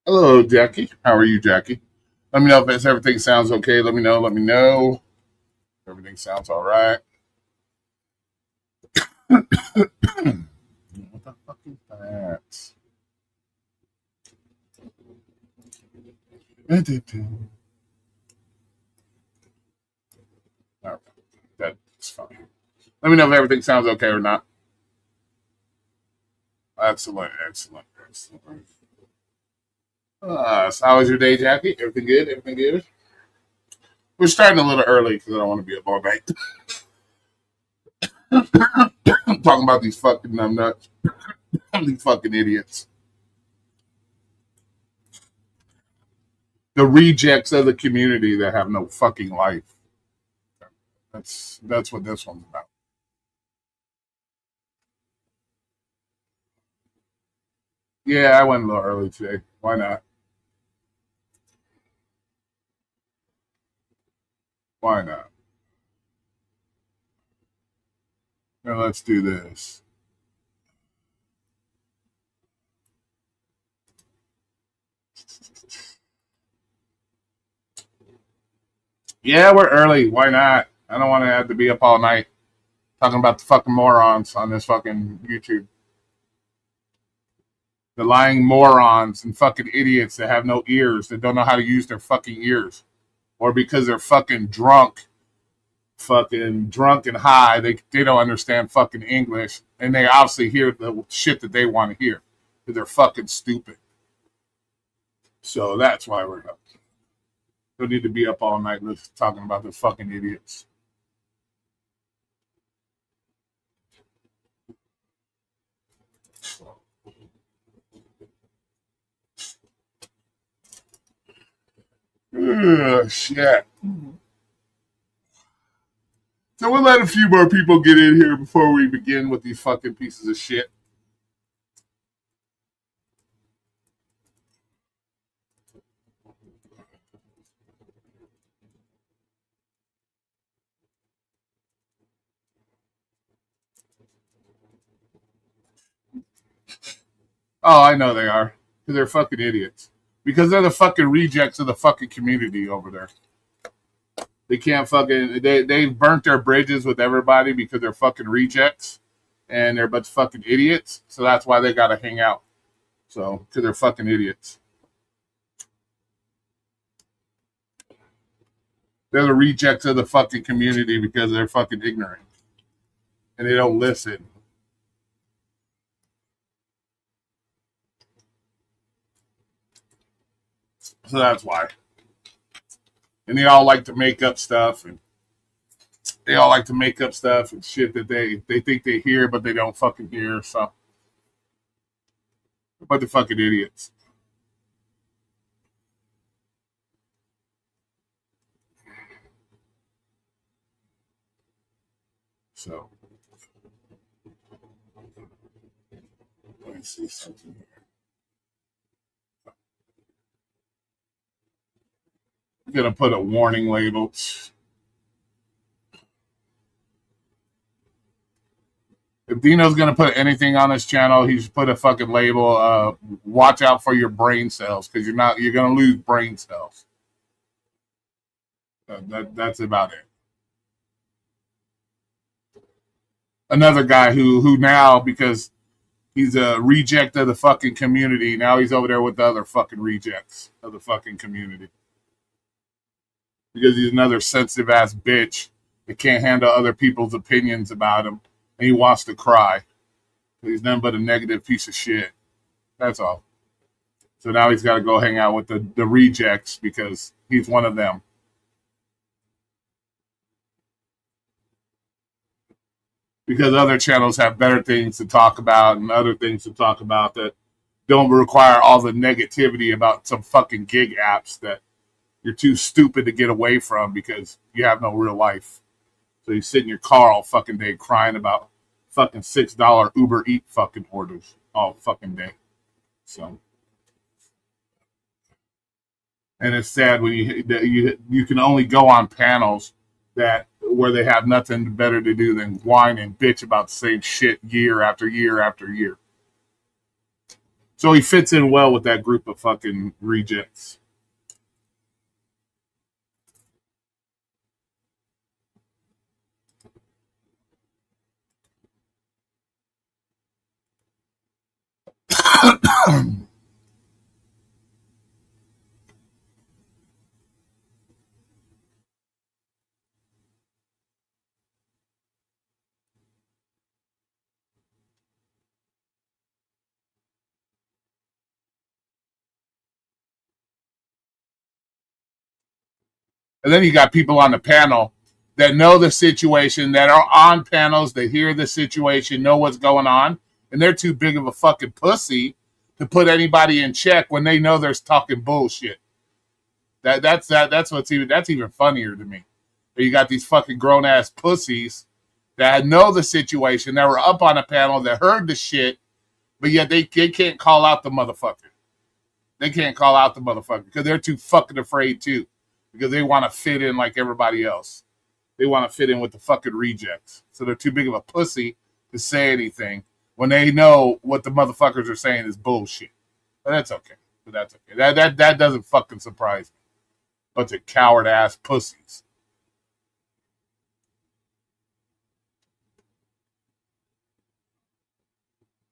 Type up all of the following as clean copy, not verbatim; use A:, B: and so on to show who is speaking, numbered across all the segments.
A: Hello, Jackie. How are you, Jackie? Let me know if everything sounds okay. Let me know. Let me know. Everything sounds all right. What the fuck is that? All right. That's fine. Let me know if everything sounds okay or not. Excellent, excellent, excellent. So how was your day, Jackie? Everything good? Everything good? We're starting a little early because I don't want to be up all night. I'm talking about these fucking nuts, these fucking idiots, the rejects of the community that have no fucking life. That's what this one's about. Yeah, I went a little early today. Why not? Why not? Now let's do this. Yeah, we're early. Why not? I don't want to have to be up all night talking about the fucking morons on this fucking YouTube. The lying morons and fucking idiots that have no ears, that don't know how to use their fucking ears. Or because they're fucking drunk and high, they don't understand fucking English. And they obviously hear the shit that they want to hear. Because they're fucking stupid. So that's why we're up. Don't need to be up all night talking about the fucking idiots. Ugh, shit. So we'll let a few more people get in here before we begin with these fucking pieces of shit. Oh, I know they are. Because they're fucking idiots. Because they're the fucking rejects of the fucking community over there. They can't fucking they've burnt their bridges with everybody because they're fucking rejects and they're a bunch of fucking idiots. So that's why they gotta hang out. So because they're fucking idiots. They're the rejects of the fucking community because they're fucking ignorant. And they don't listen. So that's why. And they all like to make up stuff and they all like to make up stuff and shit that they think they hear but they don't fucking hear. So a bunch of fucking idiots. So let me see something here. I'm gonna put a warning label. If Dino's gonna put anything on his channel, he should put a fucking label. Watch out for your brain cells because you're gonna lose brain cells. That's about it. Another guy who now because he's a reject of the fucking community. Now he's over there with the other fucking rejects of the fucking community because he's another sensitive ass bitch that can't handle other people's opinions about him and he wants to cry. He's nothing but a negative piece of shit. That's all. So now he's got to go hang out with the rejects because he's one of them. because other channels have better things to talk about and other things to talk about that don't require all the negativity about some fucking gig apps that you're too stupid to get away from because you have no real life. So you sit in your car all fucking day crying about fucking $6 Uber Eat fucking orders all fucking day. So, and it's sad when you can only go on panels that where they have nothing better to do than whine and bitch about the same shit year after year after year. So he fits in well with that group of fucking rejects. And then you got people on the panel that know the situation, that are on panels, that hear the situation, know what's going on, and they're too big of a fucking pussy to put anybody in check when they know they're talking bullshit. That's even funnier to me. You got these fucking grown ass pussies that know the situation, that were up on a panel, that heard the shit, but yet they can't call out the motherfucker. They can't call out the motherfucker because they're too fucking afraid too, because they want to fit in like everybody else. They want to fit in with the fucking rejects. So they're too big of a pussy to say anything when they know what the motherfuckers are saying is bullshit. But that's okay. That doesn't fucking surprise me. Bunch of coward ass pussies.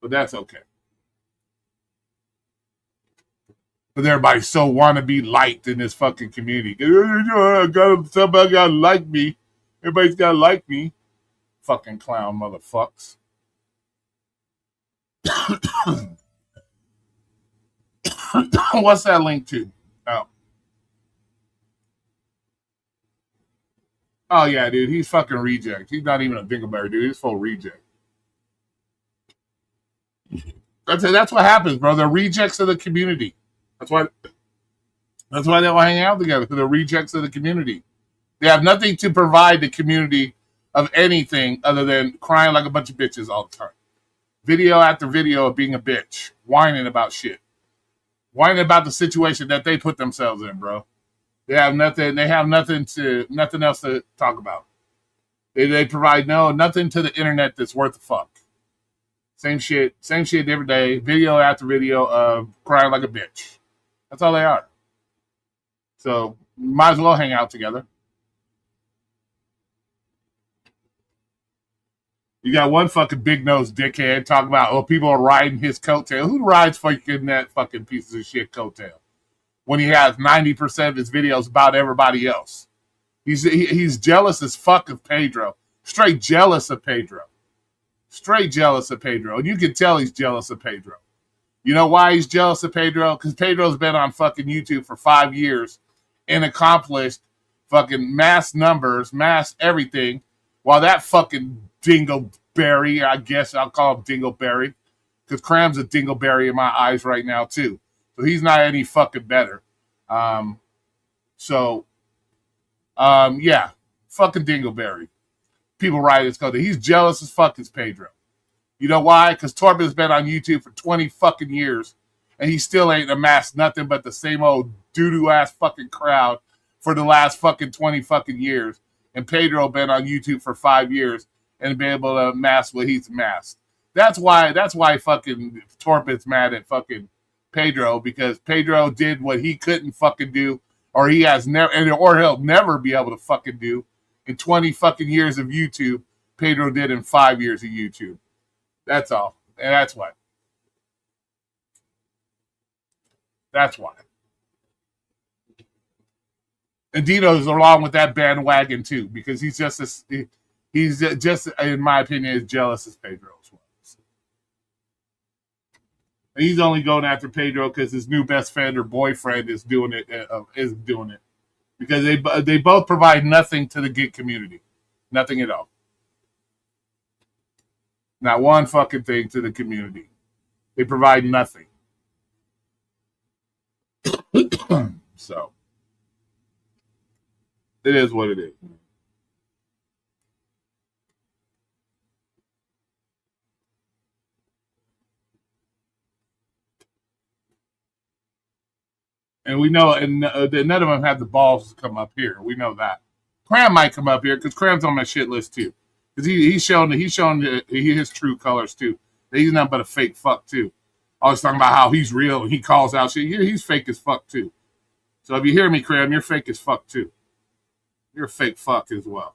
A: But that's okay. But everybody so want to be liked in this fucking community. Somebody got to like me. Everybody's got to like me. Fucking clown motherfucks. What's that link to? Oh yeah, dude. He's fucking reject. He's not even a dingleberry, dude. He's full reject. That's what happens, bro. They're rejects of the community. That's why they all hang out together, because they're rejects of the community. They have nothing to provide the community of anything other than crying like a bunch of bitches all the time. Video after video of being a bitch, whining about shit. Whining about the situation that they put themselves in, bro. They have nothing else to talk about. They provide nothing to the internet that's worth a fuck. Same shit every day, video after video of crying like a bitch. That's all they are. So might as well hang out together. You got one fucking big nosed dickhead talking about, people are riding his coattail. Who rides fucking that fucking piece of shit coattail? When he has 90% of his videos about everybody else. He's jealous as fuck of Pedro. Straight jealous of Pedro. And you can tell he's jealous of Pedro. You know why he's jealous of Pedro? Because Pedro's been on fucking YouTube for 5 years and accomplished fucking mass numbers, mass everything, while that fucking dingleberry, I guess I'll call him dingleberry, because Cram's a dingleberry in my eyes right now too. So he's not any fucking better. Yeah, fucking dingleberry. People ride his coat. He's jealous as fuck as Pedro. You know why? Because Torben's been on YouTube for 20 fucking years, and he still ain't amassed nothing but the same old doo-doo ass fucking crowd for the last fucking 20 fucking years. And Pedro been on YouTube for 5 years and been able to amass what he's amassed. That's why fucking Torben's mad at fucking Pedro, because Pedro did what he couldn't fucking do, or he'll never be able to fucking do in 20 fucking years of YouTube. Pedro did in 5 years of YouTube. That's all. And that's why. And Dino's along with that bandwagon too, because he's just in my opinion, as jealous as Pedro as well. And he's only going after Pedro because his new best friend or boyfriend is doing it. Because they both provide nothing to the gig community, nothing at all. Not one fucking thing to the community. They provide nothing. So it is what it is. And we know, and none of them have the balls to come up here. We know that. Cram might come up here because Cram's on my shit list too. Because he's shown his true colors too. He's nothing but a fake fuck too. Always talking about how he's real and he calls out shit. He's fake as fuck too. So if you hear me, Cram, you're fake as fuck too. You're a fake fuck as well.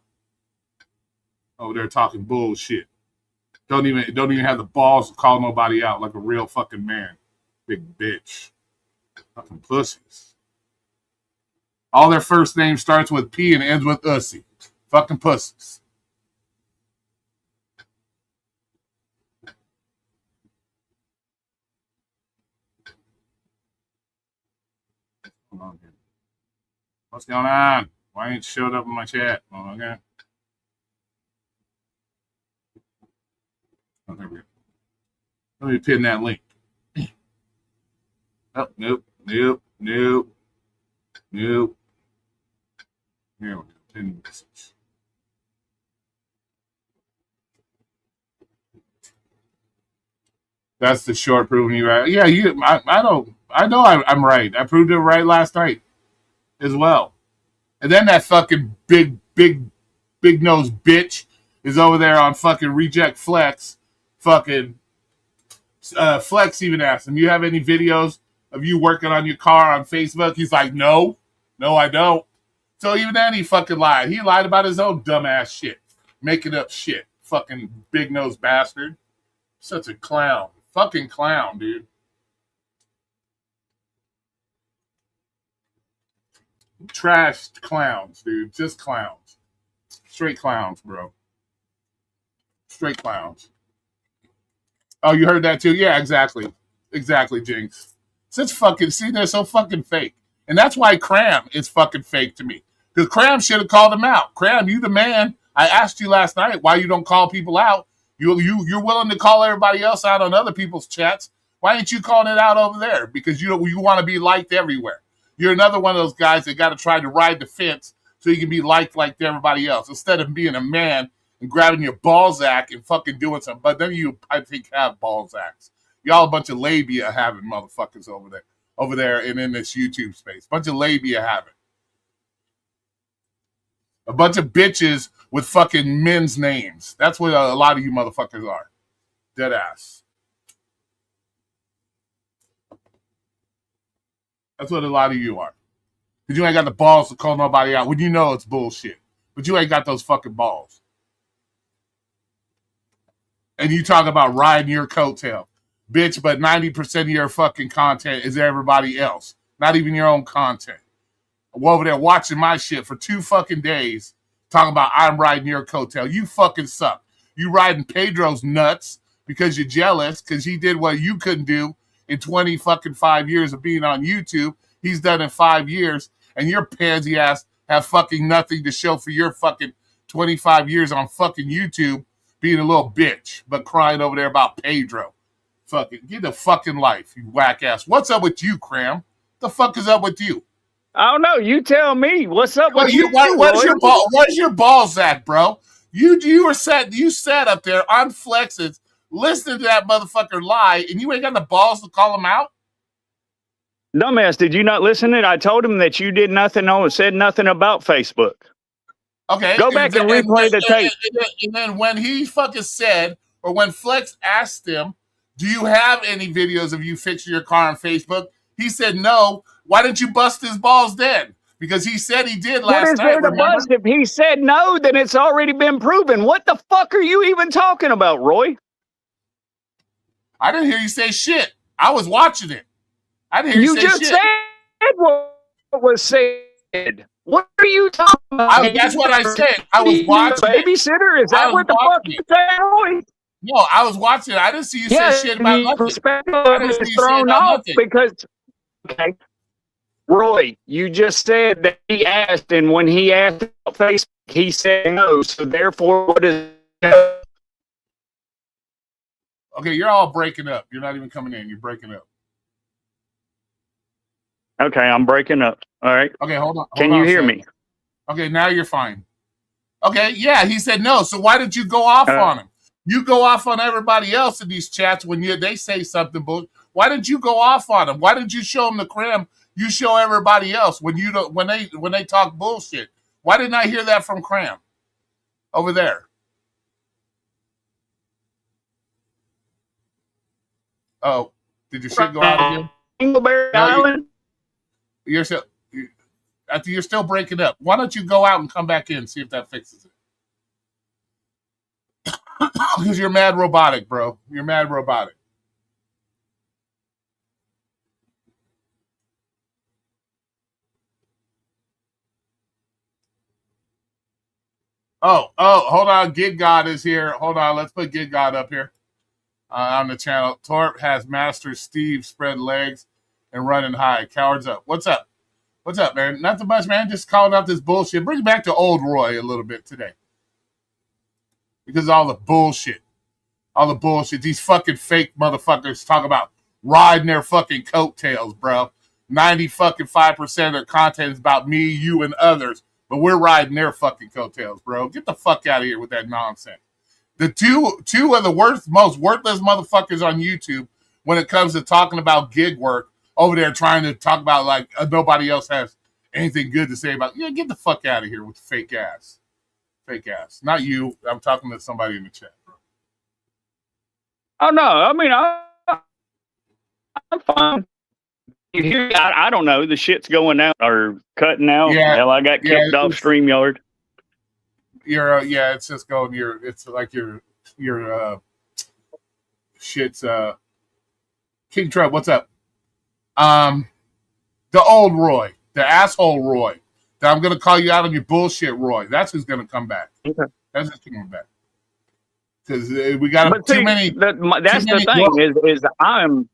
A: Over there talking bullshit. Don't even have the balls to call nobody out like a real fucking man. Big bitch. Fucking pussies. All their first name starts with P and ends with ussy. Fucking pussies. Hold on here. What's going on? Why ain't you showed up in my chat? Oh, okay. Oh, there we go. Let me pin that link. Oh, nope. Here we go. Pin message. That's the short proving you right. Yeah, I know I'm right. I proved it right last night as well. And then that fucking big nose bitch is over there on fucking Reject Flex. Fucking Flex even asked him, you have any videos of you working on your car on Facebook? He's like, no, I don't. So even then he fucking lied. He lied about his own dumbass shit. Making up shit. Fucking big nose bastard. Such a clown. Fucking clown, dude. Trashed clowns, dude. Just clowns. Straight clowns, bro. Straight clowns. Oh, you heard that too? Yeah, exactly. Exactly, Jinx. Such fucking, see, they're so fucking fake. And that's why Cram is fucking fake to me. Because Cram should have called him out. Cram, you the man. I asked you last night why you don't call people out. You're willing to call everybody else out on other people's chats. Why ain't you calling it out over there? Because you want to be liked everywhere. You're another one of those guys that got to try to ride the fence so you can be liked like everybody else instead of being a man and grabbing your Balzac and fucking doing something. But then you, I think, have Balzacs. Y'all a bunch of labia having motherfuckers over there and in this YouTube space. Bunch of labia having. A bunch of bitches with fucking men's names. That's what a lot of you motherfuckers are. Dead ass. That's what a lot of you are. Because you ain't got the balls to call nobody out when you know it's bullshit. But you ain't got those fucking balls. And you talk about riding your coattail. Bitch, but 90% of your fucking content is everybody else. Not even your own content. I'm over there watching my shit for 2 fucking days talking about I'm riding your coattail. You fucking suck. You riding Pedro's nuts because you're jealous because he did what you couldn't do in 20 fucking 5 years of being on YouTube. He's done in 5 years, and your pansy ass have fucking nothing to show for your fucking 25 years on fucking YouTube being a little bitch, but crying over there about Pedro. Fucking get a fucking life, you whack ass. What's up with you, Cram? The fuck is up with you?
B: I don't know. You tell me. What's up with you?
A: Where's your balls at, bro? You sat up there on Flexes listening to that motherfucker lie, and you ain't got the balls to call him out?
B: Dumbass, did you not listen to it? I told him that you did nothing on, said nothing about Facebook.
A: Okay.
B: Go back and replay the tape.
A: And then when he fucking said, or when Flex asked him, do you have any videos of you fixing your car on Facebook? He said no. Why didn't you bust his balls then? Because he said he did last night.
B: What is there to bust? If he said no, then it's already been proven. What the fuck are you even talking about, Roy?
A: I didn't hear you say shit. I was watching it. I didn't hear you say shit. You just
B: said what was said. What are you talking about?
A: That's what I said. I was watching
B: babysitter? Is that what the fuck you said, Roy?
A: No, I was watching it. I didn't see you say shit about nothing.
B: Perspective is thrown off because, okay, Roy, you just said that he asked, and when he asked about Facebook, he said no. So therefore, what is
A: Okay, you're all breaking up. You're not even coming in. You're breaking up.
B: Okay, I'm breaking up. All right.
A: Okay, hold on.
B: Can you hear me?
A: Okay, now you're fine. Okay, yeah, he said no. So why did you go off on him? You go off on everybody else in these chats when they say something bullshit. Why did you go off on them? Why did you show them the cram? You show everybody else when they talk bullshit. Why didn't I hear that from Cram over there? Oh, did your shit go out again?
B: Dingleberry Island.
A: You're still breaking up. Why don't you go out and come back in, see if that fixes it? Because you're mad robotic, bro. You're mad robotic. Oh, hold on. Gig God is here. Hold on. Let's put Gig God up here on the channel. Torp has Master Steve spread legs and running high. Cowards up. What's up? What's up, man? Not too much, man. Just calling out this bullshit. Bring back to old Roy a little bit today. Because of all the bullshit. All the bullshit. These fucking fake motherfuckers talk about riding their fucking coattails, bro. 95% of their content is about me, you, and others. But we're riding their fucking coattails, bro. Get the fuck out of here with that nonsense. The two of the most worthless motherfuckers on YouTube when it comes to talking about gig work over there trying to talk about like nobody else has anything good to say about. Yeah, get the fuck out of here with fake ass. Fake ass. Not you. I'm talking to somebody in the chat, bro.
B: Oh, no. I mean, I'm fine. You hear? I don't know. The shit's going out or cutting out.
A: Yeah,
B: hell, I got kicked off StreamYard.
A: It's just going. It's like your shit's King Trump. What's up? The old Roy, the asshole Roy. That I'm gonna call you out on your bullshit, Roy. That's who's gonna come back. Okay. That's who's coming back. Because we got too many.
B: That's the thing is I'm.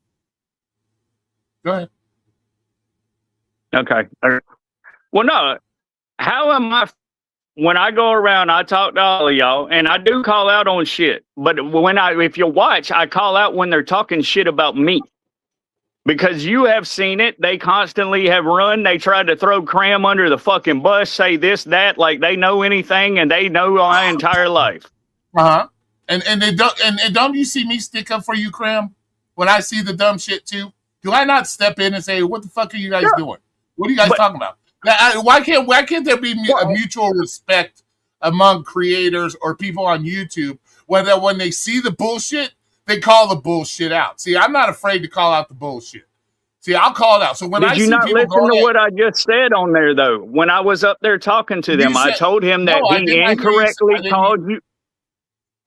A: Go ahead.
B: Okay. Well, no. How am I? When I go around, I talk to all of y'all, and I do call out on shit. But if you watch, I call out when they're talking shit about me. Because you have seen it. They constantly have run. They tried to throw Cram under the fucking bus, say this, that, like they know anything, and they know my entire life.
A: Uh-huh. And they don't and don't you see me stick up for you, Cram? When I see the dumb shit too? Do I not step in and say, what the fuck are you guys doing? What are you guys talking about? Why can't there be a mutual respect among creators or people on YouTube when they see the bullshit, they call the bullshit out. See, I'm not afraid to call out the bullshit. See, I'll call it out. So when I see people
B: Did you not listen to what I just said on there, though? When I was up there talking to them, I told him that he incorrectly called you.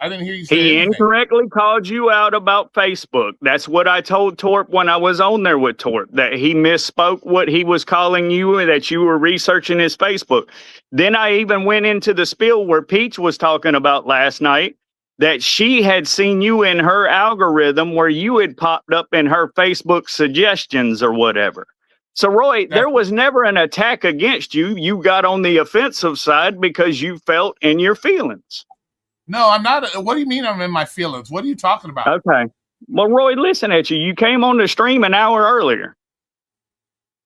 A: I didn't hear you say
B: He
A: anything.
B: incorrectly called you out about Facebook. That's what I told Torp when I was on there with Torp, that he misspoke what he was calling you and that you were researching his Facebook. Then I even went into the spiel where Peach was talking about last night, that she had seen you in her algorithm where you had popped up in her Facebook suggestions or whatever. So, Roy, there was never an attack against you. You got on the offensive side because you felt in your feelings.
A: No, I'm not. What do you mean I'm in my feelings? What are you talking about?
B: Okay. Well, Roy, listen at you. You came on the stream an hour earlier.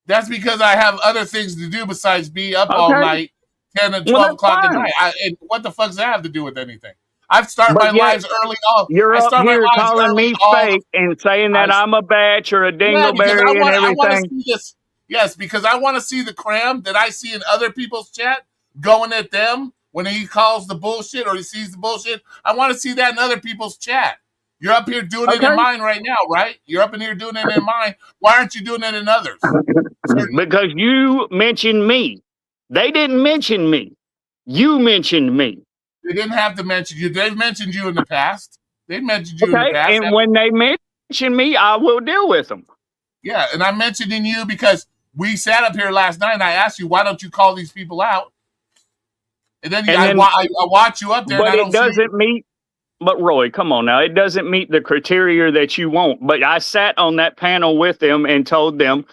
A: That's because I have other things to do besides be up all night, 10 and 12 o'clock at night. And what the fuck does that have to do with anything? I've started my lives early.
B: You're up here calling me fake and saying that I'm a batch or a dingleberry and everything.
A: Yes, because I want to see the Cram that I see in other people's chat going at them. When he calls the bullshit or he sees the bullshit, I want to see that in other people's chat. You're up here doing it in mine right now, right? You're up in here doing it in mine. Why aren't you doing it in others?
B: Because you mentioned me. They didn't mention me. You mentioned me.
A: They didn't have to mention you. They've mentioned you in the past. They mentioned you in the past.
B: And when they mention me, I will deal with them.
A: Yeah, and I'm mentioning you because we sat up here last night and I asked you, why don't you call these people out? And then I watch you up there.
B: But it doesn't meet. But Roy, come on now. It doesn't meet the criteria that you want. But I sat on that panel with them and told them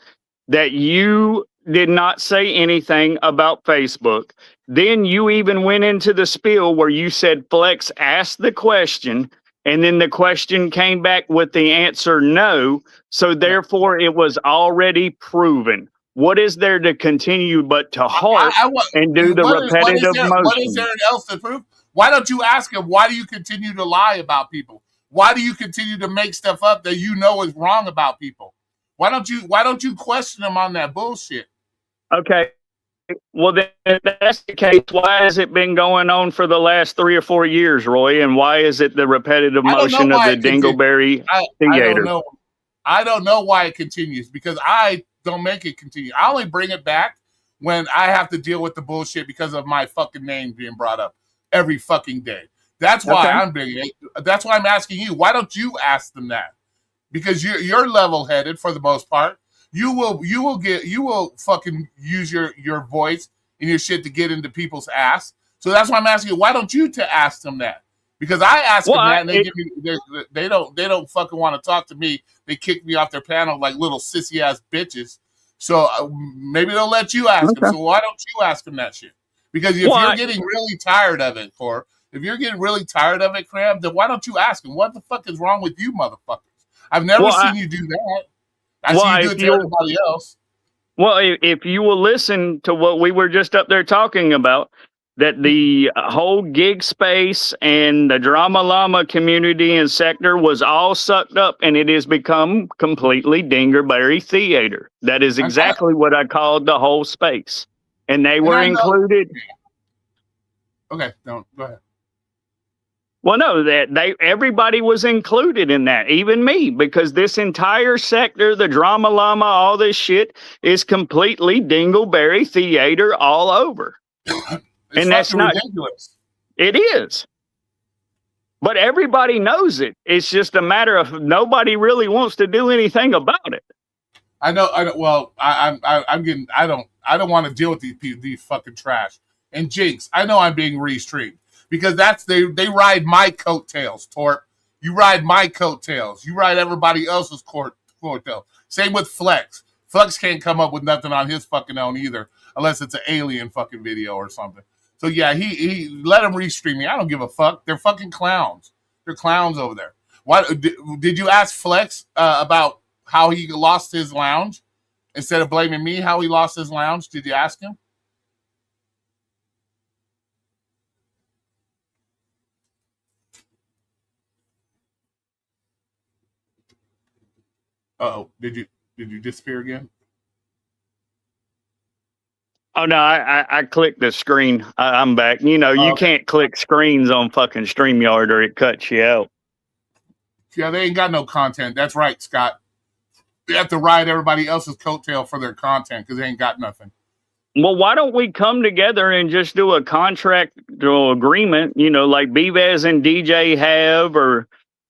B: that you did not say anything about Facebook. Then you even went into the spiel where you said Flex asked the question And then the question came back with the answer no. So therefore, it was already proven. What is there to continue but to harp and do the repetitive
A: what is
B: motion?
A: there else to prove? Why don't you ask him? Why do you continue to lie about people? Why do you continue to make stuff up that you know is wrong about people? Why don't you question him on that bullshit?
B: Okay. Well, then, if that's the case, why has it been going on for the last 3 or 4 years, Roy? And why is it the repetitive motion of the Dingleberry Theater?
A: I don't know why it continues, because I don't make it continue. I only bring it back when I have to deal with the bullshit because of my fucking name being brought up every fucking day. That's why I'm bringing it. That's why I'm asking you. Why don't you ask them that? Because you're level-headed for the most part. You will fucking use your voice and your shit to get into people's ass. So that's why I'm asking you. Why don't you to ask them that? Because I ask them that, and they don't fucking want to talk to me. They kick me off their panel like little sissy ass bitches. So maybe they'll let you ask them. So why don't you ask them that shit? Because if you're getting really tired of it, Cor, if you're getting really tired of it, Cram, then why don't you ask them? What the fuck is wrong with you, motherfuckers? I've never seen you do that. I see you do it to everybody else.
B: Well, if you will listen to what we were just up there talking about, that the whole gig space and the Drama Llama community and sector was all sucked up, and it has become completely Dingleberry Theater. That is exactly what I called the whole space. And they were included.
A: Okay, go ahead.
B: Well, no, everybody was included in that, even me, because this entire sector, the Drama Llama, all this shit is completely Dingleberry Theater all over. And that's not ridiculous. It is. But everybody knows it. It's just a matter of nobody really wants to do anything about it.
A: I know. Well, I'm getting. I don't want to deal with these fucking trash. And Jinx, I know I'm being restreamed because they ride my coattails, Torp. You ride my coattails. You ride everybody else's coattails. Same with Flex. Flex can't come up with nothing on his fucking own either, unless it's an alien fucking video or something. So yeah, he let him restream me. I don't give a fuck. They're fucking clowns. They're clowns over there. Why did you ask Flex about how he lost his lounge instead of blaming me? How he lost his lounge? Did you ask him? Uh-oh, did you disappear again?
B: Oh no, I clicked the screen. I'm back. You know, you can't click screens on fucking StreamYard or it cuts you out.
A: Yeah, they ain't got no content. That's right, Scott. They have to ride everybody else's coattail for their content because they ain't got nothing.
B: Well, why don't we come together and just do a contract agreement, you know, like Bvez and DJ have, or,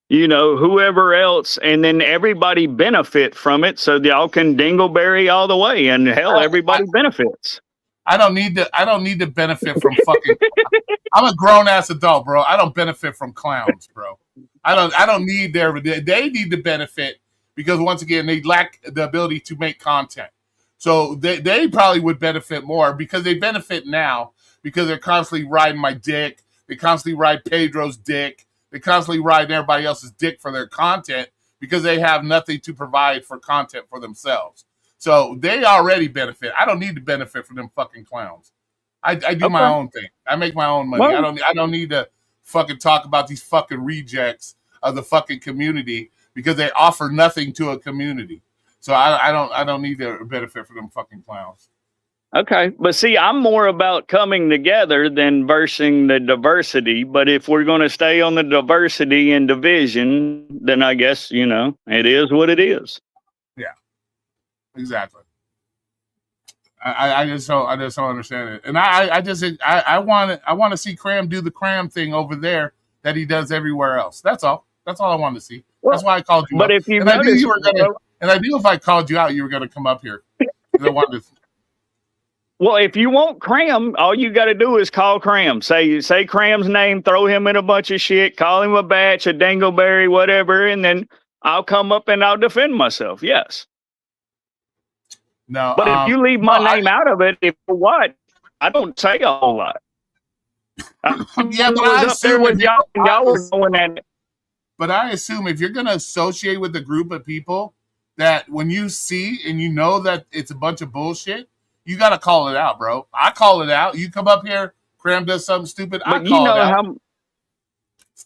B: you know, whoever else, and then everybody benefit from it so y'all can Dingleberry all the way, and hell, everybody benefits.
A: I don't need to benefit from fucking I'm a grown ass adult, bro. I don't benefit from clowns, bro. I don't need they need to benefit because once again they lack the ability to make content. So they probably would benefit more because they benefit now because they're constantly riding my dick. They constantly ride Pedro's dick. They constantly ride everybody else's dick for their content because they have nothing to provide for content for themselves. So they already benefit. I don't need to benefit from them fucking clowns. I do my own thing. I make my own money. Well, I don't need to fucking talk about these fucking rejects of the fucking community because they offer nothing to a community. So I don't need to benefit from them fucking clowns.
B: Okay, but see, I'm more about coming together than versing the diversity. But if we're going to stay on the diversity and division, then I guess, you know, it is what it is.
A: Yeah, exactly. I just don't understand it, and I want to see Cram do the Cram thing over there that he does everywhere else. That's all. That's all I want to see. Well, that's why I called you.
B: But
A: up.
B: If you
A: and
B: notice,
A: I knew you were gonna, and I knew if I called you out, you were gonna come up here. I wanted to.
B: Well, if you want Cram, all you got to do is call Cram. Say Cram's name, throw him in a bunch of shit, call him a batch, a Dingleberry, whatever, and then I'll come up and I'll defend myself. Yes.
A: No,
B: but if you leave my name out of it, if what, I don't say a whole lot.
A: Yeah, but I was
B: up there with y'all, and y'all were going at it.
A: but I assume if you're going to associate with a group of people that when you see and you know that it's a bunch of bullshit, you got to call it out, bro. I call it out. You come up here, Cram does something stupid, I
B: But
A: call it out.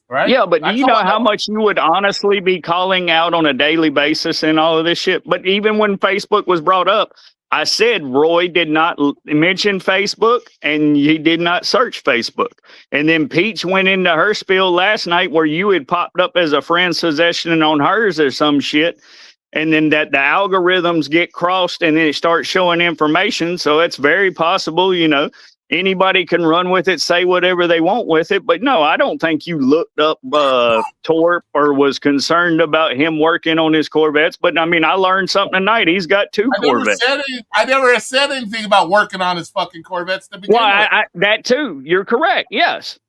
A: Right?
B: Yeah, but
A: I
B: you
A: call
B: know
A: it
B: how
A: out.
B: much you would honestly be calling out on a daily basis and all of this shit. But even when Facebook was brought up, I said Roy did not mention Facebook and he did not search Facebook. And then Peach went into her spiel last night where you had popped up as a friend suggestion on hers or some shit. And then that the algorithms get crossed and then it starts showing information. So it's very possible, you know, anybody can run with it, say whatever they want with it. But no, I don't think you looked up Torp or was concerned about him working on his Corvettes. But I mean, I learned something tonight. He's got 2 Corvettes.
A: I never said anything about working on his fucking Corvettes to begin with.
B: That too. You're correct. Yes.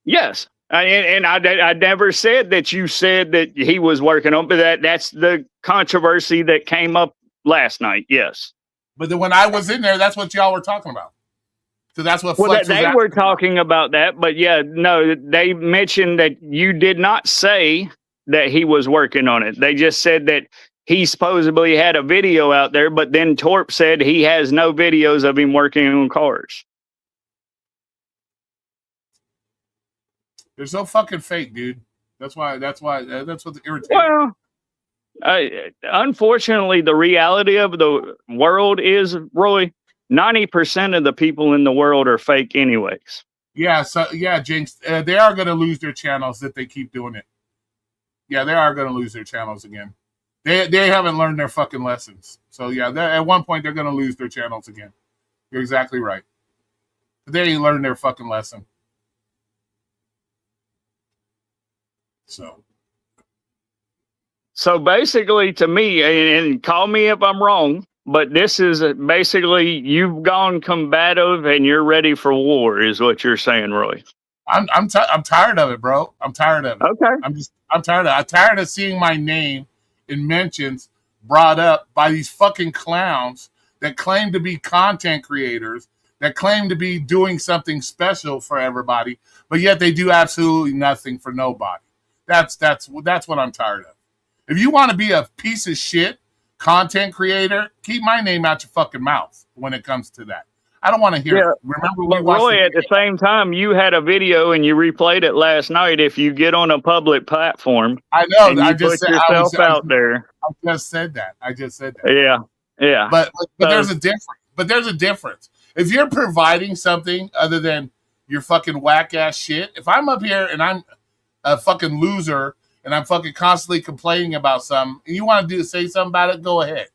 B: Yes. I never said that you said that he was working on, but that's the controversy that came up last night. Yes.
A: But then when I was in there, that's what y'all were talking about. So that's what
B: Flex they were talking about that. But yeah, no, they mentioned that you did not say that he was working on it. They just said that he supposedly had a video out there, but then Torp said he has no videos of him working on cars.
A: There's no fucking fake, dude. That's what's irritating.
B: Well, unfortunately, the reality of the world is, Roy, 90% of the people in the world are fake anyways.
A: Yeah, so yeah, Jinx, they are going to lose their channels if they keep doing it. Yeah, they are going to lose their channels again. They haven't learned their fucking lessons. So yeah, at one point they're going to lose their channels again. You're exactly right. But they ain't learned their fucking lesson.
B: So basically, to me, and call me if I'm wrong, but this is basically you've gone combative and you're ready for war, is what you're saying, Roy.
A: I'm tired of it, bro. I'm tired of it.
B: Okay.
A: I'm tired of seeing my name in mentions brought up by these fucking clowns that claim to be content creators, that claim to be doing something special for everybody, but yet they do absolutely nothing for nobody. That's what I'm tired of. If you want to be a piece of shit content creator, keep my name out your fucking mouth when it comes to that. I don't want to hear it. Remember,
B: but Roy, at the same time, you had a video and you replayed it last night. If you get on a public platform,
A: I know.
B: I just put yourself out there.
A: I just said that.
B: Yeah.
A: But there's a difference. But there's a difference. If you're providing something other than your fucking whack ass shit, if I'm up here and I'm a fucking loser and I'm fucking constantly complaining about something, and you want to say something about it, go ahead.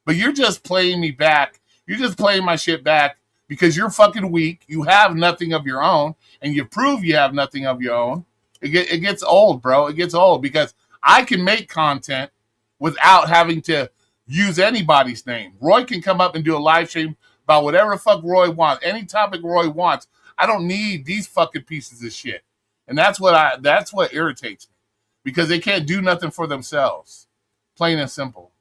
A: But you're just playing me back. You're just playing my shit back because you're fucking weak. You have nothing of your own, and you prove you have nothing of your own. It gets old, bro. It gets old because I can make content without having to use anybody's name. Roy can come up and do a live stream about whatever the fuck Roy wants, any topic Roy wants. I don't need these fucking pieces of shit. And that's what irritates me. Because they can't do nothing for themselves. Plain and simple.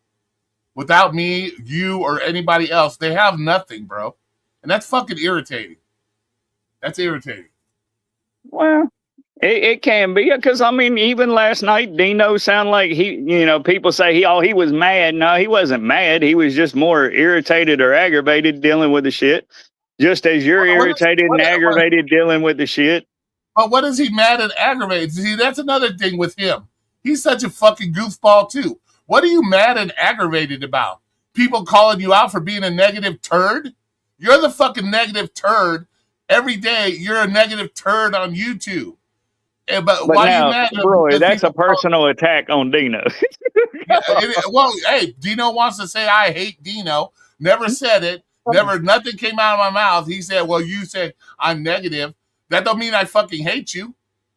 A: Without me, you, or anybody else, they have nothing, bro. And that's fucking irritating. That's irritating.
B: Well, it can be, because I mean, even last night, Dino sounded like people say he was mad. No, he wasn't mad. He was just more irritated or aggravated dealing with the shit. Just as you're irritated and aggravated dealing with the shit.
A: But what is he mad and aggravated? See, that's another thing with him. He's such a fucking goofball, too. What are you mad and aggravated about? People calling you out for being a negative turd? You're the fucking negative turd. Every day, you're a negative turd on YouTube. But why are you mad?
B: Roy, that's a personal attack on Dino.
A: Well, hey, Dino wants to say I hate Dino. Never said it. Nothing came out of my mouth. He said, well, you said I'm negative. That don't mean I fucking hate you.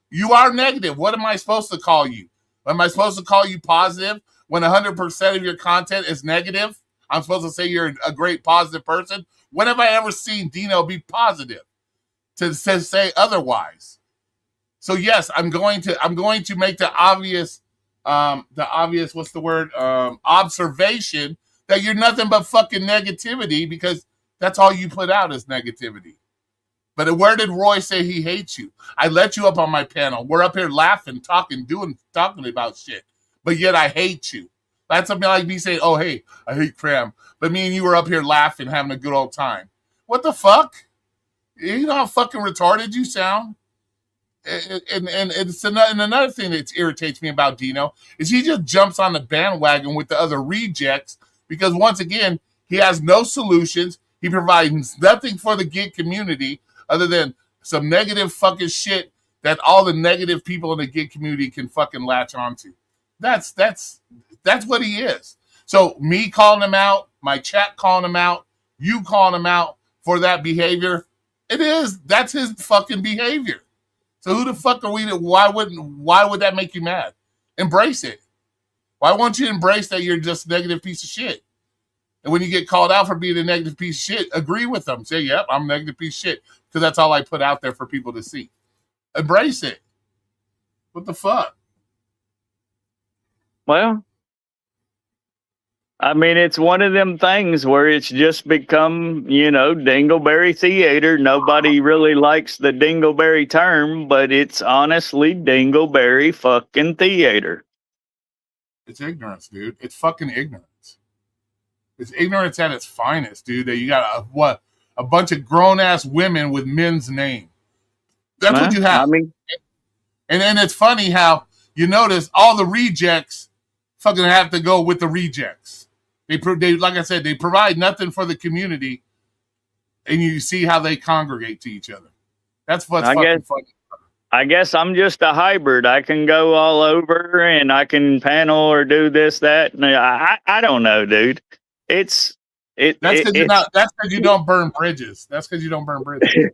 A: You are negative. What am I supposed to call you? Am I supposed to call you positive when 100% of your content is negative? I'm supposed to say you're a great positive person? When have I ever seen Dino be positive to say otherwise? So yes, I'm going to make the obvious what's the word? Observation that you're nothing but fucking negativity, because that's all you put out is negativity. But where did Roy say he hates you? I let you up on my panel. We're up here laughing, talking about shit. But yet I hate you. That's something like me saying, oh, hey, I hate Cram. But me and you were up here laughing, having a good old time. What the fuck? You know how fucking retarded you sound? And another thing that irritates me about Dino is he just jumps on the bandwagon with the other rejects because, once again, he has no solutions. He provides nothing for the gig community other than some negative fucking shit that all the negative people in the gig community can fucking latch onto. That's what he is. So me calling him out, my chat calling him out, you calling him out for that behavior, that's his fucking behavior. So who the fuck are we? Why would that make you mad? Embrace it. Why won't you embrace that you're just a negative piece of shit? And when you get called out for being a negative piece of shit, agree with them. Say, yep, I'm a negative piece of shit. Because that's all I put out there for people to see. Embrace it. What the fuck?
B: Well, I mean, it's one of them things where it's just become, Dingleberry Theater. Nobody really likes the Dingleberry term, but it's honestly Dingleberry fucking Theater.
A: It's ignorance, dude. It's fucking ignorance. It's ignorance at its finest, dude. That you got a bunch of grown-ass women with men's name. That's what you have. I mean, and it's funny how you notice all the rejects fucking have to go with the rejects. They like I said, they provide nothing for the community, and you see how they congregate to each other. That's what's fucking funny.
B: I guess I'm just a hybrid. I can go all over, and I can panel or do this, that. I don't know, dude. That's because
A: you don't burn bridges. That's because you don't burn bridges.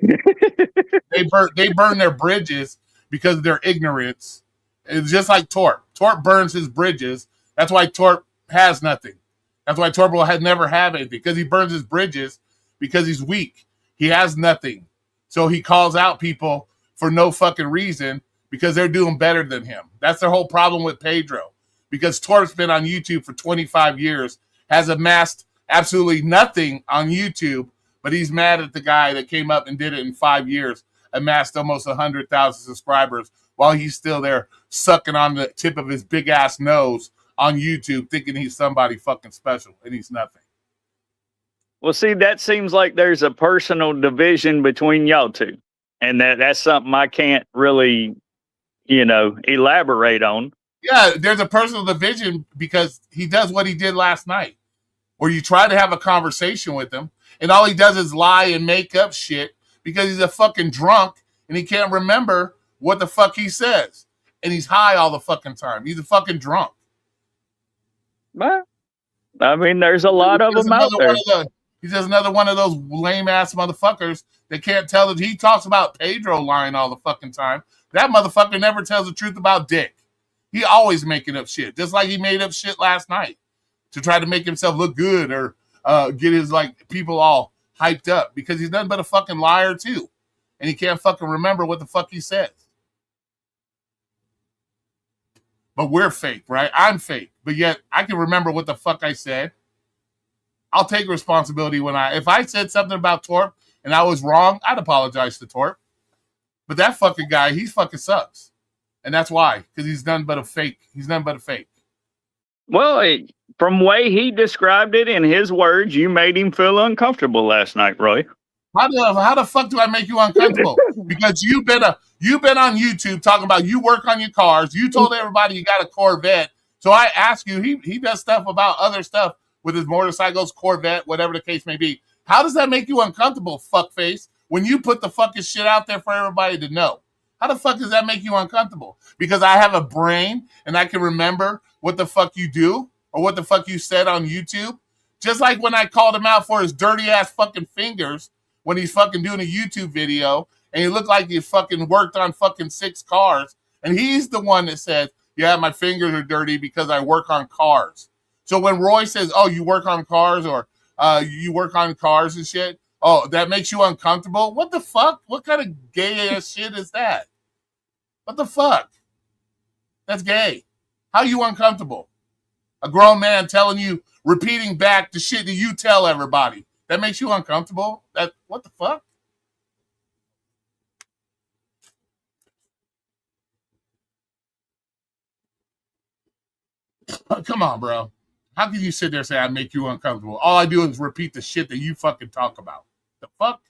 A: They burn their bridges because of their ignorance. It's just like Torp. Torp burns his bridges. That's why Torp has nothing. That's why Torp will never have anything, because he burns his bridges because he's weak. He has nothing. So he calls out people for no fucking reason because they're doing better than him. That's their whole problem with Pedro. Because Torp's been on YouTube for 25 years, has amassed absolutely nothing on YouTube, but he's mad at the guy that came up and did it in 5 years, amassed almost 100,000 subscribers while he's still there sucking on the tip of his big ass nose on YouTube, thinking he's somebody fucking special, and he's nothing.
B: Well, see, that seems like there's a personal division between y'all two, and that's something I can't really, elaborate on.
A: Yeah, there's a personal division because he does what he did last night, where you try to have a conversation with him, and all he does is lie and make up shit because he's a fucking drunk, and he can't remember what the fuck he says, and he's high all the fucking time. He's a fucking drunk.
B: Well, I mean, there's a lot of them out there.
A: He's just another one of those lame ass motherfuckers that can't tell that he talks about Pedro lying all the fucking time. That motherfucker never tells the truth about Dick. He always making up shit, just like he made up shit last night to try to make himself look good or get his people all hyped up, because he's nothing but a fucking liar too, and he can't fucking remember what the fuck he says. But we're fake, right? I'm fake. But yet I can remember what the fuck I said. I'll take responsibility if I said something about Torp and I was wrong, I'd apologize to Torp. But that fucking guy, he fucking sucks. And that's why, because he's nothing but a fake. He's nothing but a fake.
B: From the way he described it in his words, you made him feel uncomfortable last night, Roy.
A: How the fuck do I make you uncomfortable? Because you've been on YouTube talking about you work on your cars. You told everybody you got a Corvette. So I ask you, he does stuff about other stuff with his motorcycles, Corvette, whatever the case may be. How does that make you uncomfortable, fuckface, when you put the fucking shit out there for everybody to know? How the fuck does that make you uncomfortable? Because I have a brain and I can remember what the fuck you do or what the fuck you said on YouTube. Just like when I called him out for his dirty ass fucking fingers when he's fucking doing a YouTube video and he looked like he fucking worked on fucking 6 cars. And he's the one that said, yeah, my fingers are dirty because I work on cars. So when Roy says, oh, you work on cars or you work on cars and shit, oh, that makes you uncomfortable? What the fuck? What kind of gay ass shit is that? What the fuck? That's gay. How are you uncomfortable? A grown man telling you, repeating back the shit that you tell everybody. That makes you uncomfortable? What the fuck? Come on, bro. How can you sit there and say I make you uncomfortable? All I do is repeat the shit that you fucking talk about. The fuck?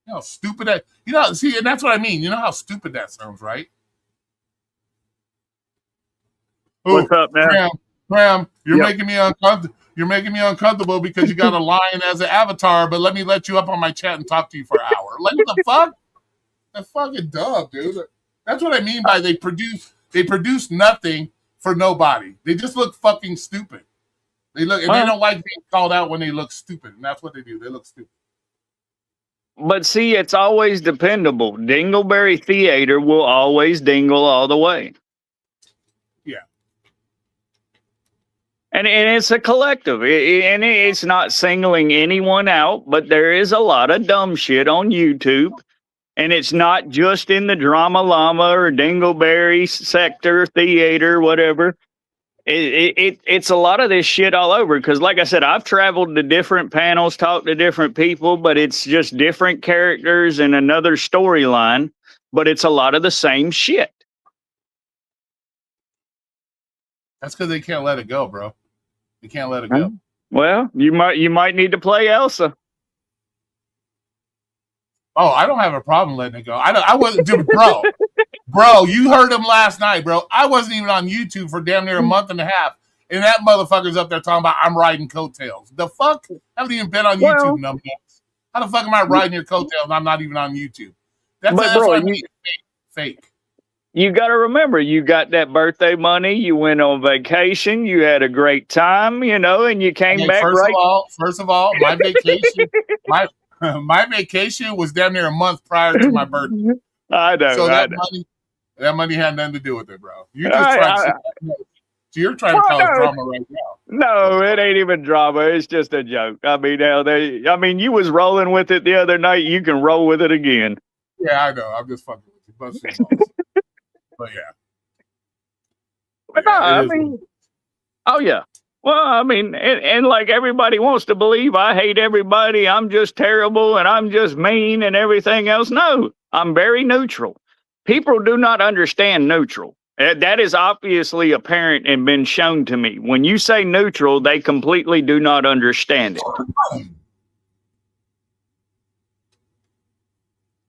A: You know how stupid that, see, and that's what I mean. You know how stupid that sounds, right?
B: What's
A: Oh,
B: up now?
A: Graham, you're
B: Yep.
A: making me uncomfortable. You're making me uncomfortable because you got a lion as an avatar, but let me let you up on my chat and talk to you for an hour. Like what the fuck? That's fucking dumb, dude. That's what I mean by they produce nothing for nobody. They just look fucking stupid. They
B: Well,
A: don't like being called out when they look stupid, and that's what they do. They look stupid.
B: but see, it's always dependable. Dingleberry Theater will always dingle all the way.
A: Yeah.
B: And it's a collective. And it's not singling anyone out, but there is a lot of dumb shit on YouTube. And it's not just in the Drama Llama or Dingleberry sector, theater, whatever. It's a lot of this shit all over. Because, like I said, I've traveled to different panels, talked to different people, but it's just different characters and another storyline. But it's a lot of the same shit.
A: That's because they can't let it go, bro. They can't let it go.
B: Well, you might need to play Elsa.
A: Oh, I don't have a problem letting it go. I wasn't, dude, bro. Bro, you heard him last night, bro. I wasn't even on YouTube for damn near a month and a half, and that motherfucker's up there talking about I'm riding coattails. The fuck? I haven't even been on YouTube, numbnuts. How the fuck am I riding your coattails and I'm not even on YouTube? That's
B: bro,
A: what I mean. Fake.
B: You got to remember, you got that birthday money. You went on vacation. You had a great time, and you came back
A: First
B: right.
A: of all, my vacation, my vacation was damn near a month prior to my birthday.
B: I know.
A: So that money had nothing to do with it, bro. You're trying to cause drama right now.
B: No, it ain't even drama. It's just a joke. I mean, you was rolling with it the other night. You can roll with it again.
A: Yeah, I know. I'm just fucking with you. But yeah.
B: But no, I mean, oh yeah. Well, I mean, and like everybody wants to believe I hate everybody. I'm just terrible and I'm just mean and everything else. No, I'm very neutral. People do not understand neutral. That is obviously apparent and been shown to me. When you say neutral, they completely do not understand it.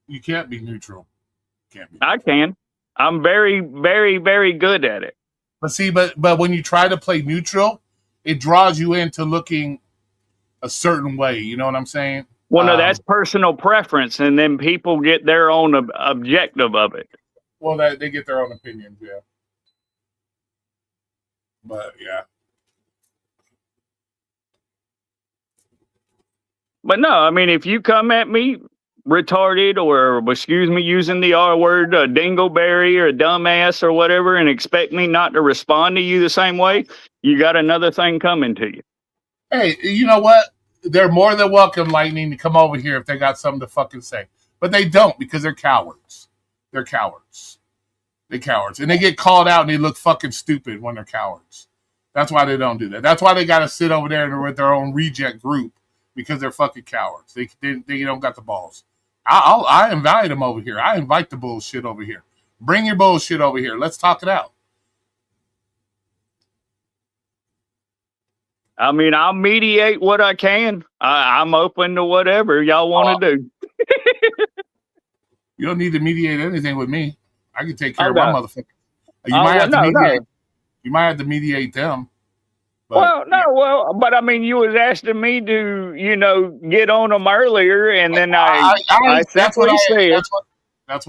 A: You can't be neutral.
B: I can. I'm very, very, very good at it.
A: But see, but when you try to play neutral, it draws you into looking a certain way. You know what I'm saying?
B: Well, no, that's personal preference, and then people get their own objective of it.
A: Well, they get their own opinions, yeah. But yeah.
B: But no, I mean, if you come at me retarded or, excuse me, using the R word, a dingleberry or a dumbass or whatever, and expect me not to respond to you the same way, you got another thing coming to you.
A: Hey, you know what? They're more than welcome, Lightning, to come over here if they got something to fucking say. But they don't because they're cowards. They're cowards. They're cowards. And they get called out and they look fucking stupid when they're cowards. That's why they don't do that. That's why they got to sit over there with their own reject group because they're fucking cowards. They don't got the balls. I invite them over here. I invite the bullshit over here. Bring your bullshit over here. Let's talk it out.
B: I mean, I'll mediate what I can. I'm open to whatever y'all want to do.
A: You don't need to mediate anything with me. I can take care of my motherfucker. You might have to mediate. You might have to mediate them.
B: But, but I mean, you was asking me to, get on them earlier, and then
A: that's what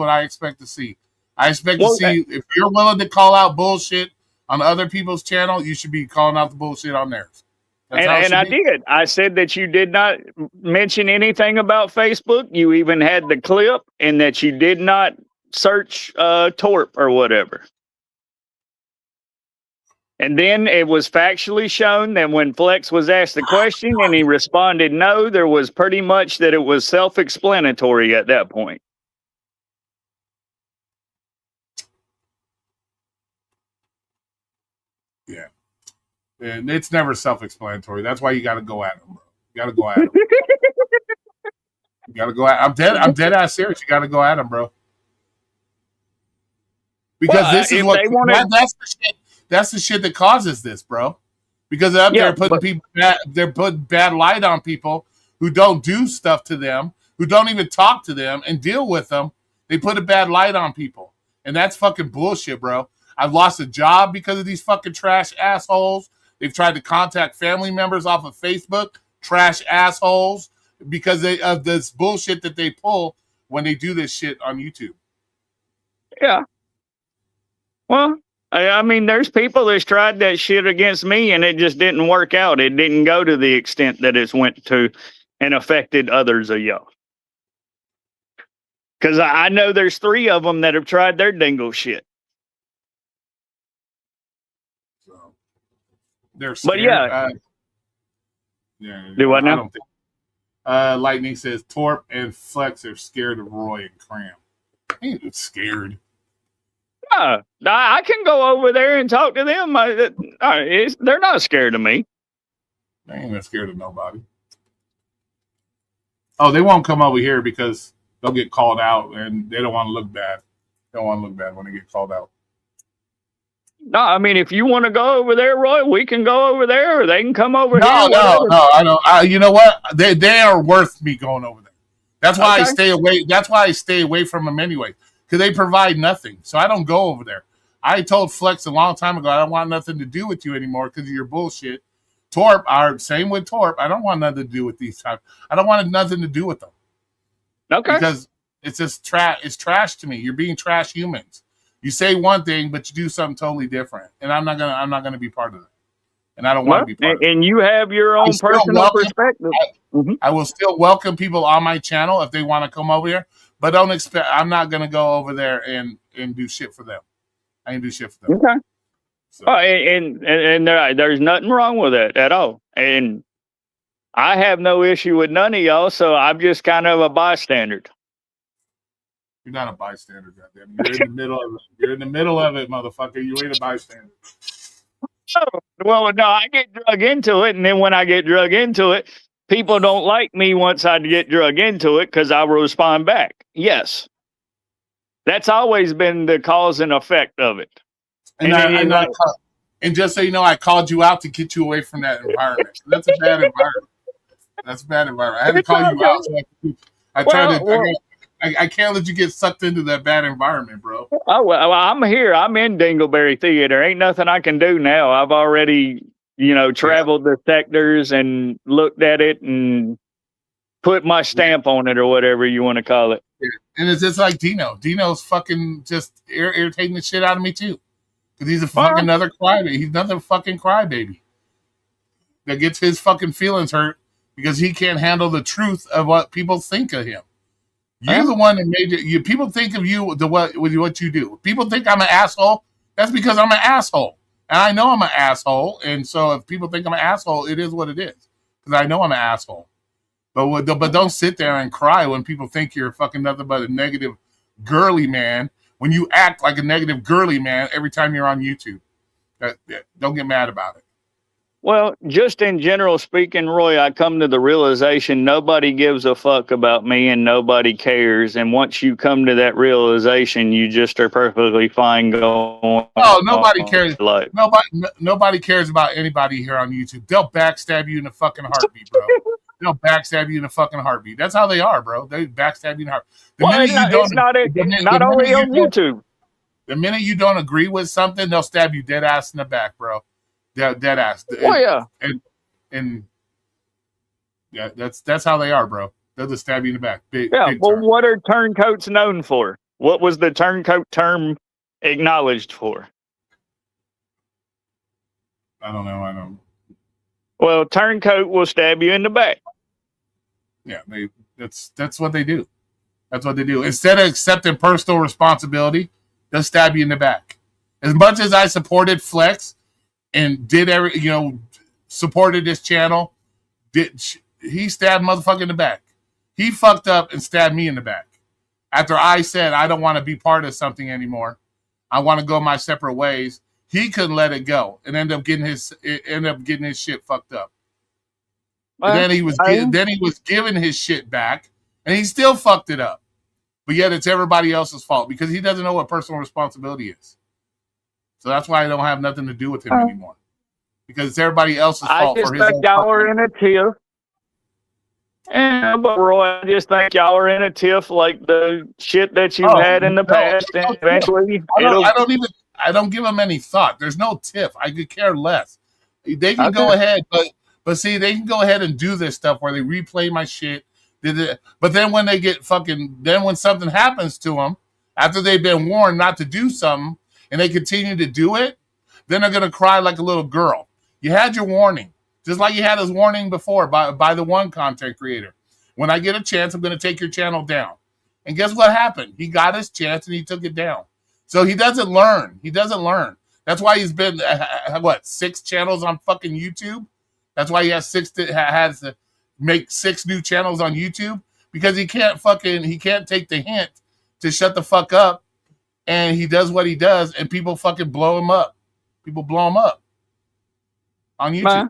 A: I expect to see. I expect to see if you're willing to call out bullshit on other people's channel, you should be calling out the bullshit on theirs.
B: And I did. I said that you did not mention anything about Facebook. You even had the clip, and that you did not search Torp or whatever. And then it was factually shown that when Flex was asked the question and he responded no, there was pretty much that it was self-explanatory at that point.
A: Yeah. And it's never self-explanatory. That's why you got to go at them, bro. You got to go at them. You got to go at them. I'm dead ass serious. You got to go at them, bro. Because this is what that's the shit. That's the shit that causes this, bro. Because they're up
B: Yeah,
A: there putting people, they're putting bad light on people who don't do stuff to them, who don't even talk to them and deal with them. They put a bad light on people, and that's fucking bullshit, bro. I've lost a job because of these fucking trash assholes. They've tried to contact family members off of Facebook, trash assholes, because of this bullshit that they pull when they do this shit on YouTube.
B: yeah. Well, I mean, there's people that's tried that shit against me, and it just didn't work out. It didn't go to the extent that it's went to, and affected others of y'all. Because I know there's 3 of them that have tried their dingle shit.
A: So they're scared.
B: But yeah,
A: yeah.
B: Do what
A: I
B: now?
A: don't think. Lightning says Torp and Flex are scared of Roy and Cram. I ain't scared.
B: I can go over there and talk to them. They're not scared of me.
A: They ain't even scared of nobody. Oh, they won't come over here because they'll get called out, and they don't want to look bad. They don't want to look bad when they get called out.
B: No, I mean, if you want to go over there, Roy, we can go over there, or they can come over here.
A: No, I don't. You know what? They are worth me going over there. That's why I stay away. That's why I stay away from them anyway, because they provide nothing. So I don't go over there. I told Flex a long time ago I don't want nothing to do with you anymore because of your bullshit. Torp, same with Torp. I don't want nothing to do with these types. I don't want nothing to do with them.
B: Okay.
A: Because it's just trash. It's trash to me. You're being trash humans. You say one thing, but you do something totally different, and I'm not gonna be part of that. And I don't want to be part of it.
B: And you have your own personal perspective.
A: I will still welcome people on my channel if they want to come over here, but don't expect. I'm not gonna go over there and do shit for them. I ain't do shit for them.
B: Okay.
A: So.
B: Oh, and there's nothing wrong with it at all. And I have no issue with none of y'all, so I'm just kind of a bystander.
A: You're not a bystander, goddamn. You're in the middle of it. You're in the middle of it, motherfucker. You ain't a bystander.
B: Well, no, I get drug into it, and then when I get drug into it, people don't like me once I get drug into it because I will respond back. Yes. That's always been the cause and effect of it.
A: And just so you know, I called you out to get you away from that environment. That's a bad environment. That's a bad environment. I had to call you out. So I can't let you get sucked into that bad environment, bro.
B: Oh, well, I'm here. I'm in Dingleberry Theater. Ain't nothing I can do now. I've already, traveled the sectors and looked at it and put my stamp on it or whatever you want to call it.
A: Yeah. And it's just like Dino. Dino's fucking just irritating the shit out of me, too. Because he's a fucking another crybaby. He's another fucking crybaby that gets his fucking feelings hurt because he can't handle the truth of what people think of him. You're the one that made it. People think of you what you do. People think I'm an asshole. That's because I'm an asshole, and I know I'm an asshole. And so, if people think I'm an asshole, it is what it is because I know I'm an asshole. But don't sit there and cry when people think you're fucking nothing but a negative, girly man. When you act like a negative, girly man every time you're on YouTube, don't get mad about it.
B: Well, just in general speaking, Roy, I come to the realization nobody gives a fuck about me and nobody cares. And once you come to that realization, you just are perfectly fine going.
A: Oh, nobody cares. Nobody cares about anybody here on YouTube. They'll backstab you in a fucking heartbeat, bro. They'll backstab you in a fucking heartbeat. That's how they are, bro. They backstab you in a heartbeat.
B: Not only on YouTube.
A: The minute you don't agree with something, they'll stab you dead ass in the back, bro. Dead ass.
B: Yeah.
A: And yeah, that's how they are, bro. They'll just stab you in the back. Big
B: what are turncoats known for? What was the turncoat term acknowledged for?
A: I don't know.
B: Well, turncoat will stab you in the back.
A: Yeah, that's what they do. That's what they do. Instead of accepting personal responsibility, they'll stab you in the back. As much as I supported Flex and supported this channel, he stabbed motherfucker in the back. He fucked up and stabbed me in the back. After I said I don't want to be part of something anymore, I want to go my separate ways. He couldn't let it go and end up getting his shit fucked up. And then he was giving his shit back, and he still fucked it up. But yet it's everybody else's fault because he doesn't know what personal responsibility is. So that's why I don't have nothing to do with him anymore. Because it's everybody else's
B: I
A: fault
B: just
A: for his
B: think
A: own
B: y'all
A: fucking-
B: are in a tiff. And but Roy, I just think y'all are in a tiff like the shit that you've had in the past, and eventually
A: I don't give them any thought. There's no tiff. I could care less. They can
B: Okay.
A: go ahead, but see, they can go ahead and do this stuff where they replay my shit. But then when they get when something happens to them after they've been warned not to do something and they continue to do it, then they're gonna cry like a little girl. You had your warning, just like you had his warning before by the one content creator. When I get a chance, I'm gonna take your channel down. And guess what happened? He got his chance and he took it down. So he doesn't learn. That's why he's been 6 channels on fucking YouTube. That's why he has to make 6 new channels on YouTube, because he can't take the hint to shut the fuck up, and he does what he does, and people fucking blow him up. People blow him up on YouTube.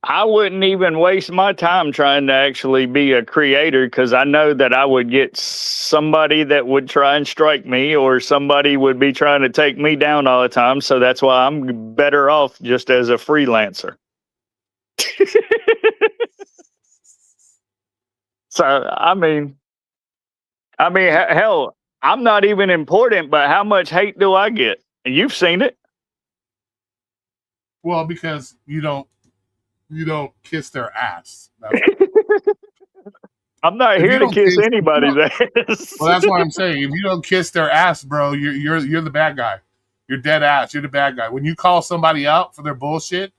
B: I wouldn't even waste my time trying to actually be a creator, because I know that I would get somebody that would try and strike me, or somebody would be trying to take me down all the time. So that's why I'm better off just as a freelancer. So, I mean, hell, I'm not even important, but how much hate do I get? And you've seen it.
A: Well, because you don't kiss their ass.
B: I'm not here to kiss anybody's ass.
A: Well, that's what I'm saying. If you don't kiss their ass, bro, you're the bad guy. You're dead ass. You're the bad guy. When you call somebody out for their bullshit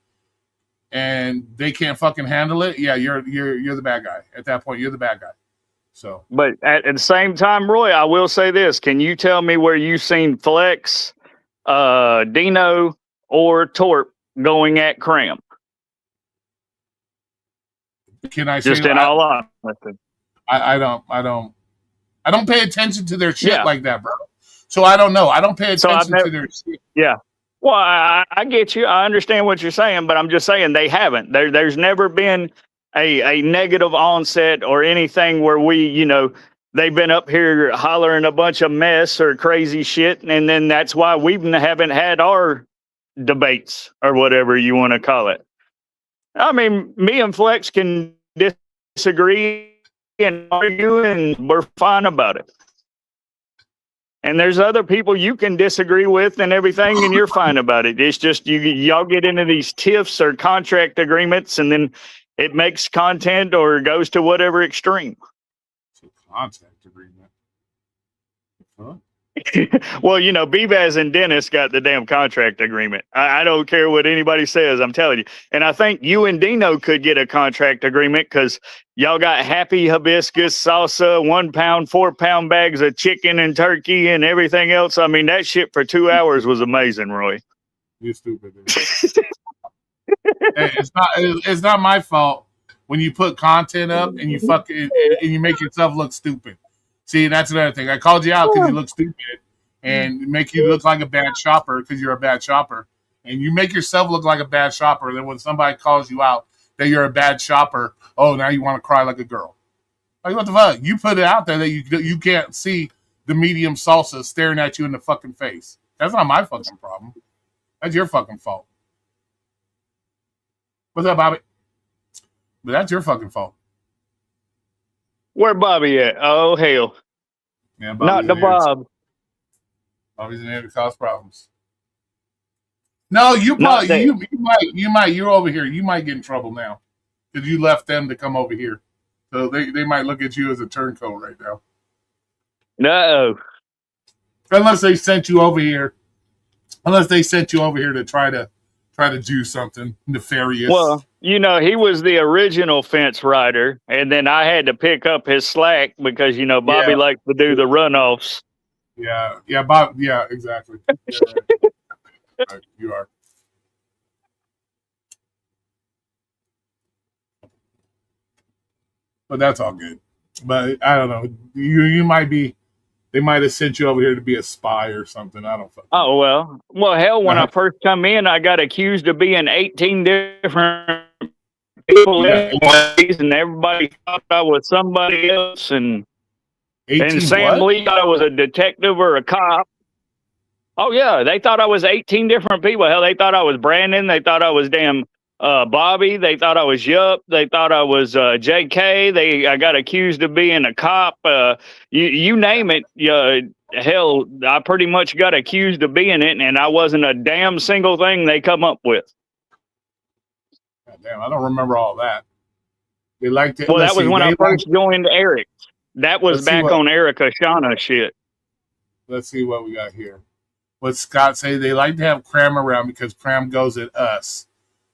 A: and they can't fucking handle it, yeah, you're the bad guy. At that point, you're the bad guy. So,
B: but at the same time, Roy, I will say this: can you tell me where you've seen Flex, Dino, or Torp going at Cram?
A: Can I
B: just
A: say,
B: in all honesty?
A: I don't pay attention to their shit like that, bro. So I don't know. I don't pay attention to their shit.
B: Yeah. Well, I get you. I understand what you're saying, but I'm just saying they haven't. There's never been a negative onset or anything where they've been up here hollering a bunch of mess or crazy shit, and then that's why we haven't had our debates or whatever you want to call it. I mean, me and Flex can disagree and argue, and we're fine about it. And there's other people you can disagree with and everything, and you're fine about it. It's just y'all get into these tiffs or contract agreements, and then it makes content or goes to whatever extreme.
A: It's a contract agreement. Huh?
B: Well, Bebaz and Dennis got the damn contract agreement. I don't care what anybody says, I'm telling you. And I think you and Dino could get a contract agreement, because y'all got happy hibiscus salsa, 1 pound, 4 pound bags of chicken and turkey and everything else. I mean, that shit for 2 hours was amazing, Roy.
A: You're stupid. Hey, it's not my fault when you put content up and you make yourself look stupid. See, that's another thing. I called you out because you look stupid and make you look like a bad shopper because you're a bad shopper. And you make yourself look like a bad shopper. Then when somebody calls you out that you're a bad shopper, oh, now you want to cry like a girl. Like, what the fuck? You put it out there that you can't see the medium salsa staring at you in the fucking face. That's not my fucking problem. That's your fucking fault. What's up, Bobby? But that's your fucking fault.
B: Where Bobby at? Oh, hell.
A: Yeah,
B: not the Bob.
A: Bobby's in here to cause problems. No, you probably you might you're over here. You might get in trouble now because you left them to come over here. So they might look at you as a turncoat right now.
B: No.
A: Unless they sent you over here. Unless they sent you over here to try to do something nefarious.
B: Well, he was the original fence rider, and then I had to pick up his slack because Bobby likes to do the runoffs.
A: Yeah, Bob. Yeah, exactly. Yeah, right. You are. But that's all good. But I don't know. You might be. They might have sent you over here to be a spy or something. I don't fucking know.
B: Oh, well, hell, when I first come in, I got accused of being 18 different people, and everybody thought I was somebody else, and Sam Lee thought I was a detective or a cop. Oh yeah, they thought I was 18 different people. Hell, they thought I was Brandon. They thought I was damn Bobby. They thought I was Yup. They thought I was JK. I got accused of being a cop. You name it. Hell, I pretty much got accused of being it, and I wasn't a damn single thing they come up with.
A: God damn, I don't remember all that. They liked it.
B: Well,
A: Let's
B: that was
A: see,
B: when I
A: they
B: first
A: liked,
B: joined Eric. That was
A: let's see
B: back
A: what
B: on Erica Shauna shit.
A: let's see what we got here. What Scott say? They like to have Cram around because Cram goes at us.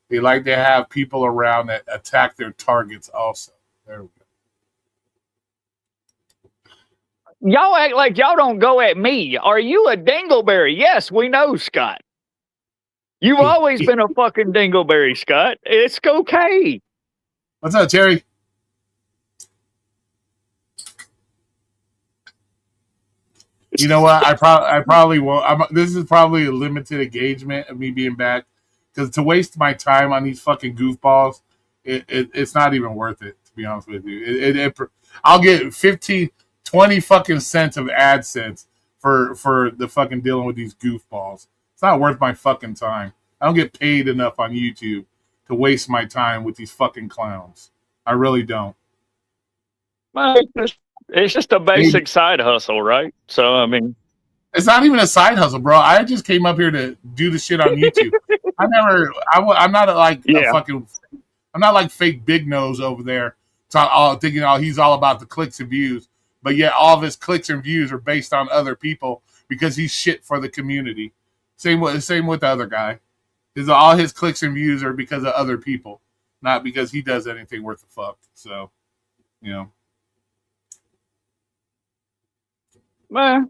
A: They like to have people around that attack their targets also. There we go.
B: Y'all act like y'all don't go at me. Are you a dingleberry? Yes, we know, Scott. You've always been a fucking dingleberry, Scott. It's okay.
A: What's up, Terry? You know what? I probably won't. This is probably a limited engagement of me being back because to waste my time on these fucking goofballs, it's not even worth it. To be honest with you, I'll get 15, 20 fucking cents of AdSense for the fucking dealing with these goofballs. It's not worth my fucking time. I don't get paid enough on YouTube to waste my time with these fucking clowns. I really don't.
B: Well, it's just a basic side hustle, right? So, I mean,
A: it's not even a side hustle, bro. I just came up here to do the shit on YouTube. I'm not like a fucking, I'm not like fake Big Nose over there thinking he's all about the clicks and views, but yet all of his clicks and views are based on other people because he's shit for the community. Same with the other guy. All his clicks and views are because of other people, not because he does anything worth the fuck. So, you know. No,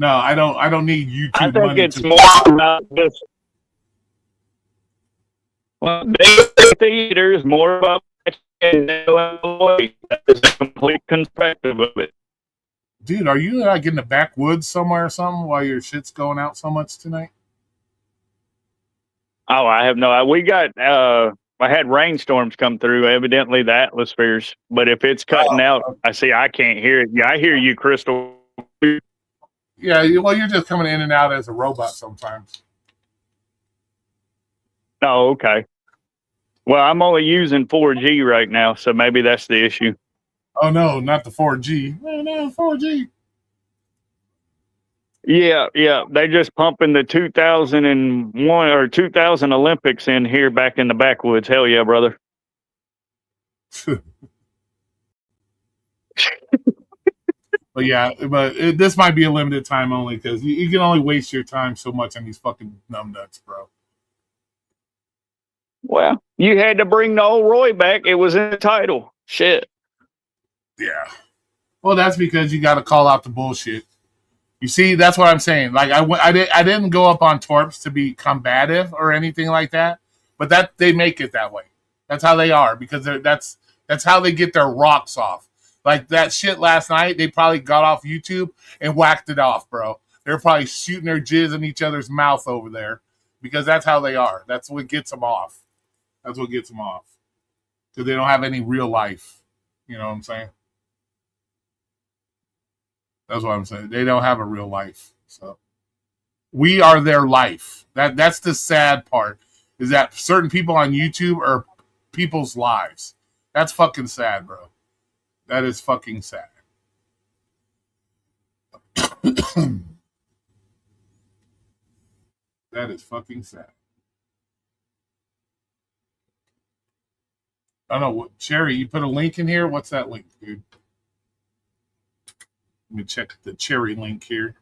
A: I don't need YouTube.
B: I think
A: money
B: it's more about this. Well, theater is more about that is a complete perspective of it.
A: Dude, are you like in the backwoods somewhere or something while your shit's going out so much tonight?
B: Oh, I have no. We got. I had rainstorms come through. Evidently, the atmosphere's. But if it's cutting out, I can't hear it. Yeah, I hear you, Crystal.
A: Yeah, well, you're just coming in and out as a robot sometimes.
B: Oh, okay. Well, I'm only using 4G right now, so maybe that's the issue.
A: Oh, no, not the 4G. No, 4G.
B: Yeah. They just pumping the 2001 or 2000 Olympics in here back in the backwoods. Hell yeah, brother.
A: But this might be a limited time only because you can only waste your time so much on these fucking numbnuts, bro.
B: Well, you had to bring the old Roy back. It was in the title. Shit.
A: Yeah. Well, that's because you got to call out the bullshit. You see, that's what I'm saying. Like I didn't go up on Torps to be combative or anything like that, but that they make it that way. That's how they are because that's how they get their rocks off. Like that shit last night, they probably got off YouTube and whacked it off, bro. They're probably shooting their jizz in each other's mouth over there because that's how they are. That's what gets them off. That's what gets them off because they don't have any real life. You know what I'm saying? That's what I'm saying. They don't have a real life. So we are their life. That's the sad part is that certain people on YouTube are people's lives. That's fucking sad, bro. That is fucking sad. That is fucking sad. I don't know. Cherry, you put a link in here? What's that link, dude? Let me check the Cherry link here.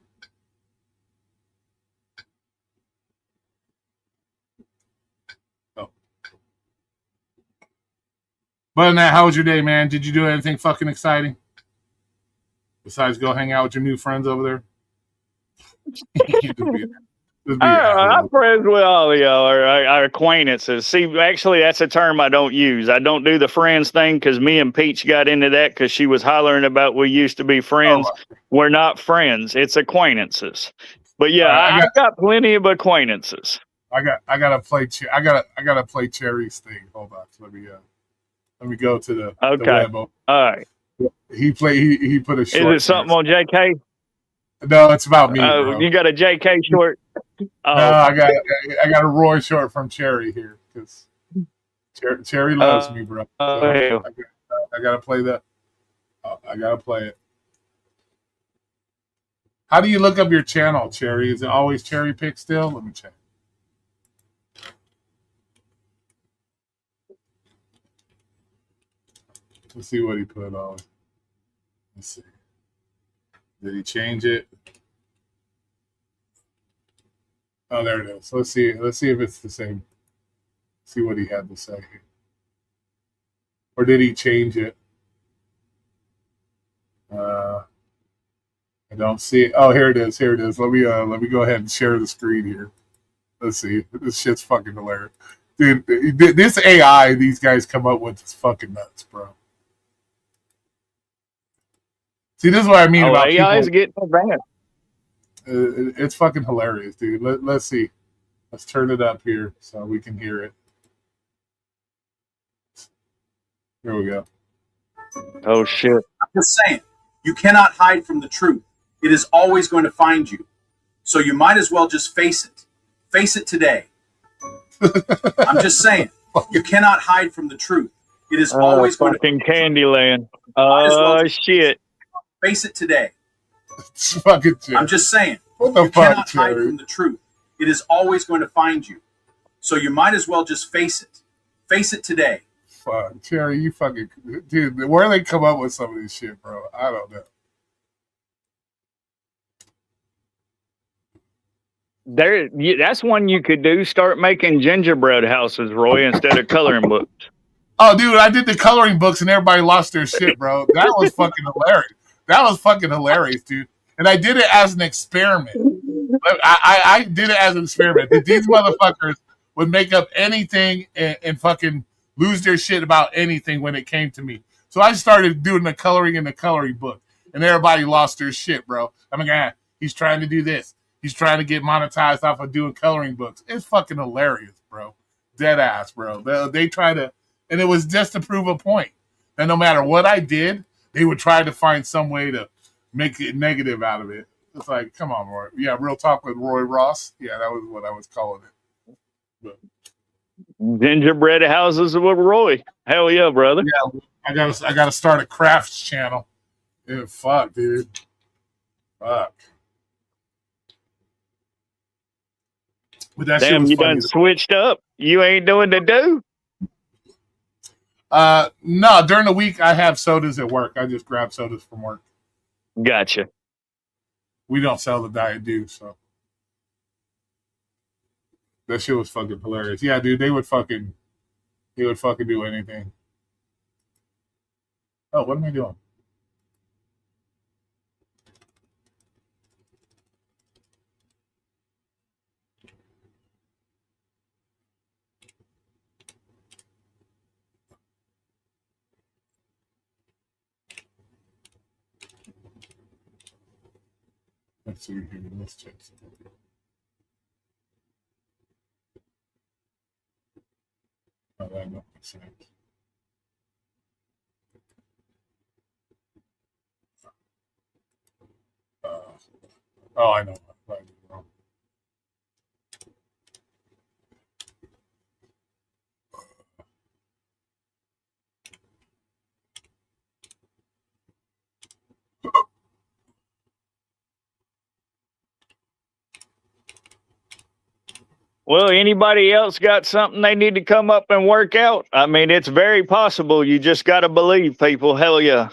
A: Oh. But than that, how was your day, man? Did you do anything fucking exciting? Besides go hang out with your new friends over there?
B: I'm friends with all of y'all, our acquaintances. See, actually, that's a term I don't use. I don't do the friends thing because me and Peach got into that because she was hollering about we used to be friends. Oh. We're not friends. It's acquaintances. But yeah, I got plenty of acquaintances.
A: I gotta play. I gotta play Cherry's thing. Hold on. Let me go to the
B: okay.
A: The web.
B: All right.
A: He put a short.
B: Is it something on JK?
A: No, it's about me, bro.
B: You got a JK short.
A: No,
B: Oh,
A: I got a Roy short from Cherry here because Cherry loves me, bro. So
B: hell.
A: I gotta play that. I gotta play it. How do you look up your channel, Cherry? Is it always Cherry Pick still? Let me check. Let's see what he put on. Let's see. Did he change it? Oh, there it is. Let's see. Let's see if it's the same. See what he had to say. Or did he change it? I don't see it. Oh, here it is. Here it is. Let me go ahead and share the screen here. Let's see. This shit's fucking hilarious. Dude, this AI these guys come up with is fucking nuts, bro. See, this is what I mean about
B: AI is
A: people.
B: getting advanced.
A: It's fucking hilarious, dude. Let's see. Let's turn it up here so we can hear it. Here we go.
B: Oh shit.
C: I'm just saying, you cannot hide from the truth. It is always going to find you. So you might as well just face it. Face it today. I'm just saying, you cannot hide from the truth. It is always going to
B: fucking Candyland.
C: Might as well just
B: Shit.
C: face it today.
A: It's fucking Cherry.
C: I'm just saying,
A: What the
C: you
A: fuck,
C: cannot hide
A: Cherry?
C: from the truth. It is always going to find you. So you might as well just face it. Face it today.
A: Fuck, Cherry, you fucking dude. Where they come up with some of this shit, bro? I don't know.
B: That's one you could do. Start making gingerbread houses, Roy, instead of coloring books.
A: Oh, dude, I did the coloring books and everybody lost their shit, bro. That was fucking hilarious. That was fucking hilarious, dude. And I did it as an experiment. I did it as an experiment. These motherfuckers would make up anything and fucking lose their shit about anything when it came to me. So I started doing the coloring in the coloring book, and everybody lost their shit, bro. I'm like, he's trying to do this. He's trying to get monetized off of doing coloring books. It's fucking hilarious, bro. Dead ass, bro. They try to, and it was just to prove a point that no matter what I did, they would try to find some way to make it negative out of it. It's like, come on, Roy. Yeah, Real Talk with Roy Ross. Yeah, that was what I was calling it. But,
B: Gingerbread houses with Roy. Hell yeah, brother.
A: yeah, I gotta start a crafts channel. Yeah, fuck, dude. Fuck. But that shit
B: Damn,
A: was
B: you
A: funny.
B: done switched up. You ain't doing the do.
A: No, during the week I have sodas at work. I just grab sodas from work.
B: Gotcha.
A: We don't sell the Diet Dew, so that shit was fucking hilarious. Yeah, dude, they would fucking do anything. Oh, what am I doing? Let's see here. Let's check something. Oh, that don't make sense. Oh, I know. I did wrong.
B: Well, anybody else got something they need to come up and work out? I mean, it's very possible. You just got to believe, people. Hell yeah.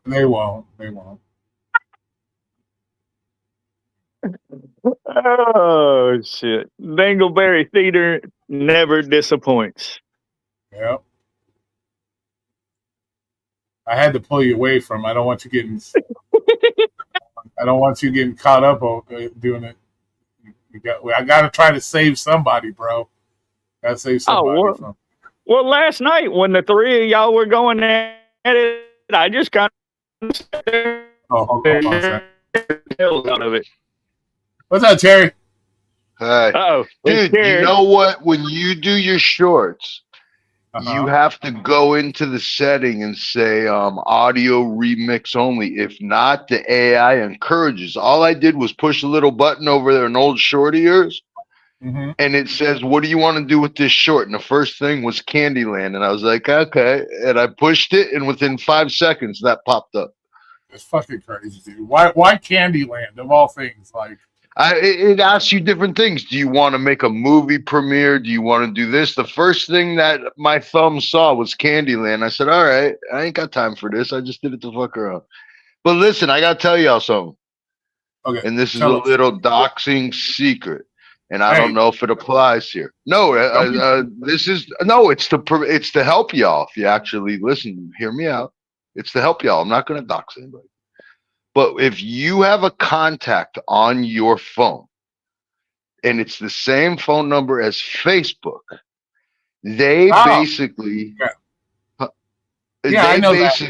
A: They won't. They won't.
B: Oh, shit. Dingleberry Theater never disappoints.
A: Yep. I had to pull you away from. I don't want you getting. I don't want you getting caught up on doing it. I got to try to save somebody, bro. Got to save somebody from.
B: Well, last night when the three of y'all were going at it, I just kind of sat there
A: Hold on a second.
B: out of it.
A: What's up,
D: Hey,
B: Oh,
D: dude, you know what? When you do your shorts, you have to go into the setting and say audio remix only. If not, the AI encourages. All I did was push a little button over there, an old short of yours,
A: Mhm.
D: and it says, "What do you want to do with this short?" And the first thing was Candyland, and I was like, "Okay," and I pushed it, and within 5 seconds, that popped up.
A: It's fucking crazy, dude. Why Candyland of all things? Like,
D: It asks you different things. Do you want to make a movie premiere? Do you want to do this? The first thing that my thumb saw was Candyland. I said, all right, I ain't got time for this. I just did it to fuck around. But listen, I got to tell y'all something.
A: okay,
D: And this is
A: tell
D: a
A: us.
D: little doxing secret. And I
A: Hey.
D: don't know if it applies here. No, it's to help y'all. If you actually listen, hear me out. It's to help y'all. I'm not going to dox anybody. But if you have a contact on your phone and it's the same phone number as Facebook, they basically,
A: I know that.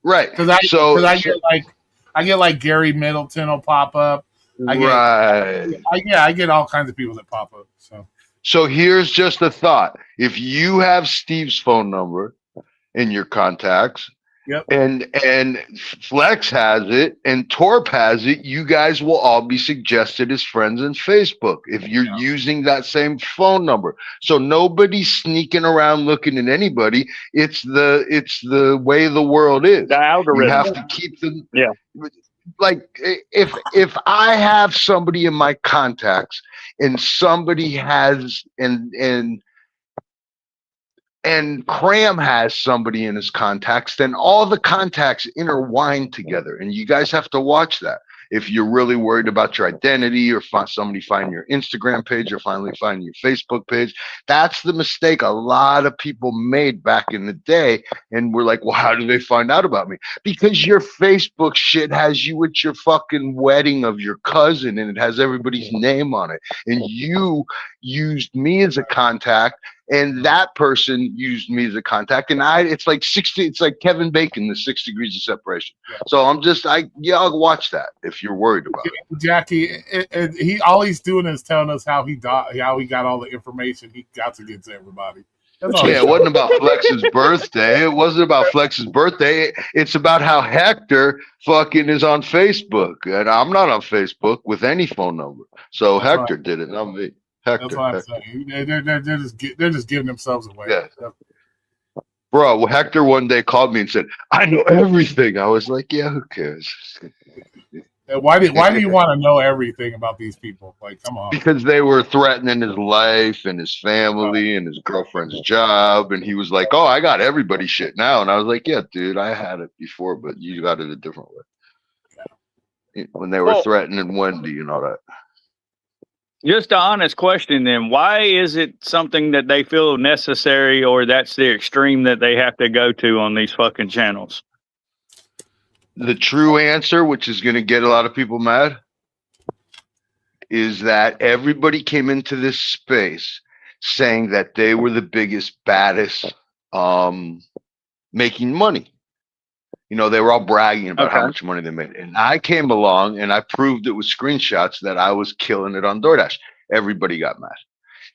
D: right.
A: Because I get like Gary Middleton will pop up. I get all kinds of people that pop up.
D: So here's just a thought: if you have Steve's phone number in your contacts,
A: yep,
D: and Flex has it and Torp has it, you guys will all be suggested as friends in Facebook if you're using that same phone number. So nobody's sneaking around looking at anybody. It's the way the world is.
B: The algorithm.
D: You have to keep them.
B: Yeah.
D: Like if I have somebody in my contacts and somebody has and Cram has somebody in his contacts, then all the contacts intertwine together. And you guys have to watch that. If you're really worried about your identity or somebody finding your Instagram page or finally finding your Facebook page, that's the mistake a lot of people made back in the day. And we're like, well, how do they find out about me? Because your Facebook shit has you at your fucking wedding of your cousin and it has everybody's name on it. And you used me as a contact. And that person used me as a contact, and it's like Kevin Bacon, the 6 degrees of separation. So I'll watch that if you're worried about it.
A: Jackie, all he's doing is telling us how he got all the information he got to get to everybody.
D: It wasn't about Flex's birthday. It wasn't about Flex's birthday. It's about how Hector fucking is on Facebook, and I'm not on Facebook with any phone number. So that's Hector did it, not me. Hector,
A: that's what I'm saying. They're just giving themselves away.
D: Yeah. Bro, Hector one day called me and said, I know everything. I was like, yeah, who cares?
A: Why do you want to know everything about these people? Like, come on.
D: Because they were threatening his life and his family and his girlfriend's job. And he was like, oh, I got everybody's shit now. And I was like, yeah, dude, I had it before, but you got it a different way. When they were threatening Wendy and all that.
B: Just an honest question then. Why is it something that they feel necessary or that's the extreme that they have to go to on these fucking channels?
D: The true answer, which is going to get a lot of people mad, is that everybody came into this space saying that they were the biggest, baddest, making money. You know, they were all bragging about how much money they made. And I came along and I proved it with screenshots that I was killing it on DoorDash. Everybody got mad.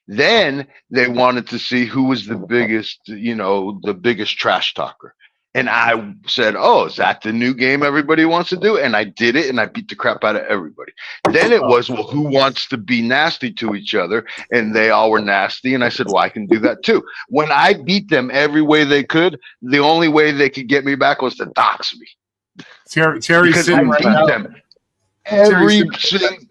D: Then they wanted to see who was the biggest, the biggest trash talker. And I said, oh, is that the new game everybody wants to do? And I did it, and I beat the crap out of everybody. Then it was, well, who wants to be nasty to each other? And they all were nasty. And I said, well, I can do that too. When I beat them every way they could, the only way they could get me back was to dox me.
A: Cherry's sitting right now.
D: Them every single.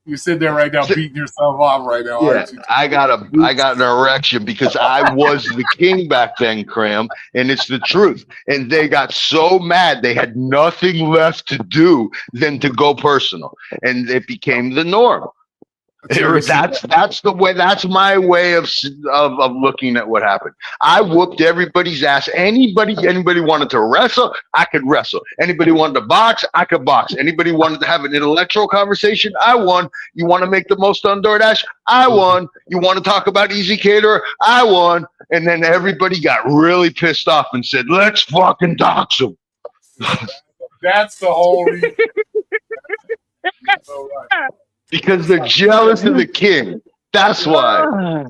A: You're sitting there right now beating yourself off right now.
D: Yeah, I got an erection because I was the king back then, Cram, and it's the truth. And they got so mad they had nothing left to do than to go personal, and it became the norm. That's the way. That's my way of looking at what happened. I whooped everybody's ass. Anybody wanted to wrestle, I could wrestle. Anybody wanted to box, I could box. Anybody wanted to have an intellectual conversation, I won. You want to make the most on DoorDash, I won. You want to talk about Easy Caterer, I won. And then everybody got really pissed off and said, "Let's fucking dox them."
A: That's the whole reason.
D: Because they're jealous of the king. That's why.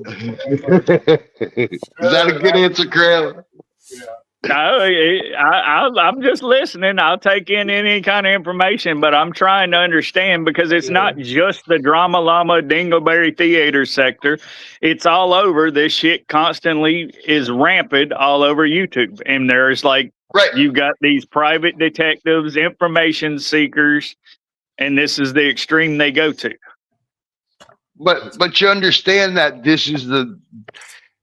D: Is that a good answer, Graham?
A: Yeah.
B: No, I'm just listening. I'll take in any kind of information, but I'm trying to understand because it's not just the Drama Llama Dingleberry Theater sector. It's all over. This shit constantly is rampant all over YouTube. And there's like,
D: Right.
B: you've got these private detectives, information seekers, and this is the extreme they go to.
D: But you understand that this is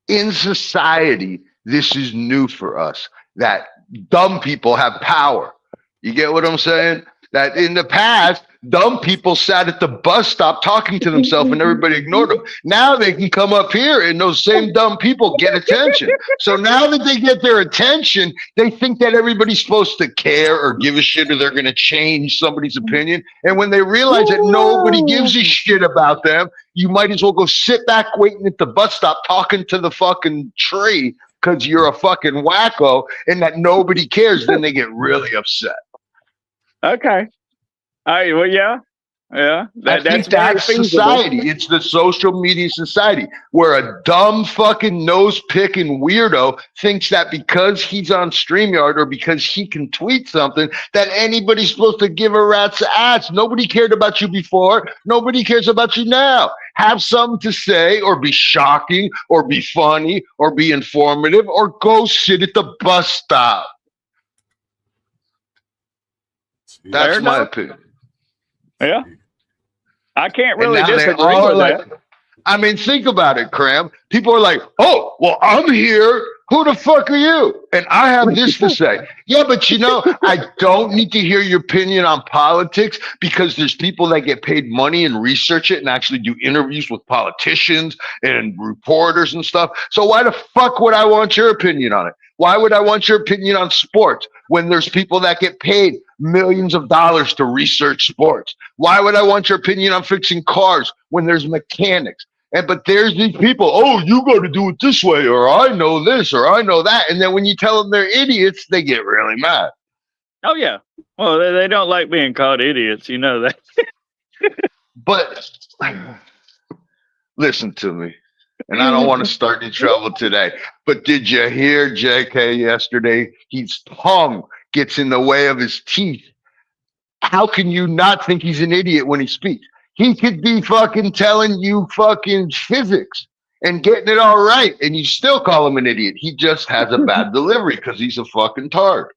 D: in society, this is new for us, that dumb people have power. You get what I'm saying? That in the past, dumb people sat at the bus stop talking to themselves and everybody ignored them. Now they can come up here and those same dumb people get attention. So now that they get their attention, they think that everybody's supposed to care or give a shit or they're going to change somebody's opinion. And when they realize that nobody gives a shit about them, you might as well go sit back waiting at the bus stop talking to the fucking tree because you're a fucking wacko and that nobody cares. Then they get really upset.
B: Okay. All right. Well, yeah. Yeah.
D: I think that's society. It's the social media society where a dumb fucking nose picking weirdo thinks that because he's on StreamYard or because he can tweet something that anybody's supposed to give a rat's ass. Nobody cared about you before. Nobody cares about you now. Have something to say or be shocking or be funny or be informative or go sit at the bus stop. That's my opinion.
B: Yeah. I can't really
D: And now
B: disagree
D: they all
B: with
D: like,
B: that.
D: I mean, think about it, Cram. People are like, oh, well, I'm here. Who the fuck are you? And I have this to say. Yeah, but you know, I don't need to hear your opinion on politics because there's people that get paid money and research it and actually do interviews with politicians and reporters and stuff. So why the fuck would I want your opinion on it? Why would I want your opinion on sports when there's people that get paid millions of dollars to research sports? Why would I want your opinion on fixing cars when there's mechanics? But there's these people, oh, you got to do it this way, or I know this, or I know that. And then when you tell them they're idiots, they get really mad.
B: Oh, yeah. Well, they don't like being called idiots. You know that.
D: But listen to me. And I don't want to start any trouble today. But did you hear JK yesterday? His tongue gets in the way of his teeth. How can you not think he's an idiot when he speaks? He could be fucking telling you fucking physics and getting it all right, and you still call him an idiot. He just has a bad delivery because he's a fucking tard.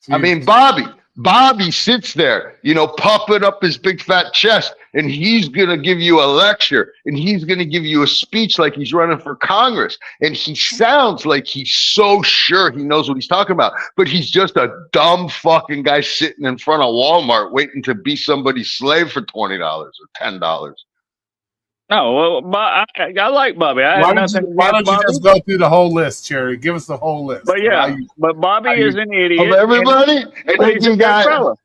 D: I mean, Bobby sits there, you know, puffing up his big fat chest, and he's going to give you a lecture, and he's going to give you a speech like he's running for Congress. And he sounds like he's so sure he knows what he's talking about, but he's just a dumb fucking guy sitting in front of Walmart waiting to be somebody's slave for $20 or $10.
B: No, well, I like Bobby.
A: Why don't you just go through the whole list, Cherry? Give us the whole list.
B: But yeah, but Bobby is an idiot.
D: Of everybody? And then
B: he's
D: you
B: a good
D: got
B: fella.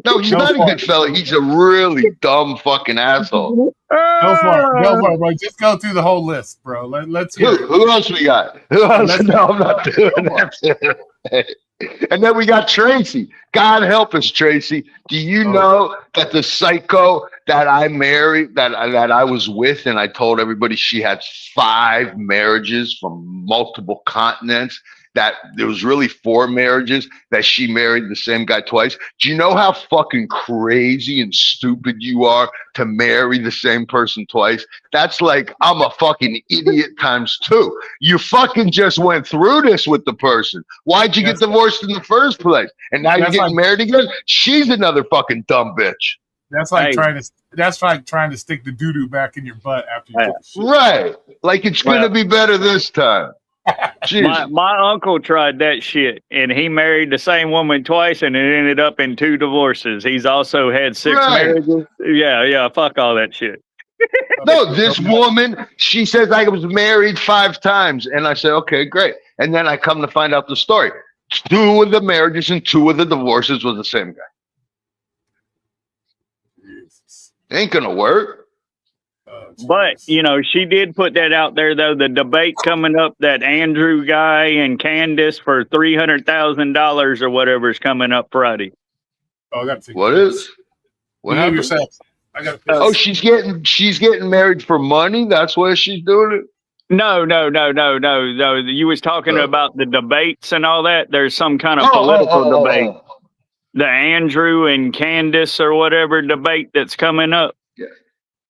D: No, he's not a good fella. He's a really dumb fucking asshole.
A: Go for it, bro. Just go through the whole list, bro. Let's hear it.
D: Who else we got? Who else? No, I'm not doing that. And then we got Tracy. God help us, Tracy. Do you know that the psycho that I married, that I was with, and I told everybody she had 5 marriages from multiple continents, that there was really 4 marriages, that she married the same guy twice? Do you know how fucking crazy and stupid you are to marry the same person twice? That's like, I'm a fucking idiot times 2. You fucking just went through this with the person. Why'd you get divorced in the first place? And now you're getting married again? She's another fucking dumb bitch.
A: That's like trying to stick the doo-doo back in your butt after you get the shit.
D: Right. Like it's gonna be better this time.
B: My uncle tried that shit, and he married the same woman twice, and it ended up in 2 divorces. He's also had 6 marriages. Yeah, fuck all that shit.
D: No, this woman, she says I was married 5 times, and I said, okay, great. And then I come to find out the story. 2 of the marriages and 2 of the divorces was the same guy. Ain't gonna work.
B: But, you know, she did put that out there, though, the debate coming up, that Andrew guy and Candace for $300,000 or whatever is coming up Friday.
A: Oh, that's
D: what is? What
A: Move
D: happened?
A: yourself. I got to
D: Oh, she's getting married for money. That's why she's doing it.
B: No. You was talking
D: Oh.
B: about the debates and all that. There's some kind of political debate. The Andrew and Candace or whatever debate that's coming up.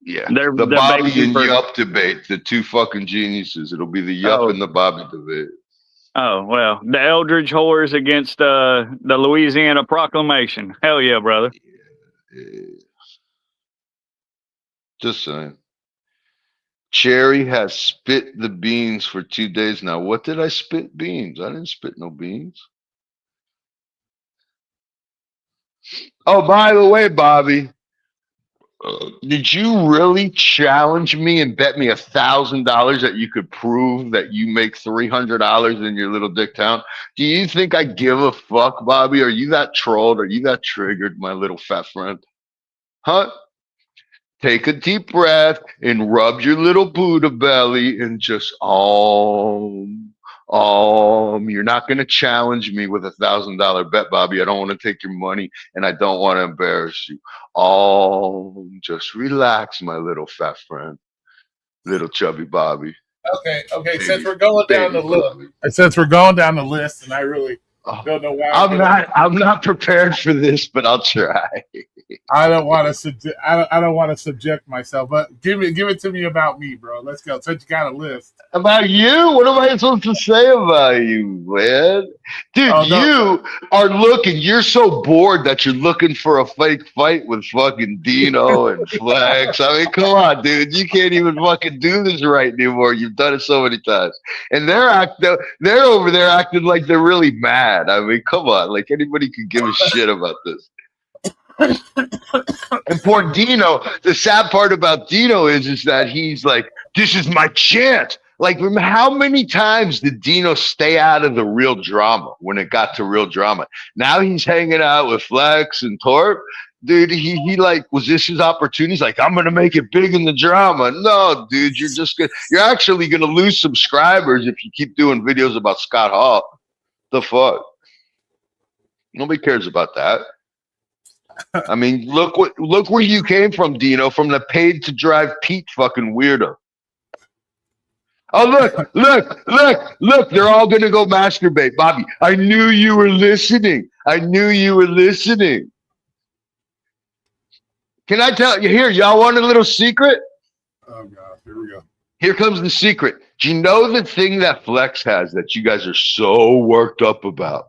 D: Yeah,
B: They're
D: the Bobby
B: debating
D: and
B: for-
D: Yup debate, the two fucking geniuses. It'll be the Yup
B: Oh.
D: and the Bobby debate.
B: Oh, well, the Eldridge whores against the Louisiana Proclamation. Hell yeah, brother.
D: Yeah. Just saying. Cherry has spit the beans for 2 days now. What did I spit beans? I didn't spit no beans. Oh, by the way, Bobby, did you really challenge me and bet me $1,000 that you could prove that you make $300 in your little dick town? Do you think I give a fuck, Bobby? Are you that trolled? Are you that triggered, my little fat friend? Huh? Take a deep breath and rub your little Buddha belly and just you're not going to challenge me with $1,000 bet, Bobby. I don't want to take your money and I don't want to embarrass you. Just relax, my little fat friend, little chubby Bobby.
A: Okay.
D: Baby,
A: Since we're going down the list, and I really don't know why.
D: I'm not prepared for this, but I'll try.
A: I don't want to subject myself, but give it to me about me, bro. Let's go. Since you got a list
D: About you? What am I supposed to say about you, man? Dude, you are looking, you're so bored that you're looking for a fake fight with fucking Dino and Flex. I mean, come on, dude. You can't even fucking do this right anymore. You've done it so many times. And they're over there acting like they're really mad. I mean, come on. Like anybody could give a shit about this. And poor Dino, the sad part about Dino is that he's like, this is my chance. Like, how many times did Dino stay out of the real drama when it got to real drama? Now he's hanging out with Flex and Torp. Dude, he like, was this his opportunity? He's like, I'm gonna make it big in the drama. No, dude, you're actually gonna lose subscribers if you keep doing videos about Scott Hall. The fuck? Nobody cares about that. I mean, look where you came from, Dino, from the paid to drive Pete fucking weirdo. Oh, look, they're all gonna go masturbate. Bobby, I knew you were listening. Can I tell you here, y'all want a little secret?
A: Oh god, here we go.
D: Here comes the secret. Do you know the thing that Flex has that you guys are so worked up about?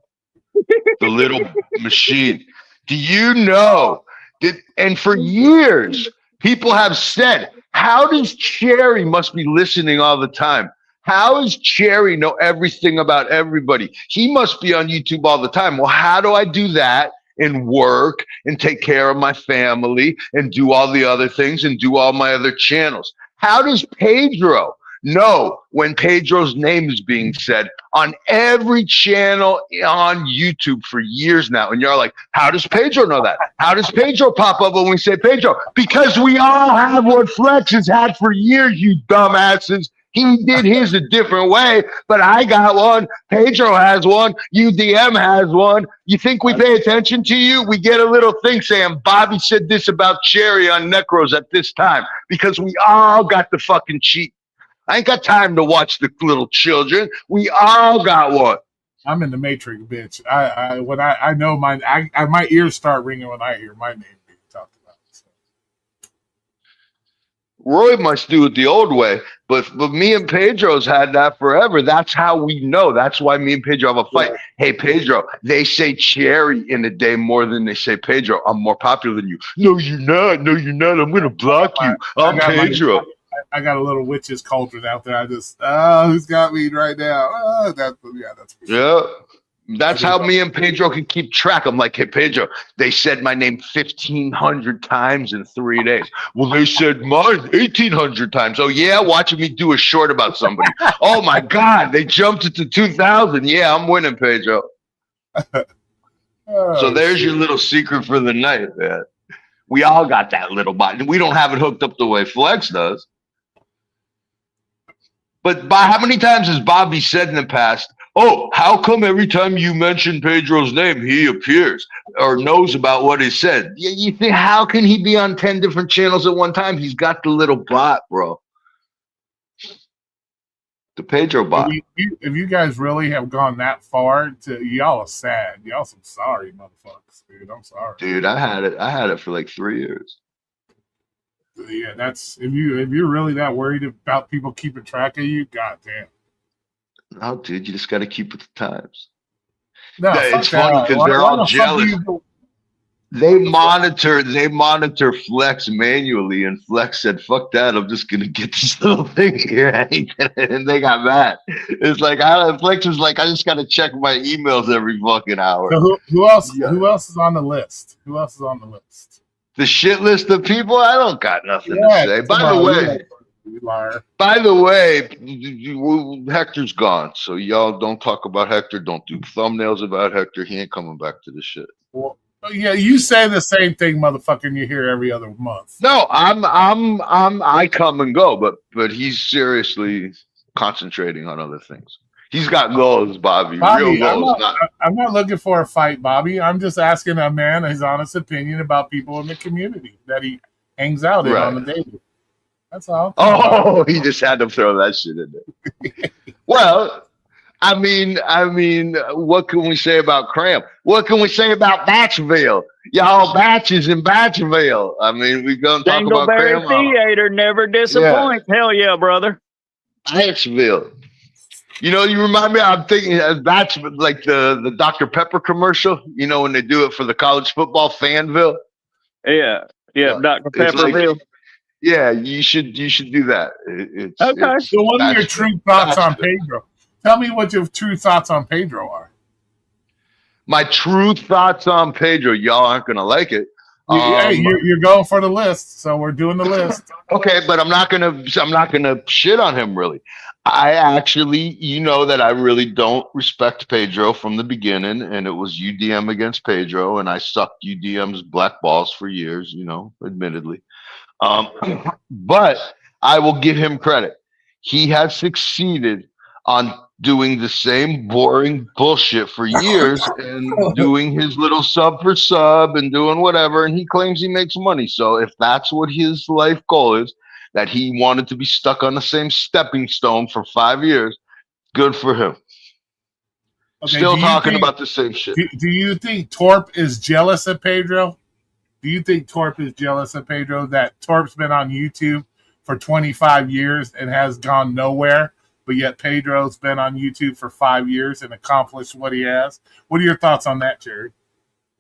D: The little machine. Do you know that? And for years, people have said, how does Cherry must be listening all the time? How does Cherry know everything about everybody? He must be on YouTube all the time. Well, how do I do that and work and take care of my family and do all the other things and do all my other channels? How does Pedro know when Pedro's name is being said on every channel on YouTube for years now? And you're like, how does Pedro know that? How does Pedro pop up when we say Pedro? Because we all have what Flex has had for years, you dumbasses. He did his a different way, but I got one. Pedro has one. UDM has one. You think we pay attention to you? We get a little thing saying Bobby said this about Cherry on Necros at this time because we all got the fucking cheat. I ain't got time to watch the little children. We all got one.
A: I'm in the Matrix, bitch. I know my ears start ringing when I hear my name being talked about. So.
D: Roy must do it the old way, but me and Pedro's had that forever. That's how we know. That's why me and Pedro have a fight. Yeah. Hey, Pedro, they say Cherry in a day more than they say Pedro. I'm more popular than you. No, you're not. No, you're not. I'm going to block you. I'm Pedro.
A: I got a little witch's cauldron out there. I just, who's got me right now? That's
D: how me and Pedro can keep track. I'm like, hey, Pedro, they said my name 1,500 times in 3 days. Well, they said mine 1,800 times. Oh, yeah, watching me do a short about somebody. Oh, my God, they jumped it to 2,000. Yeah, I'm winning, Pedro. So there's your little secret for the night, man. We all got that little bot. We don't have it hooked up the way Flex does. But by how many times has Bobby said in the past, oh, how come every time you mention Pedro's name, he appears or knows about what is said? You think, how can he be on 10 different channels at one time? He's got the little bot, bro. The Pedro bot.
A: If you guys really have gone that far, y'all are sad. Y'all some sorry motherfuckers, dude. I'm sorry.
D: Dude, I had it for like 3 years.
A: Yeah, that's if you're really that worried about people keeping track of you, goddamn.
D: No, dude, you just got to keep with the times.
A: No,
D: It's funny because they're all jealous. They monitor Flex manually, and Flex said, "Fuck that! I'm just gonna get this little thing here," and they got mad. It's like Flex was like, "I just gotta check my emails every fucking hour."
A: So who else? Yeah. Who else is on the list? Who else is on the list?
D: The shit list of people. I don't got nothing to say. By the way, Hector's gone, so y'all don't talk about Hector. Don't do thumbnails about Hector. He ain't coming back to this shit.
A: Well, yeah, you say the same thing, motherfucker, and you hear every other month.
D: No, I come and go, but he's seriously concentrating on other things. He's got goals, Bobby. Real goals.
A: I'm not looking for a fight, Bobby. I'm just asking a man his honest opinion about people in the community that he hangs out in on the daily. That's all.
D: Oh, he just had to throw that shit in there. Well, I mean, what can we say about Cram? What can we say about Batchville? Y'all batches in Batchville. I mean, we're gonna talk about Cram.
B: Dingleberry Theater never disappoints. Yeah. Hell yeah, brother.
D: Batchville. You know, you remind me. I'm thinking of Batchville, like the Dr. Pepper commercial. You know, when they do it for the college football Fanville.
B: Yeah, Dr. Pepperville.
D: Like, yeah, you should do that.
B: Okay.
A: So, what are your true thoughts on Pedro? Tell me what your true thoughts on Pedro are.
D: My true thoughts on Pedro. Y'all aren't gonna like it.
A: Hey, you're going for the list, so we're doing the list.
D: Okay, but I'm not gonna shit on him really. I actually, you know that I really don't respect Pedro from the beginning, and it was UDM against Pedro, and I sucked UDM's black balls for years, you know, admittedly. But I will give him credit. He has succeeded on doing the same boring bullshit for years and doing his little sub for sub and doing whatever, and he claims he makes money. So if that's what his life goal is, that he wanted to be stuck on the same stepping stone for 5 years, good for him. Okay, still talking about the same shit.
A: Do you think Torp is jealous of Pedro? Do you think Torp is jealous of Pedro, that Torp's been on YouTube for 25 years and has gone nowhere, but yet Pedro's been on YouTube for 5 years and accomplished what he has? What are your thoughts on that, Jerry?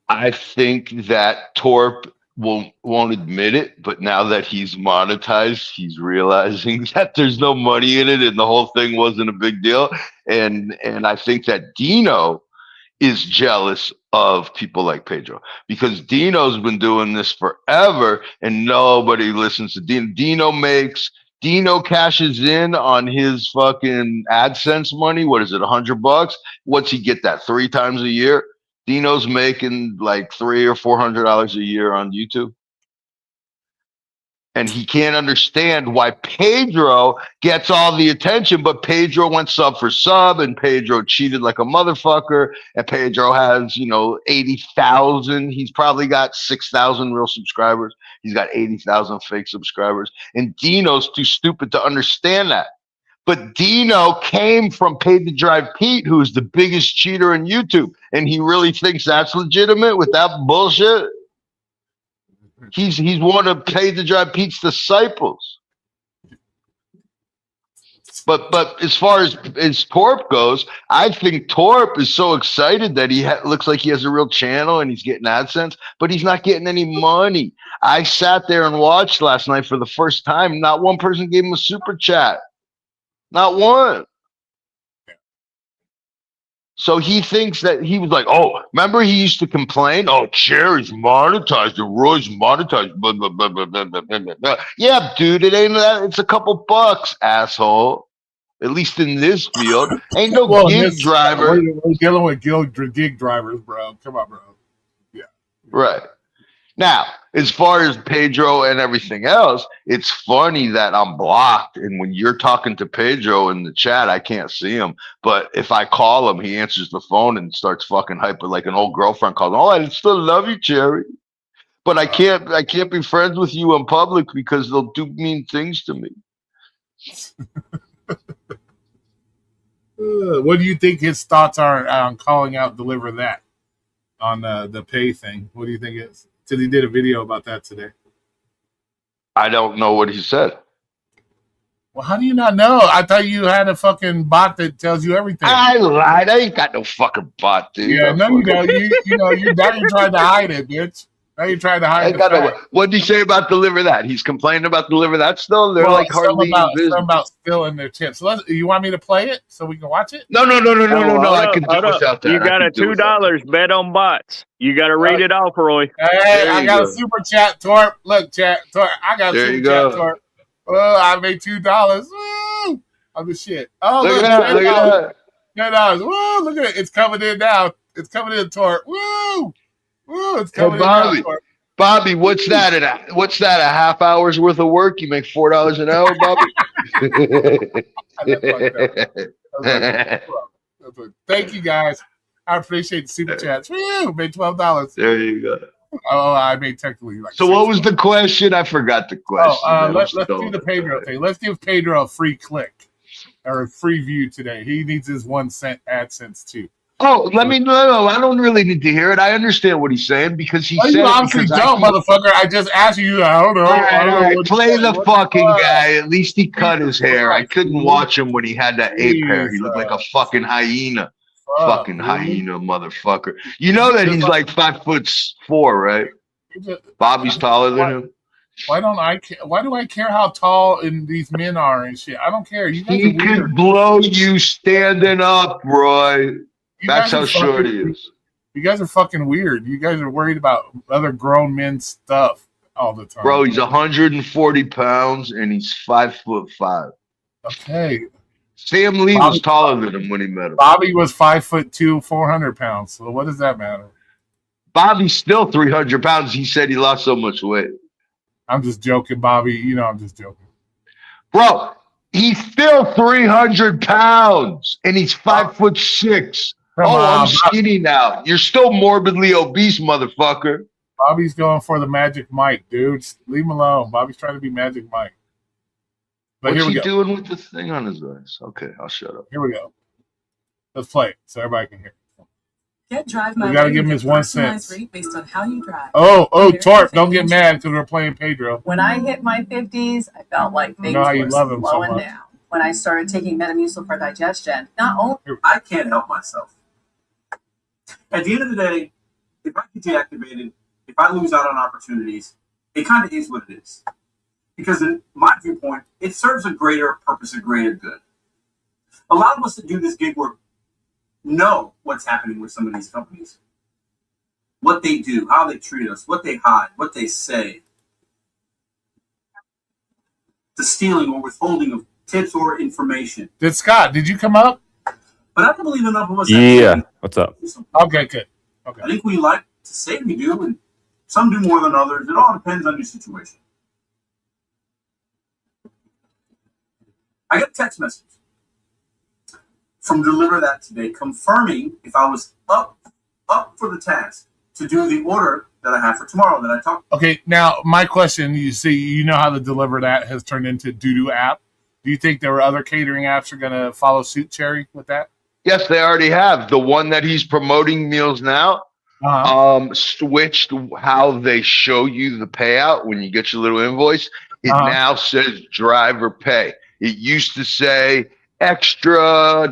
D: I think that Torp won't admit it, but now that he's monetized, he's realizing that there's no money in it and the whole thing wasn't a big deal. And I think that Dino is jealous of people like Pedro, because Dino's been doing this forever and nobody listens to Dino. Dino cashes in on his fucking AdSense money. What is it, $100? What's he get that 3 times a year? Dino's making like $300 or $400 a year on YouTube. And he can't understand why Pedro gets all the attention, but Pedro went sub for sub, and Pedro cheated like a motherfucker, and Pedro has, 80,000. He's probably got 6,000 real subscribers. He's got 80,000 fake subscribers. And Dino's too stupid to understand that. But Dino came from Paid to Drive Pete, who is the biggest cheater in YouTube, and he really thinks that's legitimate with that bullshit. He's one of Paid to Drive Pete's disciples. But as far as Torp goes, I think Torp is so excited that he looks like he has a real channel and he's getting AdSense, but he's not getting any money. I sat there and watched last night for the first time. Not one person gave him a super chat. Not one. So he thinks that he was like, oh, remember he used to complain, oh, Cherry's monetized and Roy's monetized. Blah, blah, blah, blah, blah, blah, blah. Yeah, dude, it ain't that. It's a couple bucks, asshole. At least in this field. Ain't no gig driver.
A: We're dealing with gig drivers, bro. Come on, bro. Yeah.
D: Right. Now, as far as Pedro and everything else, it's funny that I'm blocked. And when you're talking to Pedro in the chat, I can't see him. But if I call him, he answers the phone and starts fucking hyper like an old girlfriend calls. Oh, I still love you, Cherry. But I can't be friends with you in public because they'll do mean things to me.
A: What do you think his thoughts are on calling out Deliver That on the pay thing? What do you think it is? Because he did a video about that today.
D: I don't know what he said.
A: Well, how do you not know? I thought you had a fucking bot that tells you everything.
D: I lied. I ain't got no fucking bot, dude.
A: Yeah, no, you don't. You tried to hide it, bitch. Now you're trying to hide it.
D: What did he say about Deliver That? He's complaining about Deliver That still? They're like hardly
A: something about spilling their chips. So you want me to play it so we can watch it?
D: No. I can do without that.
B: You got a $2 bet on bots. You got to read it off, Roy.
A: Hey, I got a super chat, Torp. Look, Torp. I got a super chat, Torp. Oh, I made $2. Woo! I'm the shit. Oh, look at that. $10. Woo! Look at it. It's coming in now. It's coming in, Torp. Woo! Woo! It's coming in now, Torp.
D: Bobby, what's that? What's that? A half hour's worth of work? You make $4 an hour,
A: Bobby? Thank you, guys. I appreciate the super chats. Woo! Made $12.
D: There you go.
A: Oh, I made technically like.
D: So what was the question? I forgot the question.
A: Let's do the Pedro thing. Let's give Pedro a free click or a free view today. He needs his 1 cent AdSense too.
D: Oh, no, I don't really need to hear it. I understand what he's saying because he said
A: you obviously don't, motherfucker. I just asked you. I don't know.
D: All right. Play the fucking guy. At least he cut his hair. I couldn't watch him when he had that ape hair. He looked like a fucking hyena. Fucking hyena, motherfucker. You know that he's like 5'4", right? Bobby's taller than him.
A: Why don't I care? Why do I care how tall these men are and shit? I don't care. You guys
D: he could blow you standing up, Roy. That's how short he is.
A: You guys are fucking weird. You guys are worried about other grown men's stuff all the time.
D: Bro, he's 140 pounds and he's 5'5".
A: Okay.
D: Sam Lee was taller than him when he met him.
A: Bobby was 5'2", 400 pounds. So what does that matter?
D: Bobby's still 300 pounds. He said he lost so much weight. I'm
A: just joking, Bobby. You know I'm just joking.
D: Bro, he's still 300 pounds and he's 5'6". I'm skinny now. You're still morbidly obese, motherfucker.
A: Bobby's going for the Magic Mike, dude. Leave him alone. Bobby's trying to be Magic Mike. But
D: what's he doing with the thing on his eyes? Okay, I'll shut up.
A: Here we go. Let's play it so everybody can hear.
E: Get Drive My
A: We gotta give him his 1 cent.
E: Rate based on how you drive.
A: Oh, Torp, don't get mad because we're playing Pedro.
E: When I hit my 50s, I felt like things were slowing down. When I started taking Metamucil for digestion, not only
C: I can't help myself. At the end of the day, if I get deactivated, if I lose out on opportunities, it kind of is what it is. Because in my viewpoint, it serves a greater purpose, a greater good. A lot of us that do this gig work know what's happening with some of these companies. What they do, how they treat us, what they hide, what they say. The stealing or withholding of tips or information.
A: Scott, did you come up?
C: But I don't believe enough of us.
F: Yeah. What's up?
A: Okay, good. Okay.
C: I think we like to say we do, and some do more than others. It all depends on your situation. I got a text message from Deliver That today confirming if I was up for the task to do the order that I have for tomorrow that I talked about.
A: Okay, now my question, you know how the Deliver That has turned into Doodoo app. Do you think there were other catering apps are going to follow suit, Cherry, with that?
D: Yes, they already have. The one that he's promoting Meals Now switched how they show you the payout when you get your little invoice. It now says driver pay. It used to say extra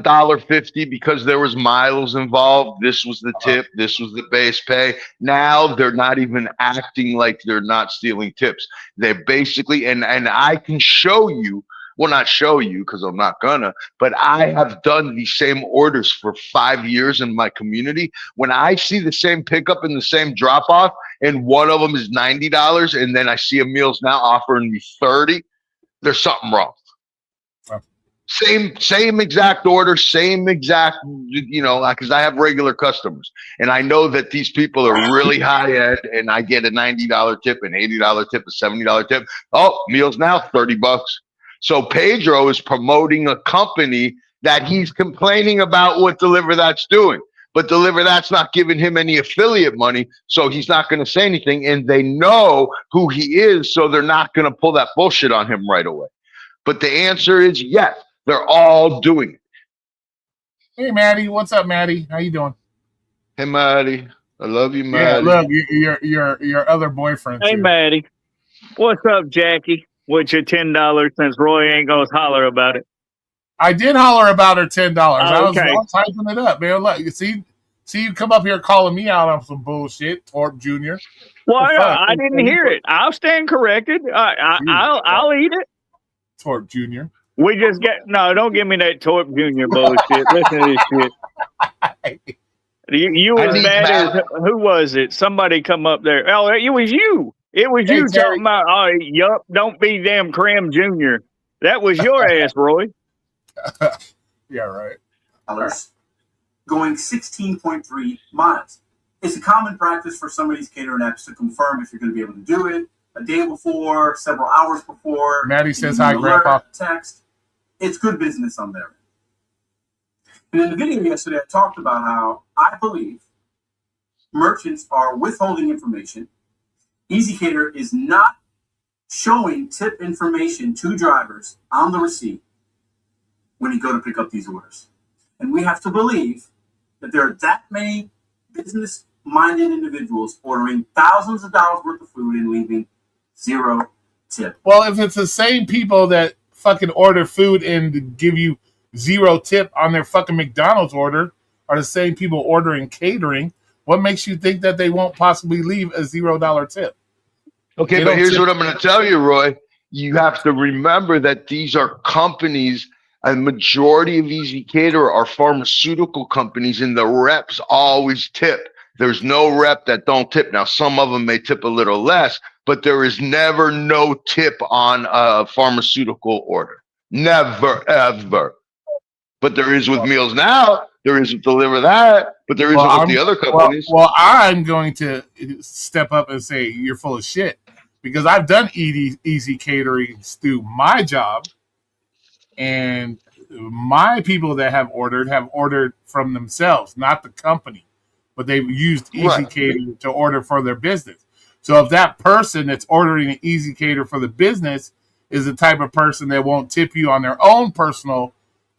D: $1.50 because there was miles involved. This was the tip. This was the base pay. Now they're not even acting like they're not stealing tips. They're basically, and I can show you, well, not show you because I'm not gonna, but I have done the same orders for 5 years in my community. When I see the same pickup and the same drop off, and one of them is $90, and then I see a Meals Now offering me $30, there's something wrong. Same exact order, same exact, because I have regular customers and I know that these people are really high end and I get a $90 tip, an $80 tip, a $70 tip. Oh, Meals Now, $30. So Pedro is promoting a company that he's complaining about what Deliver That's doing. But Deliver That's not giving him any affiliate money, so he's not going to say anything. And they know who he is, so they're not going to pull that bullshit on him right away. But the answer is yes, they're all doing it.
A: Hey, Maddie, what's up, Maddie? How you doing?
D: Hey, Maddie, I love you, Maddie.
A: Yeah, look, your other boyfriend.
B: Hey,
A: here.
B: Maddie, what's up, Jackie? With your $10, since Roy ain't gonna holler about it.
A: I did holler about her $10.
B: Oh, okay.
A: I was typing it up, man. Look, you see, you come up here calling me out on some bullshit, Torp Jr.
B: Well, I didn't hear it. I'll stand corrected. I'll eat it.
A: Torp Jr.
B: We just don't give me that Torp Jr. bullshit. Listen to this shit. You was bad as, who was it? Somebody come up there. Oh, it was you. It was you talking about, yup, don't be damn Cram Jr. That was your ass, Roy.
A: Yeah, right.
C: Going 16.3 miles. It's a common practice for some of these catering apps to confirm if you're going to be able to do it a day before, several hours before.
A: Maddie says hi, Grandpa.
C: Text. It's good business on there. And in the video yesterday, I talked about how I believe merchants are withholding information. EasyCater is not showing tip information to drivers on the receipt when you go to pick up these orders. And we have to believe that there are that many business-minded individuals ordering thousands of dollars worth of food and leaving zero tip.
A: Well, if it's the same people that fucking order food and give you zero tip on their fucking McDonald's order are the same people ordering catering, what makes you think that they won't possibly leave a $0 tip?
D: Okay, but here's what I'm going to tell you, Roy. You have to remember that these are companies. A majority of EasyCater are pharmaceutical companies, and the reps always tip. There's no rep that don't tip. Now, some of them may tip a little less, but there is never no tip on a pharmaceutical order. Never, ever. But there is with Meals Now. There is with Deliver That. But there isn't with the other companies.
A: Well, I'm going to step up and say you're full of shit because I've done easy catering through my job. And my people that have ordered from themselves, not the company, but they've used EasyCater to order for their business. So if that person that's ordering an EasyCater for the business is the type of person that won't tip you on their own personal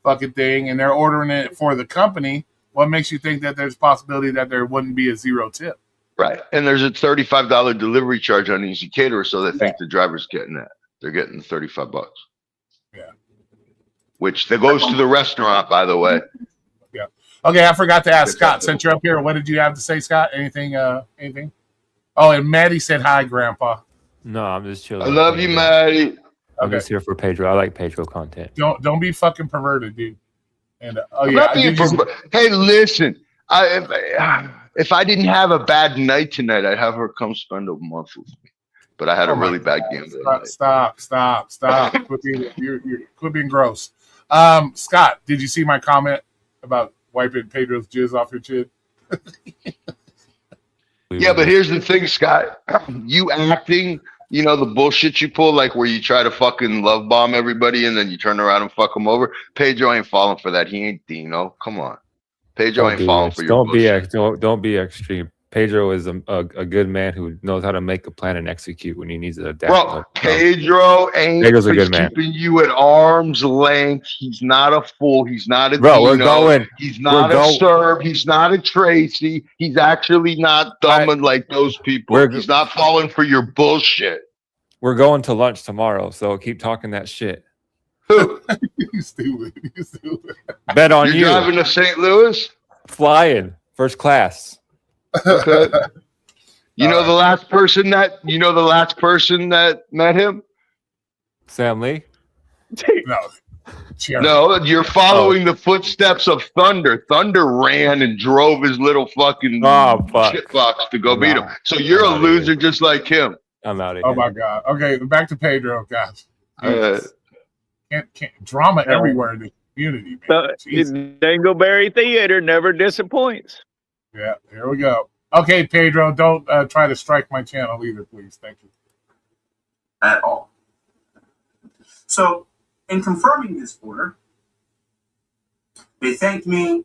A: fucking thing and they're ordering it for the company, what makes you think that there's a possibility that there wouldn't be a zero tip?
D: Right. And there's a $35 delivery charge on EasyCater, so they think the driver's getting that. They're getting $35.
A: Yeah.
D: Which that goes to the restaurant, by the way.
A: Yeah. Okay, I forgot to ask Scott. Since you're up here, what did you have to say, Scott? Anything? Anything? Oh, and Maddie said hi, Grandpa.
F: No, I'm just chilling.
D: I love you, Maddie.
F: I'm just here for Pedro. I like Pedro content.
A: Don't be fucking perverted, dude. And
D: hey, listen. If I didn't have a bad night tonight, I'd have her come spend a month with me. But I had a really bad game.
A: Stop. Quit being gross. Scott, did you see my comment about wiping Pedro's jizz off your chin?
D: Yeah, but here's the thing, Scott. You acting, the bullshit you pull, like where you try to fucking love bomb everybody and then you turn around and fuck them over. Pedro ain't falling for that. He ain't Dino. Come on. Pedro ain't falling for your bullshit.
F: Don't be extreme. Pedro is a good man who knows how to make a plan and execute when he needs to adapt.
D: Bro, Pedro's a good man. Keeping you at arm's length. He's not a fool. He's not a Dino. He's not a Serb. He's not a Tracy. He's actually not dumb and like those people. He's not falling for your bullshit.
F: We're going to lunch tomorrow, so keep talking that shit.
A: You stupid.
F: Bet on you.
D: You're driving to St. Louis?
F: Flying. First class.
D: Okay. The last person that met him?
F: Sam Lee?
D: No, you're following the footsteps of Thunder. Thunder ran and drove his little fucking shitbox to go beat him. So you're a loser just like him.
F: I'm out of here.
A: Oh my God. Okay, back to Pedro, guys. Can't drama everywhere in the community, man.
B: Dingleberry Theater never disappoints.
A: Yeah, here we go. Okay, Pedro, don't try to strike my channel either, please. Thank you.
C: At all. So, in confirming this order, they thanked me,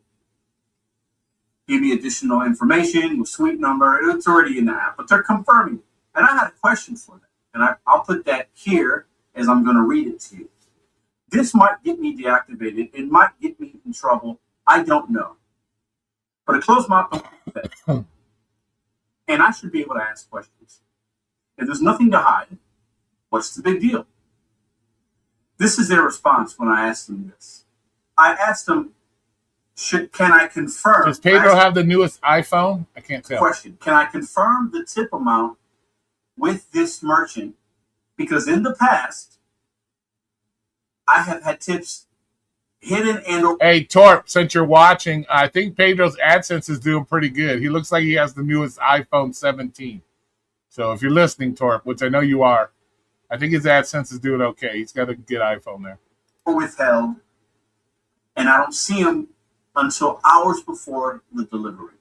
C: gave me additional information with suite number. It's already in the app, but they're confirming. And I had a question for them, and I'll put that here as I'm going to read it to you. This might get me deactivated. It might get me in trouble. I don't know. But a closed mouth don't say. And I should be able to ask questions. If there's nothing to hide, what's the big deal? This is their response when I asked them this. I asked them, can I confirm?
A: Does Pedro have the newest iPhone? I can't tell.
C: Question. Can I confirm the tip amount with this merchant? Because in the past, I have had tips hidden and...
A: Hey, Torp, since you're watching, I think Pedro's AdSense is doing pretty good. He looks like he has the newest iPhone 17. So if you're listening, Torp, which I know you are, I think his AdSense is doing okay. He's got a good iPhone there.
C: Withheld, and I don't see him until hours before the delivery.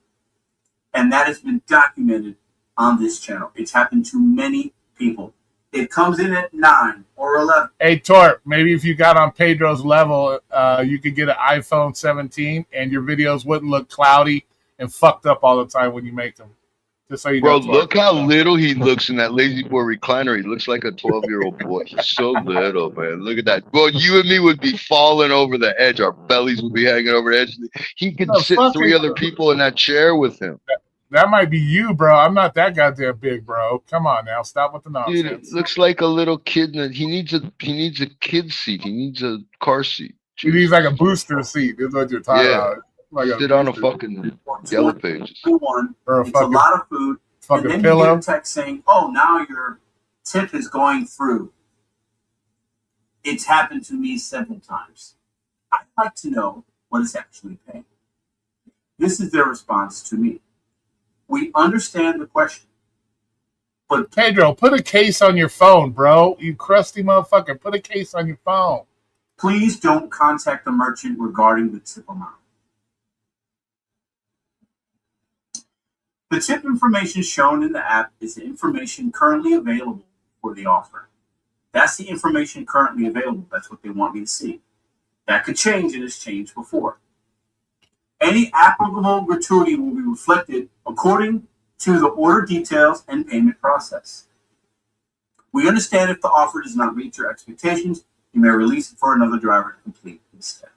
C: And that has been documented on this channel. It's happened to many people. It comes in at 9 or 11.
A: Hey, Torp, maybe if you got on Pedro's level, you could get an iPhone 17 and your videos wouldn't look cloudy and fucked up all the time when you make them. Just so you
D: Bro,
A: know,
D: look how little he looks in that Lazy Boy recliner. He looks like a 12-year-old boy. He's so little, man. Look at that. Well, you and me would be falling over the edge. Our bellies would be hanging over the edge. He could sit 3 other people in that chair with him.
A: That might be you, bro. I'm not that goddamn big, bro. Come on now. Stop with the nonsense.
D: Dude, it looks like a little kid. He needs a kid seat. He needs a car seat.
A: He needs like a booster seat. Is what you're talking about. Like
D: sit on a fucking Yellow Pages.
A: Or a
C: it's a lot of food.
A: Fucking
C: and then
A: pillow.
C: You get a text saying, "Oh, now your tip is going through." It's happened to me several times. I'd like to know what it's actually paying. This is their response to me. We understand the question, but
A: Pedro, put a case on your phone, bro. You crusty motherfucker. Put a case on your phone.
C: Please don't contact the merchant regarding the tip amount. The tip information shown in the app is the information currently available for the offer. That's the information currently available. That's what they want me to see. That could change and has changed before. Any applicable gratuity will be reflected according to the order details and payment process. We understand if the offer does not meet your expectations, you may release it for another driver to complete instead.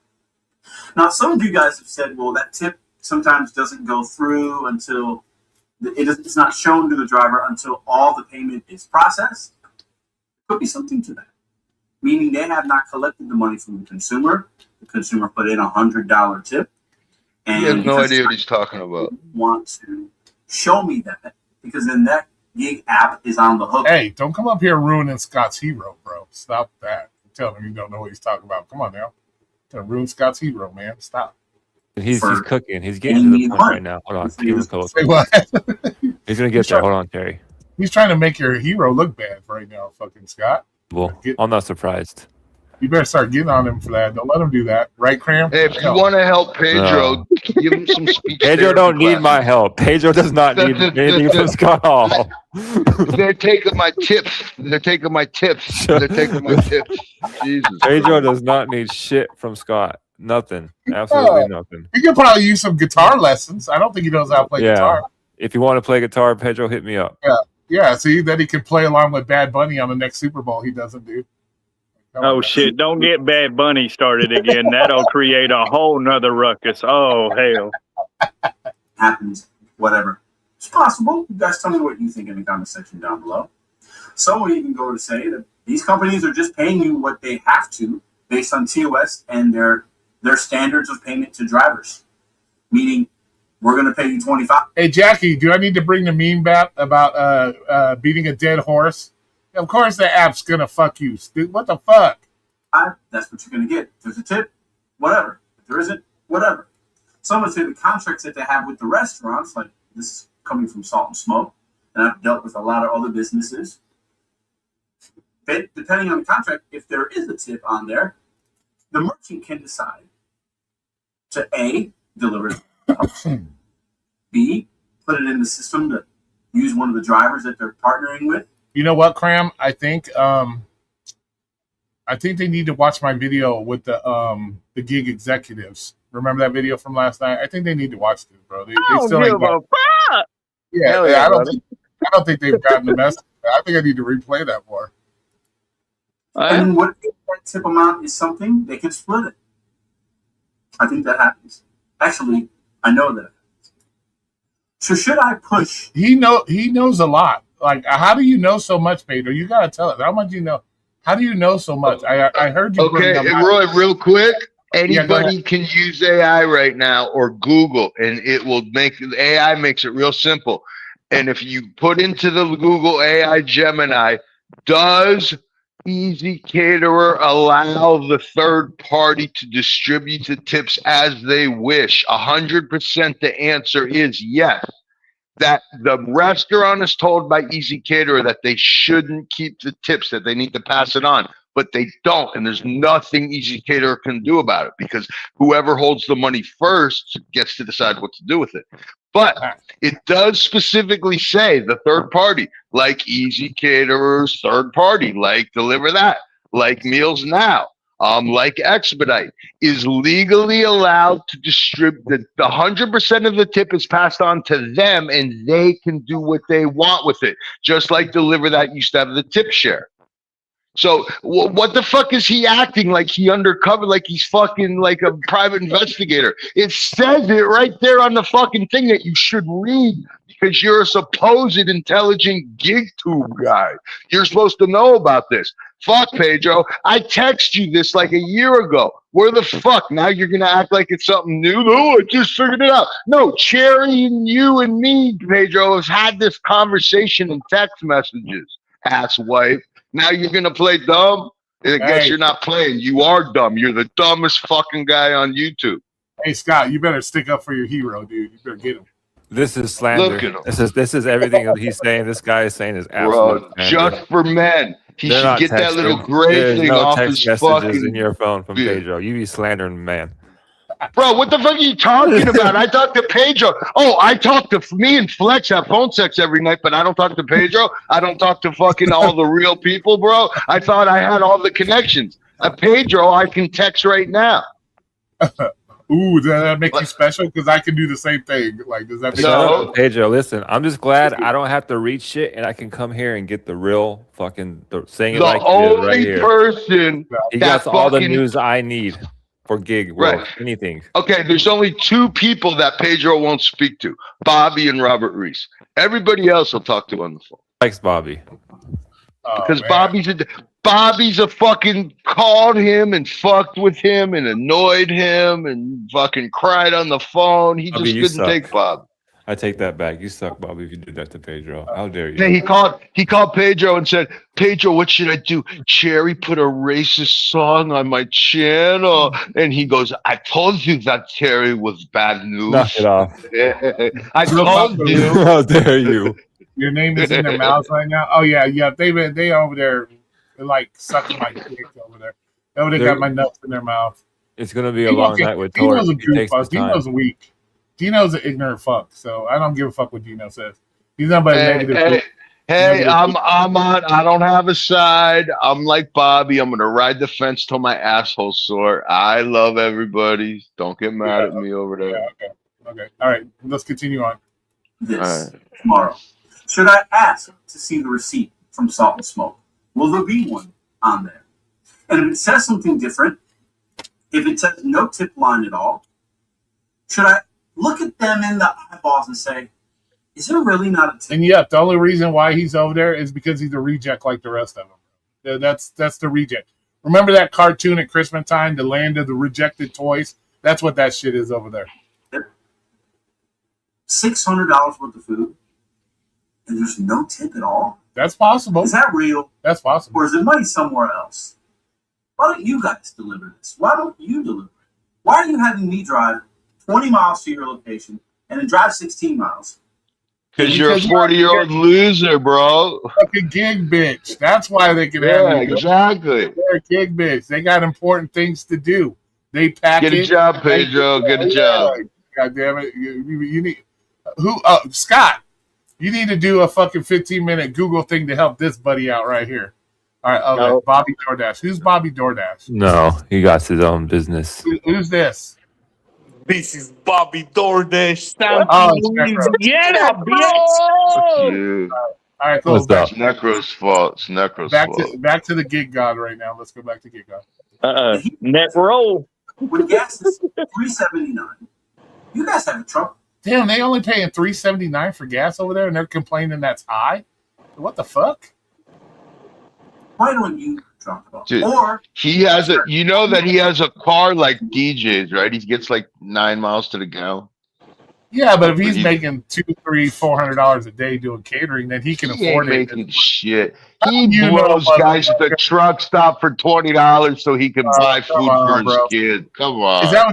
C: Now, some of you guys have said, well, that tip sometimes doesn't go through until it's not shown to the driver until all the payment is processed. Could be something to that. Meaning they have not collected the money from the consumer. The consumer put in $100 tip. And
D: he has no idea what he's talking about.
C: Want to show me that because then that gig app is on the hook.
A: Hey, don't come up here ruining Scott's hero, bro. Stop that. Tell him you don't know what he's talking about. Come on now. Don't ruin Scott's hero, man. Stop.
F: He's cooking. He's getting to the point right now. Hold on. Give him a couple.
A: Say what?
F: He's gonna get there. Hold on, Terry.
A: He's trying to make your hero look bad right now, fucking Scott.
F: Well, I'm not surprised.
A: You better start getting on him for that. Don't let him do that. Right, Cram?
D: Hey, if you want to help Pedro, give him some speech.
F: Pedro don't need my help. Pedro does not need anything from Scott Hall.
D: They're taking my tips. They're taking my tips. They're taking my tips. Jesus.
F: Pedro does not need shit from Scott. Nothing. Absolutely nothing.
A: He could probably use some guitar lessons. I don't think he knows how to play guitar.
F: If you want to play guitar, Pedro, hit me up.
A: Yeah. See, then he can play along with Bad Bunny on the next Super Bowl. He doesn't do.
B: Oh shit, don't get Bad Bunny started again. That'll create a whole nother ruckus. Oh hell.
C: Happens, whatever. It's possible. You guys tell me what you think in the comment section down below. Some will even go to say that these companies are just paying you what they have to based on TOS and their standards of payment to drivers. Meaning we're gonna pay you $25.
A: Hey Jackie, do I need to bring the meme back about beating a dead horse? Of course the app's gonna fuck you, dude. What the fuck?
C: That's what you're gonna get. If there's a tip, whatever. If there isn't, whatever. Some would say the contracts that they have with the restaurants, like this is coming from Salt and Smoke, and I've dealt with a lot of other businesses. Depending on the contract, if there is a tip on there, the merchant can decide to A, deliver it to the house, B, put it in the system to use one of the drivers that they're partnering with.
A: You know what, Cram? I think they need to watch my video with the gig executives. Remember that video from last night? I think they need to watch this, bro. They still ain't got. Yeah,
B: yeah,
A: I don't think they've gotten the message. I think I need to replay that more.
C: And what if that tip amount is something, they can split it. I think that happens. Actually, I know that. So should I push?
A: He knows a lot. Like, how do you know so much, Pedro? You gotta tell us. How much do you know? How do you know so much? I heard you.
D: Okay, Roy, real quick. Anybody can use AI right now or Google, and it will make AI makes it real simple. And if you put into the Google AI Gemini, does Easy Caterer allow the third party to distribute the tips as they wish? 100% the answer is yes. That the restaurant is told by Easy Caterer that they shouldn't keep the tips, that they need to pass it on, but they don't, and there's nothing Easy Caterer can do about it because whoever holds the money first gets to decide what to do with it. But it does specifically say the third party, like Easy Caterer's third party, like Deliver That, like Meals Now, like Expedite, is legally allowed to distribute. The 100% of the tip is passed on to them, and they can do what they want with it. Just like Deliver That used to have the tip share. So what the fuck is he acting like he undercover, like he's fucking like a private investigator? It says it right there on the fucking thing that you should read because you're a supposed intelligent gig tube guy. You're supposed to know about this. Fuck, Pedro. I texted you this like a year ago. Where the fuck? Now you're going to act like it's something new? No, I just figured it out. No, Cherry and you and me, Pedro, have had this conversation in text messages, asswipe. Now you're going to play dumb? I guess you're not playing. You are dumb. You're the dumbest fucking guy on YouTube.
A: Hey, Scott, you better stick up for your hero, dude. You better get him.
F: This is slander. This is everything that he's saying. This guy is saying is absolute slander.
D: Just for men. He should get that little gray thing off his fucking
F: in your phone from Pedro. You be slandering, man.
D: Bro, what the fuck are you talking about? I talk to Pedro. Oh, I talk to me and Flex have phone sex every night, but I don't talk to Pedro. I don't talk to fucking all the real people, bro. I thought I had all the connections. Pedro, I can text right now.
A: Ooh, does that make you special? Because I can do the same thing. Like, does that make
F: you Pedro, listen, I'm just glad I don't have to read shit and I can come here and get the real fucking saying it
D: the
F: like
D: only
F: right here.
D: Person
F: he got all the news I need. For gig, right? Anything.
D: Okay, there's only two people that Pedro won't speak to: Bobby and Robert Reese. Everybody else will talk to on the phone.
F: Likes Bobby
D: because Bobby's a fucking called him and fucked with him and annoyed him and fucking cried on the phone. He Bobby, just couldn't take Bob.
F: I take that back. You suck, Bobby, if you did that to Pedro. How dare you?
D: Yeah, he called Pedro and said, Pedro, what should I do? Cherry put a racist song on my channel. And he goes, I told you that Cherry was bad news.
F: Knock it off.
D: I told you.
F: How dare you?
A: Your name is in their mouths right now? Oh, yeah. They over there, they're like sucking my dick over there. They got my nuts in their mouth.
F: It's going to be a long night with Tori.
A: Dino's weak. Dino's an ignorant fuck, so I don't give a fuck what Dino says. He's not but negative.
D: Hey, I'm on. I don't have a side. I'm like Bobby. I'm gonna ride the fence till my asshole sore. I love everybody. Don't get mad at me over there.
A: Yeah, okay. All right. Let's continue on.
C: Tomorrow. Should I ask to see the receipt from Salt and Smoke? Will there be one on there? And if it says something different, if it says no tip line at all, should I look at them in the eyeballs and say, is there really not a tip?
A: And yeah, the only reason why he's over there is because he's a reject like the rest of them. That's the reject. Remember that cartoon at Christmas time, The Land of the Rejected Toys? That's what that shit is over there.
C: $600 worth of food, and there's no tip at all?
A: That's possible.
C: Is that real?
A: That's possible.
C: Or is the money somewhere else? Why don't you guys deliver this? Why don't you deliver it? Why are you having me drive 20 miles to your location and then drive 16 miles
D: Because you're a 40-year-old loser, bro.
A: Fucking gig bitch. That's why they can have
D: Yeah,
A: you.
D: exactly.
A: They're a gig bitch. They got important things to do. They pack
D: Get a
A: it.
D: job, Pedro. Get a job.
A: God damn it. You need Scott, you need to do a fucking 15-minute Google thing to help this buddy out right here. All right, okay.
B: No.
A: Bobby DoorDash. Who's Bobby DoorDash?
F: No, he got his own business.
A: Who's this?
G: This is Bobby DoorDash.
A: Oh, it's Necro.
G: Yeah,
D: Fuck
G: bitch.
D: you.
A: All right, cool.
F: What's up?
D: It's Necro's fault. It's Necro's fault.
A: Back to the gig god right now. Let's go back to gig god.
B: Net roll.
C: When gas is $3.79, you guys having trouble.
A: Damn, they only paying $3.79 for gas over there, and they're complaining that's high. What the fuck?
C: Why don't you drop it off?
D: Dude.
C: Or
D: He has a, you know that he has a car like DJ's, right? He gets like 9 miles to the gallon.
A: Yeah, but if he's making $200, $300, $400 a day doing catering, then he can
D: He
A: afford
D: ain't
A: it.
D: making shit. He
A: You know,
D: blows guys at the truck stop for $20 so he can buy
A: come
D: food
A: on,
D: for his
A: bro.
D: kid. Come on.
A: Is that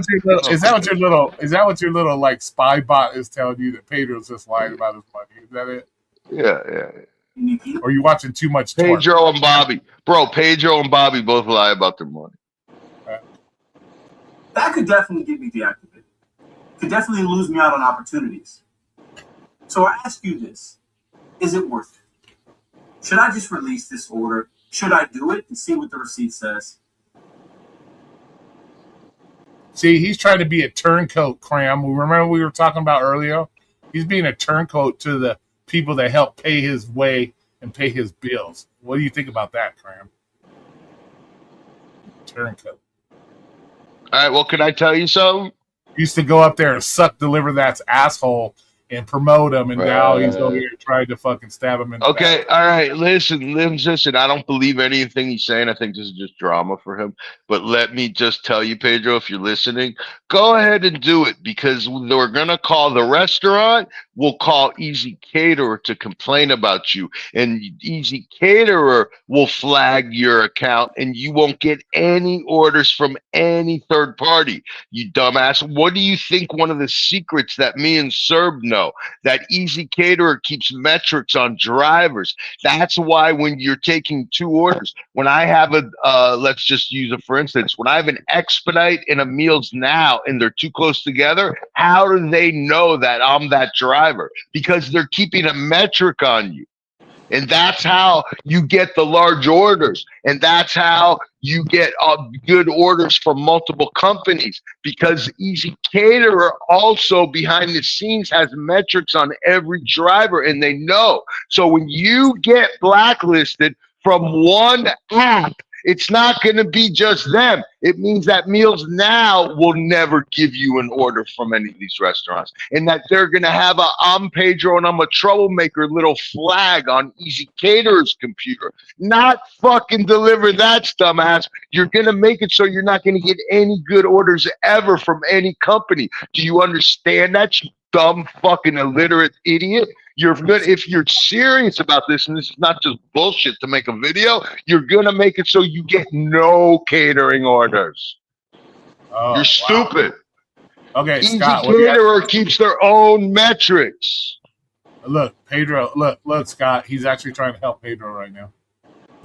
A: what your little like spy bot is telling you that Pedro's just lying about his money? Is that it?
D: Yeah.
A: Or are you watching too much Torque?
D: Pedro and Bobby. Bro, Pedro and Bobby both lie about their money.
C: that could definitely get me deactivated. Could definitely lose me out on opportunities. So I ask you this. Is it worth it? Should I just release this order? Should I do it and see what the receipt says?
A: See, he's trying to be a turncoat, Cram. Remember we were talking about earlier? He's being a turncoat to the people that help pay his way and pay his bills. What do you think about that, Cram? Turncoat.
D: All right, well, can I tell you something?
A: Used to go up there and suck Deliver That's asshole and promote him, and now he's over here trying to fucking stab him in the
D: Okay,
A: back.
D: all right, listen, I don't believe anything he's saying. I think this is just drama for him. But let me just tell you, Pedro, if you're listening, go ahead and do it, because we're going to call the restaurant. We'll call Easy Caterer to complain about you, and Easy Caterer will flag your account, and you won't get any orders from any third party. You dumbass. What do you think one of the secrets that me and Serb know? That Easy Caterer keeps metrics on drivers. That's why when you're taking 2 orders, when I have a, let's just use it for instance, when I have an Expedite and a Meals Now and they're too close together, how do they know that I'm that driver? Because they're keeping a metric on you. And that's how you get the large orders. And that's how you get good orders from multiple companies, because Easy Caterer also behind the scenes has metrics on every driver, and they know. So when you get blacklisted from one app, it's not going to be just them. It means that Meals Now will never give you an order from any of these restaurants, and that they're going to have a I'm Pedro and I'm a troublemaker little flag on Easy Caterer's computer. Not fucking Deliver That's dumbass. You're going to make it so you're not going to get any good orders ever from any company. Do you understand that, you dumb fucking illiterate idiot? You're good if you're serious about this, and this is not just bullshit to make a video. You're gonna make it so you get no catering orders.
A: Oh,
D: You're stupid.
A: Okay,
D: Easy
A: Scott.
D: Caterer keeps their own metrics.
A: Look, Pedro. Look, Scott. He's actually trying to help Pedro right now.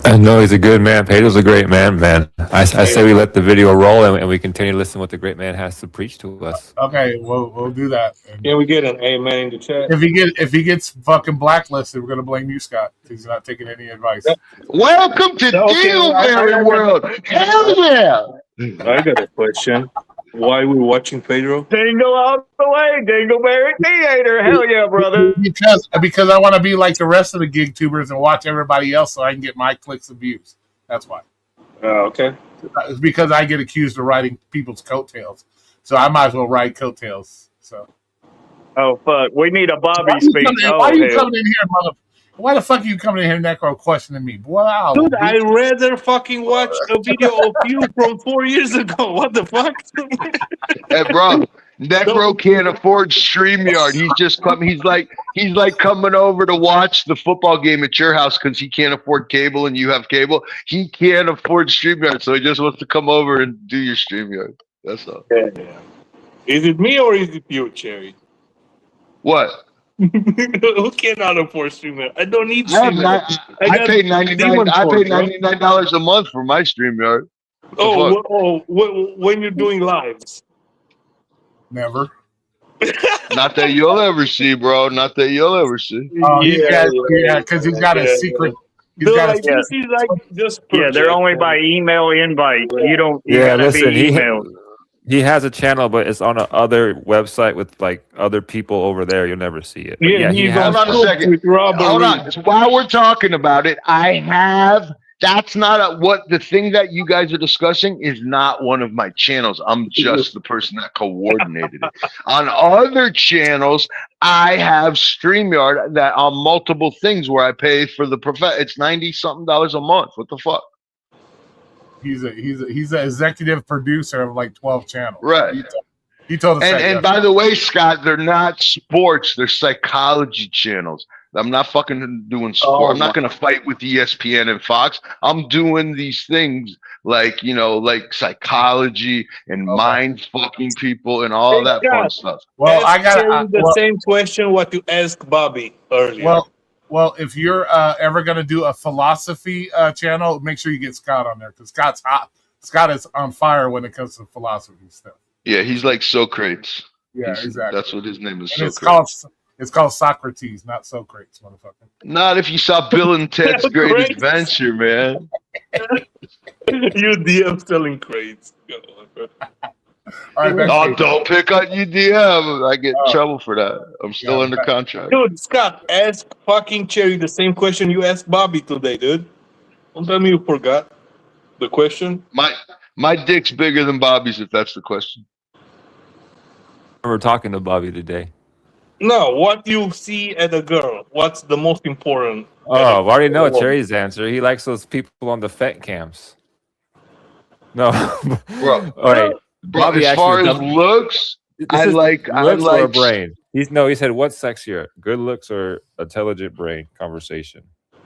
F: I know he's a good man. Pedro's a great man. I say we let the video roll and we continue to listen to what the great man has to preach to us.
A: Okay, we'll do that. And
G: Can we get an amen in the chat?
A: if he gets fucking blacklisted, we're gonna blame you, Scott. He's not taking any advice.
D: Welcome to Dealberry World. Hell yeah.
G: I got a question. Why are we watching Pedro?
B: Dingle all the way, Dingleberry Theater. Hell yeah, brother.
A: Because I want to be like the rest of the gig tubers and watch everybody else so I can get my clicks and views. That's why.
G: Okay.
A: It's because I get accused of riding people's coattails, so I might as well ride coattails. So.
B: Oh fuck, we need a Bobby
A: Why
B: speech.
A: are you coming in here, mother? Why the fuck are you coming in here, Necro, questioning me? Wow.
G: Dude, I'd rather fucking watch a video of you from 4 years ago. What the fuck?
D: Hey, bro. Necro can't afford StreamYard. He's just coming. He's like coming over to watch the football game at your house because he can't afford cable and you have cable. He can't afford StreamYard, so he just wants to come over and do your StreamYard. That's all.
G: Yeah. Is it me or is it you, Cherry?
D: What?
G: Who cannot afford StreamYard? I don't need
D: I
G: StreamYard.
D: I pay $99.
G: Demon
D: I pay
G: Force, bro.
D: $99 a month for my StreamYard.
G: When you're doing lives.
A: Never.
D: Not that you'll ever see, bro. Not that you'll ever see.
A: Oh, yeah, because he's got a secret. He's
G: They're
A: got
G: like,
A: a
G: this is like just
B: Yeah, they're
G: project.
B: only by email invite. You don't. You
F: Yeah,
B: gotta
F: listen,
B: be emailed.
F: he has a channel, but it's on another website with like other people over there. You'll never see it. But
G: Yeah,
F: he
G: he's
F: has.
D: Hold on a
G: Cool
D: second.
G: with Robert
D: Hold
G: Reed.
D: on. While we're talking about it, I have. That's not what the thing that you guys are discussing is not one of my channels. I'm just the person that coordinated it. On other channels, I have StreamYard that on multiple things where I pay for the It's $90-something a month. What the fuck?
A: He's an executive producer of like 12 channels.
D: Right.
A: He told us that.
D: And by the way, Scott, they're not sports. They're psychology channels. I'm not fucking doing sport. I'm not going to fight with ESPN and Fox. I'm doing these things like, like psychology and mind fucking people and all that fun stuff.
A: Well, I got
G: the same question what you asked Bobby earlier.
A: Well, if you're ever going to do a philosophy channel, make sure you get Scott on there because Scott's hot. Scott is on fire when it comes to philosophy stuff.
D: Yeah, he's like Socrates.
A: Yeah, exactly.
D: That's what his name is.
A: And
D: Socrates.
A: it's called Socrates, not Socrates, motherfucker.
D: Not if you saw Bill and Ted's Great Adventure, man.
G: You DM selling crates.
A: All right,
D: Oh, don't pick on UDM. I get in trouble for that. I'm still under contract.
G: Dude, Scott, ask fucking Cherry the same question you asked Bobby today, dude. Don't tell me you forgot the question.
D: My dick's bigger than Bobby's, if that's the question.
F: We're talking to Bobby today.
G: No, what you see at a girl? What's the most important?
F: Oh, I already know Cherry's answer. He likes those people on the FET camps. No,
D: Bro,
F: all right.
D: Bro, as far as looks, I like
F: or brain. He said what's sexier, good looks or intelligent brain conversation.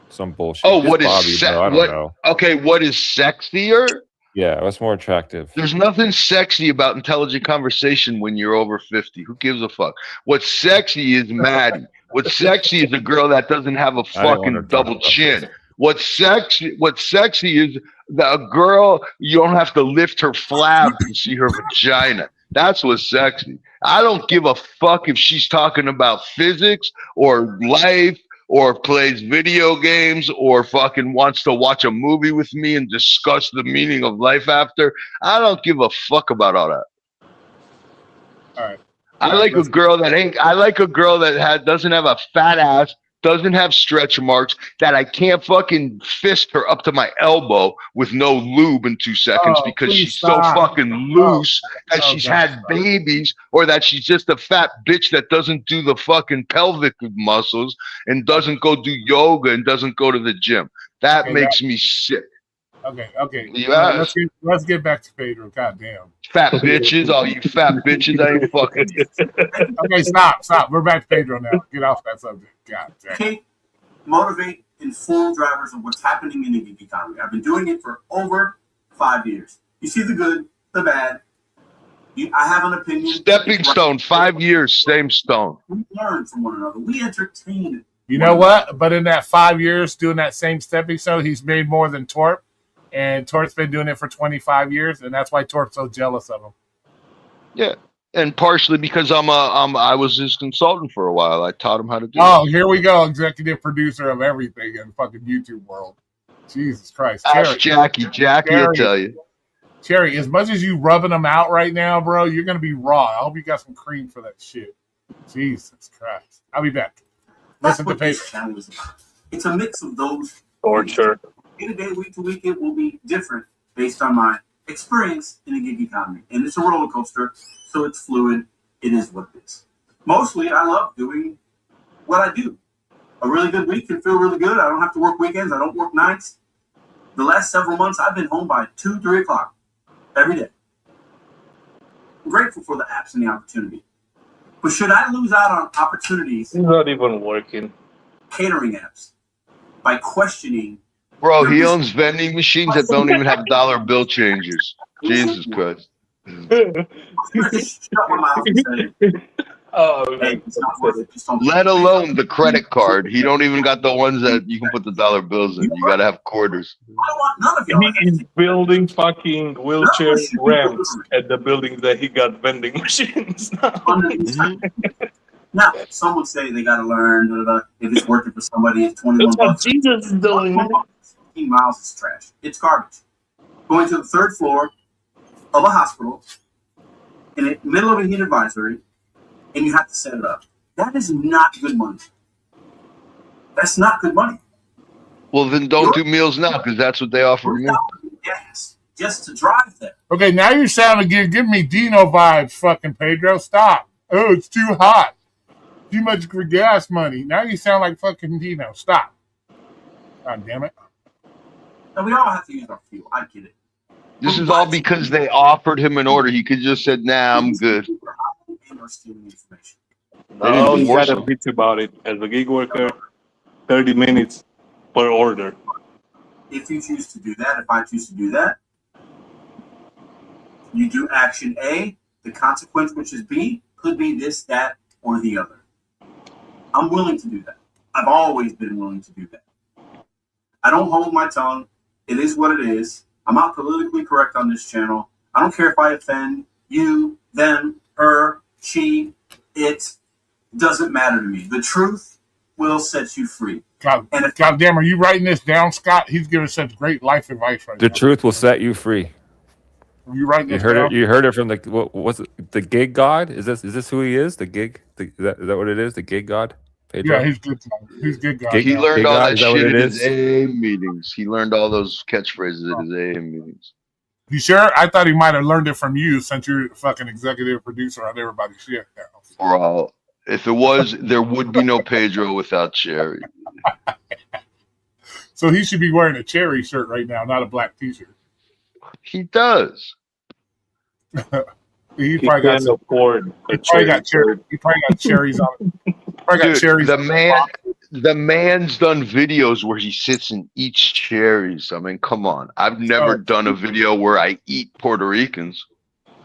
F: Some bullshit.
D: Oh,
F: Just
D: what is
F: Bobby, bro, I don't know.
D: Okay, what is sexier?
F: Yeah, what's more attractive?
D: There's nothing sexy about intelligent conversation when you're over 50. Who gives a fuck? What's sexy is Maddie. What's sexy is a girl that doesn't have a fucking double chin. What's sexy is that a girl, you don't have to lift her flab to see her vagina. That's what's sexy. I don't give a fuck if she's talking about physics or life or plays video games or fucking wants to watch a movie with me and discuss the meaning of life after. I don't give a fuck about all that.
A: All right.
D: I like a girl that doesn't have a fat ass, doesn't have stretch marks, that I can't fucking fist her up to my elbow with no lube in 2 seconds because she's so fucking loose that she's had babies, or that she's just a fat bitch that doesn't do the fucking pelvic muscles and doesn't go do yoga and doesn't go to the gym. That makes me sick.
A: Okay.
D: Yeah.
A: Let's get back to Pedro. Goddamn.
D: Fat bitches, all you fat bitches, I ain't fucking you.
A: Okay, stop. We're back to Pedro now. Get off that subject. God damn.
C: Okay, motivate, inform drivers of what's happening in the gig economy. I've been doing it for over 5 years. You see the good, the bad. I have an opinion.
D: Stepping stone, 5 years, same stone.
C: We learn from one another. We entertain.
A: You know what? But in that 5 years doing that same stepping stone, he's made more than Torp. And Torp's been doing it for 25 years, and that's why Torp's so jealous of him.
D: Yeah, and partially because I was his consultant for a while. I taught him how to do it.
A: Here we go, executive producer of everything in fucking YouTube world. Jesus Christ.
D: Ask Jackie will tell you.
A: Cherry, as much as you rubbing them out right now, bro, you're going to be raw. I hope you got some cream for that shit. Jesus Christ. I'll be back.
C: That's
A: Listen
C: what
A: to Pedro.
C: this channel is about. It's a mix of those.
B: Torture.
C: Day-to-day, week-to-week, it will be different based on my experience in the gig economy. And it's a roller coaster, so it's fluid. It is what it is. Mostly, I love doing what I do. A really good week can feel really good. I don't have to work weekends. I don't work nights. The last several months, I've been home by 2, 3 o'clock every day. I'm grateful for the apps and the opportunity. But should I lose out on opportunities?
G: He's not even working.
C: Catering apps by questioning.
D: Bro, he owns vending machines that don't even have dollar bill changers. Jesus Christ.
C: I just shut my mouth and say,
G: Oh,
C: Hey,
G: okay.
C: it's not worth it. Just don't.
D: Let alone the credit card. He don't even got the ones that you can put the dollar bills in. You got to have quarters.
C: I don't want none of y'all.
G: He is building fucking wheelchair
C: None of you
G: ramps
C: people
G: at the buildings that he got vending machines now.
C: under these times. Now, some would say they got to learn. If it's working for somebody, it's 21
G: That's what
C: bucks.
G: Jesus is doing, man.
C: 15 miles is trash. It's garbage. Going to the third floor of a hospital in the middle of a heat advisory, and you have to set it up. That is not good money. That's not good money.
D: Well, then don't do meals now because that's what they offer me.
C: Gas just to drive there.
A: Okay, now you're sounding give me Dino vibes, fucking Pedro. Stop. Oh, it's too hot. Too much for gas money. Now you sound like fucking Dino. Stop. God damn it.
C: And we all have to use our fuel. I get it.
D: This is all because they offered him an order. He could just said, "Nah, I'm good."
C: And or stealing information.
G: Oh, you
D: force
G: gotta
D: him.
G: bitch about it. As a gig worker, 30 minutes per order.
C: If you choose to do that, if I choose to do that, you do action A. The consequence, which is B, could be this, that, or the other. I'm willing to do that. I've always been willing to do that. I don't hold my tongue. It is what it is. I'm not politically correct on this channel. I don't care if I offend you, them, her, she, it. Doesn't matter to me. The truth will set you free.
A: God damn, are you writing this down, Scott? He's giving such great life advice right
F: The
A: now.
F: truth will set you free.
A: Are you writing
F: You
A: this
F: heard
A: down?
F: it. You heard it from the what's it, the gig god? Is this who he is? The gig? Is that what it is? The gig god? Pedro?
A: Yeah, he's good. He's good guy.
F: Gig-
D: He
A: now.
D: learned
F: Big
D: all
F: guy,
D: that
F: is that what
D: shit
F: it
D: at his
F: is?
D: AA meetings. He learned all those catchphrases at his AA meetings.
A: You sure? I thought he might have learned it from you since you're fucking executive producer on everybody's shit now.
D: Bro, if it was, there would be no Pedro without Cherry.
A: So he should be wearing a cherry shirt right now, not a black t-shirt.
D: He does.
A: He
G: He
A: probably got
G: can't
A: some,
G: afford a
A: he probably got
G: cherry.
A: cherry. He probably got cherries on it. Probably got
D: Dude,
A: cherries.
D: the man's done videos where he sits and eats cherries. I mean, come on. I've never done a video where I eat Puerto Ricans.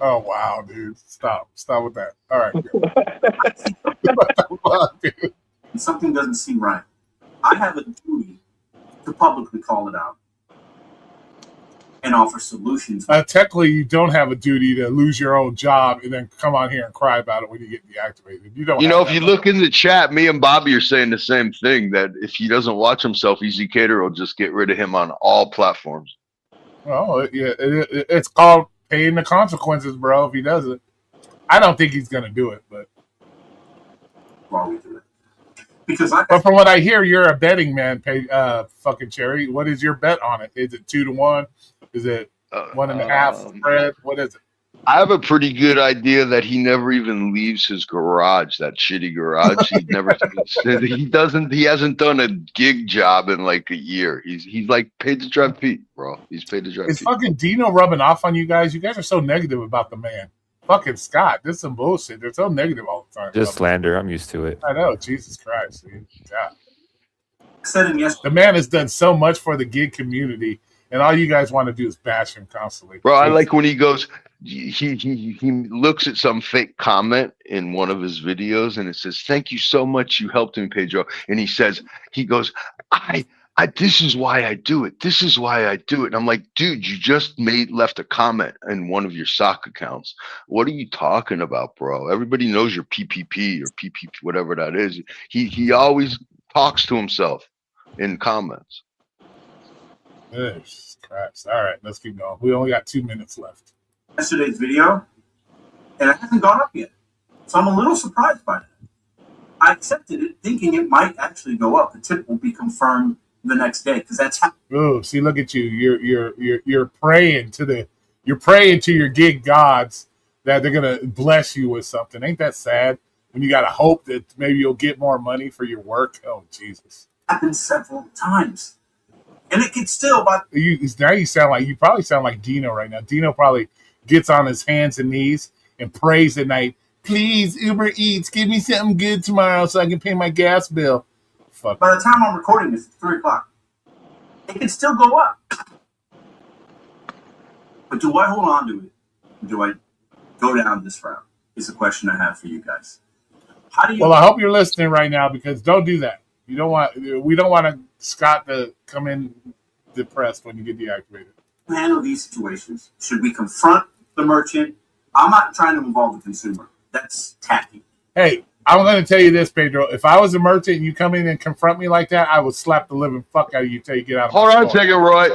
A: Oh wow, dude! Stop with that. All right. Dude.
C: Something doesn't seem right. I have a duty to publicly call it out and offer solutions.
A: Technically, you don't have a duty to lose your own job and then come on here and cry about it when you get deactivated. You don't.
D: You
A: have
D: know, if
A: that
D: you
A: much.
D: look in the chat, me and Bobby are saying the same thing, that if he doesn't watch himself, Easy Cater will just get rid of him on all platforms.
A: Well, it's called paying the consequences, bro. If he does it, I don't think he's gonna do it, but.
C: While we do it. Because
A: But from what I hear, you're a betting man, fucking Cherry. What is your bet on it? Is it 2-1? Is it 1.5 spread? What is it?
D: I have a pretty good idea that he never even leaves his garage, that shitty garage. He never he hasn't done a gig job in like a year. He's like paid to drive Pete, bro. He's paid to drive
A: Is
D: Pete.
A: fucking Dino rubbing off on you guys? You guys are so negative about the man. Fucking Scott, this is some bullshit. They're so negative all the time.
F: Just slander. I'm used to it.
A: I know, Jesus Christ. Dude. God.
C: I said him yesterday.
A: The man has done so much for the gig community, and all you guys want to do is bash him constantly.
D: Bro, I like when he goes, he looks at some fake comment in one of his videos and it says, "Thank you so much. You helped me, Pedro." And he goes, I this is why I do it. This is why I do it. And I'm like, dude, you just left a comment in one of your sock accounts. What are you talking about, bro? Everybody knows your PPP or PPP, whatever that is. He always talks to himself in comments.
A: Jesus Christ. All right, let's keep going. We only got 2 minutes left.
C: Yesterday's video, and it hasn't gone up yet. So I'm a little surprised by that. I accepted it, thinking it might actually go up. The tip will be confirmed the next day, because that's how.
A: Oh, see, look at you. You're praying to your gig gods that they're gonna bless you with something. Ain't that sad? When you gotta hope that maybe you'll get more money for your work. Oh Jesus.
C: Happened several times. And it can still, but
A: Now you probably sound like Dino right now. Dino probably gets on his hands and knees and prays at night. Please, Uber Eats, give me something good tomorrow so I can pay my gas bill. Fuck.
C: by the time I'm recording this, it's 3 o'clock. It can still go up. But do I hold on to it? Do I go down this route? Is the question I have for you guys. How do you?
A: Well, I hope you're listening right now, because don't do that. We don't want Scott to come in depressed when you get deactivated.
C: Handle these situations? Should we confront the merchant? I'm not trying to involve the consumer. That's tacky.
A: Hey, I'm going to tell you this, Pedro. If I was a merchant and you come in and confront me like that, I would slap the living fuck out of you till you get out of
D: Hold
A: my
D: on a
A: store.
D: second, Roy.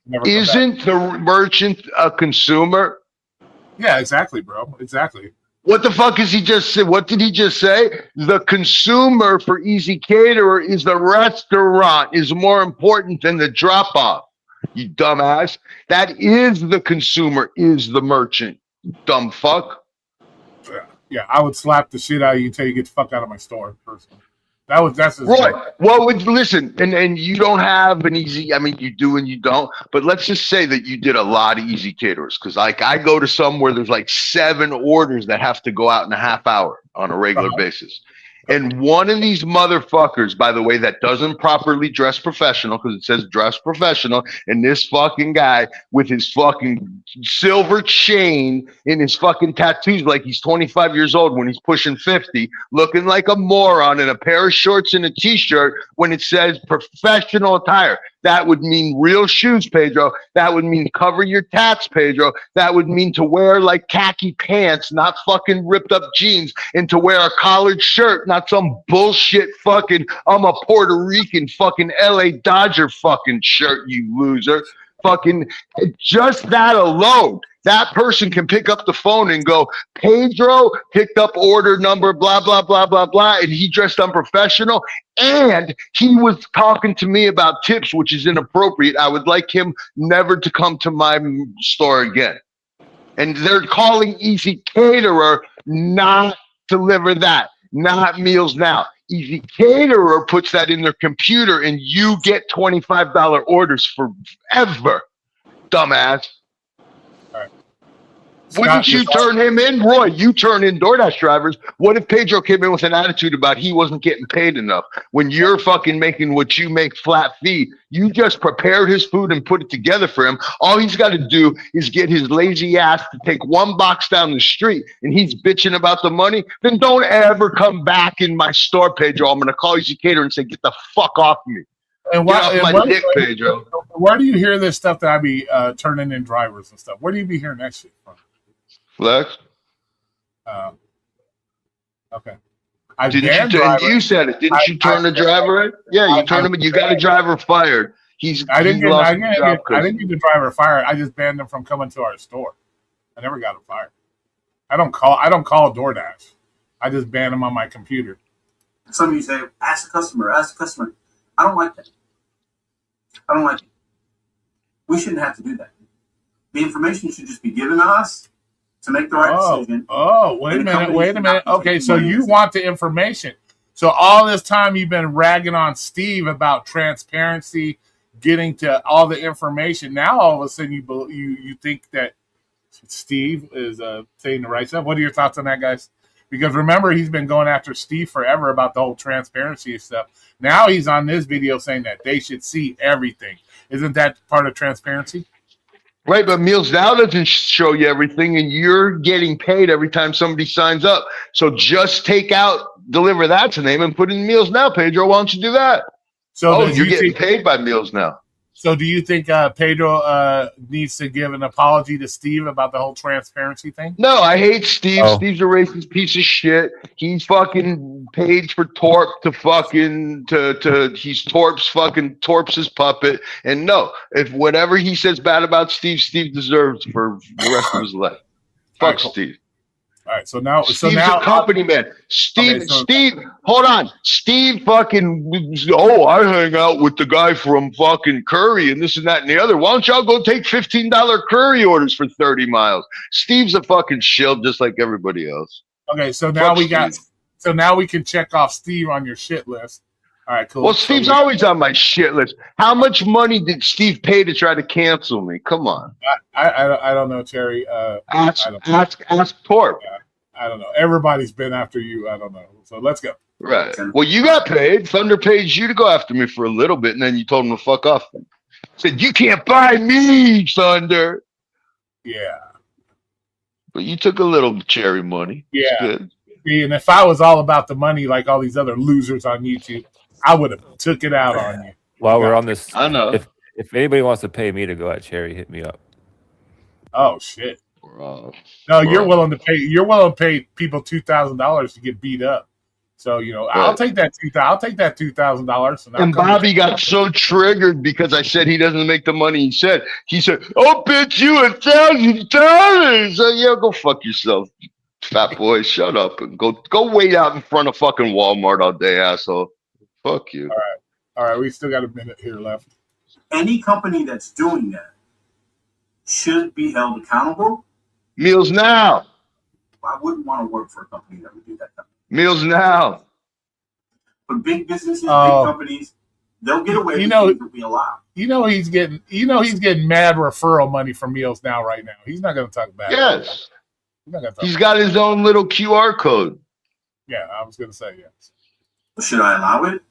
A: Never come back.
D: Isn't the merchant a consumer?
A: Yeah, exactly, bro. Exactly.
D: What the fuck is he just say? What did he just say? The consumer for Easy Caterer is the restaurant is more important than the drop off. You dumbass. That is the consumer, is the merchant. Dumb fuck.
A: Yeah, I would slap the shit out of you till you get the fuck out of my store, personally. That's his
D: Roy, well, listen, and you don't have an easy, I mean, you do and you don't, but let's just say that you did a lot of Easy Caterers, because like I go to some where there's like 7 orders that have to go out in a half hour on a regular basis. And one of these motherfuckers, by the way, that doesn't properly dress professional, because it says dress professional, and this fucking guy with his fucking silver chain in his fucking tattoos like he's 25 years old when he's pushing 50, looking like a moron in a pair of shorts and a t-shirt when it says professional attire. That would mean real shoes, Pedro. That would mean cover your tats, Pedro. That would mean to wear like khaki pants, not fucking ripped up jeans, and to wear a collared shirt, not some bullshit fucking, I'm a Puerto Rican fucking LA Dodger fucking shirt, you loser. Fucking, just that alone. That person can pick up the phone and go, Pedro picked up order number, blah, blah, blah, blah, blah, and he dressed unprofessional. And he was talking to me about tips, which is inappropriate. I would like him never to come to my store again. And they're calling Easy Caterer not deliver that, not Meals Now. Easy Caterer puts that in their computer and you get $25 orders forever, dumbass. Wouldn't you turn him in? Roy, you turn in DoorDash drivers. What if Pedro came in with an attitude about he wasn't getting paid enough? When you're fucking making what you make flat fee, you just prepared his food and put it together for him. All he's got to do is get his lazy ass to take one box down the street and he's bitching about the money. Then don't ever come back in my store, Pedro. I'm going to call Easy Caterer and say, get the fuck off me.
A: And
D: Get off my dick, Pedro.
A: Where do you hear this stuff that I be turning in drivers and stuff? Where do you be hearing that shit from?
D: Flex.
A: Okay.
D: You said it. Didn't you turn the driver in? Yeah, you turned him in. You got a driver fired. I didn't get
A: the driver fired. I just banned him from coming to our store. I never got him fired. I don't call DoorDash. I just ban him on my computer.
C: Some of you say, ask the customer. I don't like that. We shouldn't have to do that. The information should just be given to us to make the right decision.
A: Oh, wait a minute. Okay, so you want the information. So all this time you've been ragging on Steve about transparency, getting to all the information. Now all of a sudden you think that Steve is saying the right stuff. What are your thoughts on that, guys? Because remember, he's been going after Steve forever about the whole transparency stuff. Now he's on this video saying that they should see everything. Isn't that part of transparency?
D: Right, but Meals Now doesn't show you everything, and you're getting paid every time somebody signs up. So just deliver that's name and put in Meals Now, Pedro. Why don't you do that?
A: So
D: you're getting paid by Meals Now.
A: So do you think Pedro needs to give an apology to Steve about the whole transparency thing?
D: No, I hate Steve. Oh. Steve's a racist piece of shit. He's fucking paid for Torp to fucking he's Torp's puppet. And no, if whatever he says bad about Steve deserves for the rest of his life. Fuck
A: cool.
D: Steve.
A: All right, so now
D: Steve's a company man. Steve, hold on. Steve fucking, I hang out with the guy from fucking Curry and this and that and the other. Why don't y'all go take $15 Curry orders for 30 miles? Steve's a fucking shield just like everybody else.
A: Okay, so now we can check off Steve on your shit list. All right, cool.
D: Well, Steve's always on my shit list. How much money did Steve pay to try to cancel me? Come on.
A: I don't know, Terry.
D: Ask Torp.
A: Yeah, I don't know. Everybody's been after you. I don't know. So let's go.
D: Right. Well, you got paid. Thunder paid you to go after me for a little bit, and then you told him to fuck off. Said, you can't buy me, Thunder.
A: Yeah.
D: But you took a little cherry money.
A: Yeah.
D: Good.
A: See, and if I was all about the money like all these other losers on YouTube, I would have took it out on you.
F: While we're on this,
D: I know.
F: if anybody wants to pay me to go at Cherry, hit me up.
A: Oh shit!
D: Bro.
A: No, you're willing to pay. You're willing to pay people $2,000 to get beat up. So I'll take that $2,000.
D: And Bobby got so triggered because I said he doesn't make the money. He said, "I'll bet you $1,000." So yeah, go fuck yourself, fat boy. Shut up and go wait out in front of fucking Walmart all day, asshole. Fuck you.
A: All right. We still got a minute here left.
C: Any company that's doing that should be held accountable.
D: Meals Now.
C: I wouldn't want to work for a company that would do that.
D: Meals Now.
C: But big businesses, big companies, they'll get away with things that we allow.
A: He's getting mad referral money from Meals Now right now. He's not going to talk about it.
D: Yes. He's got his own little QR code.
A: Yeah, I was going to say yes.
C: Should I allow it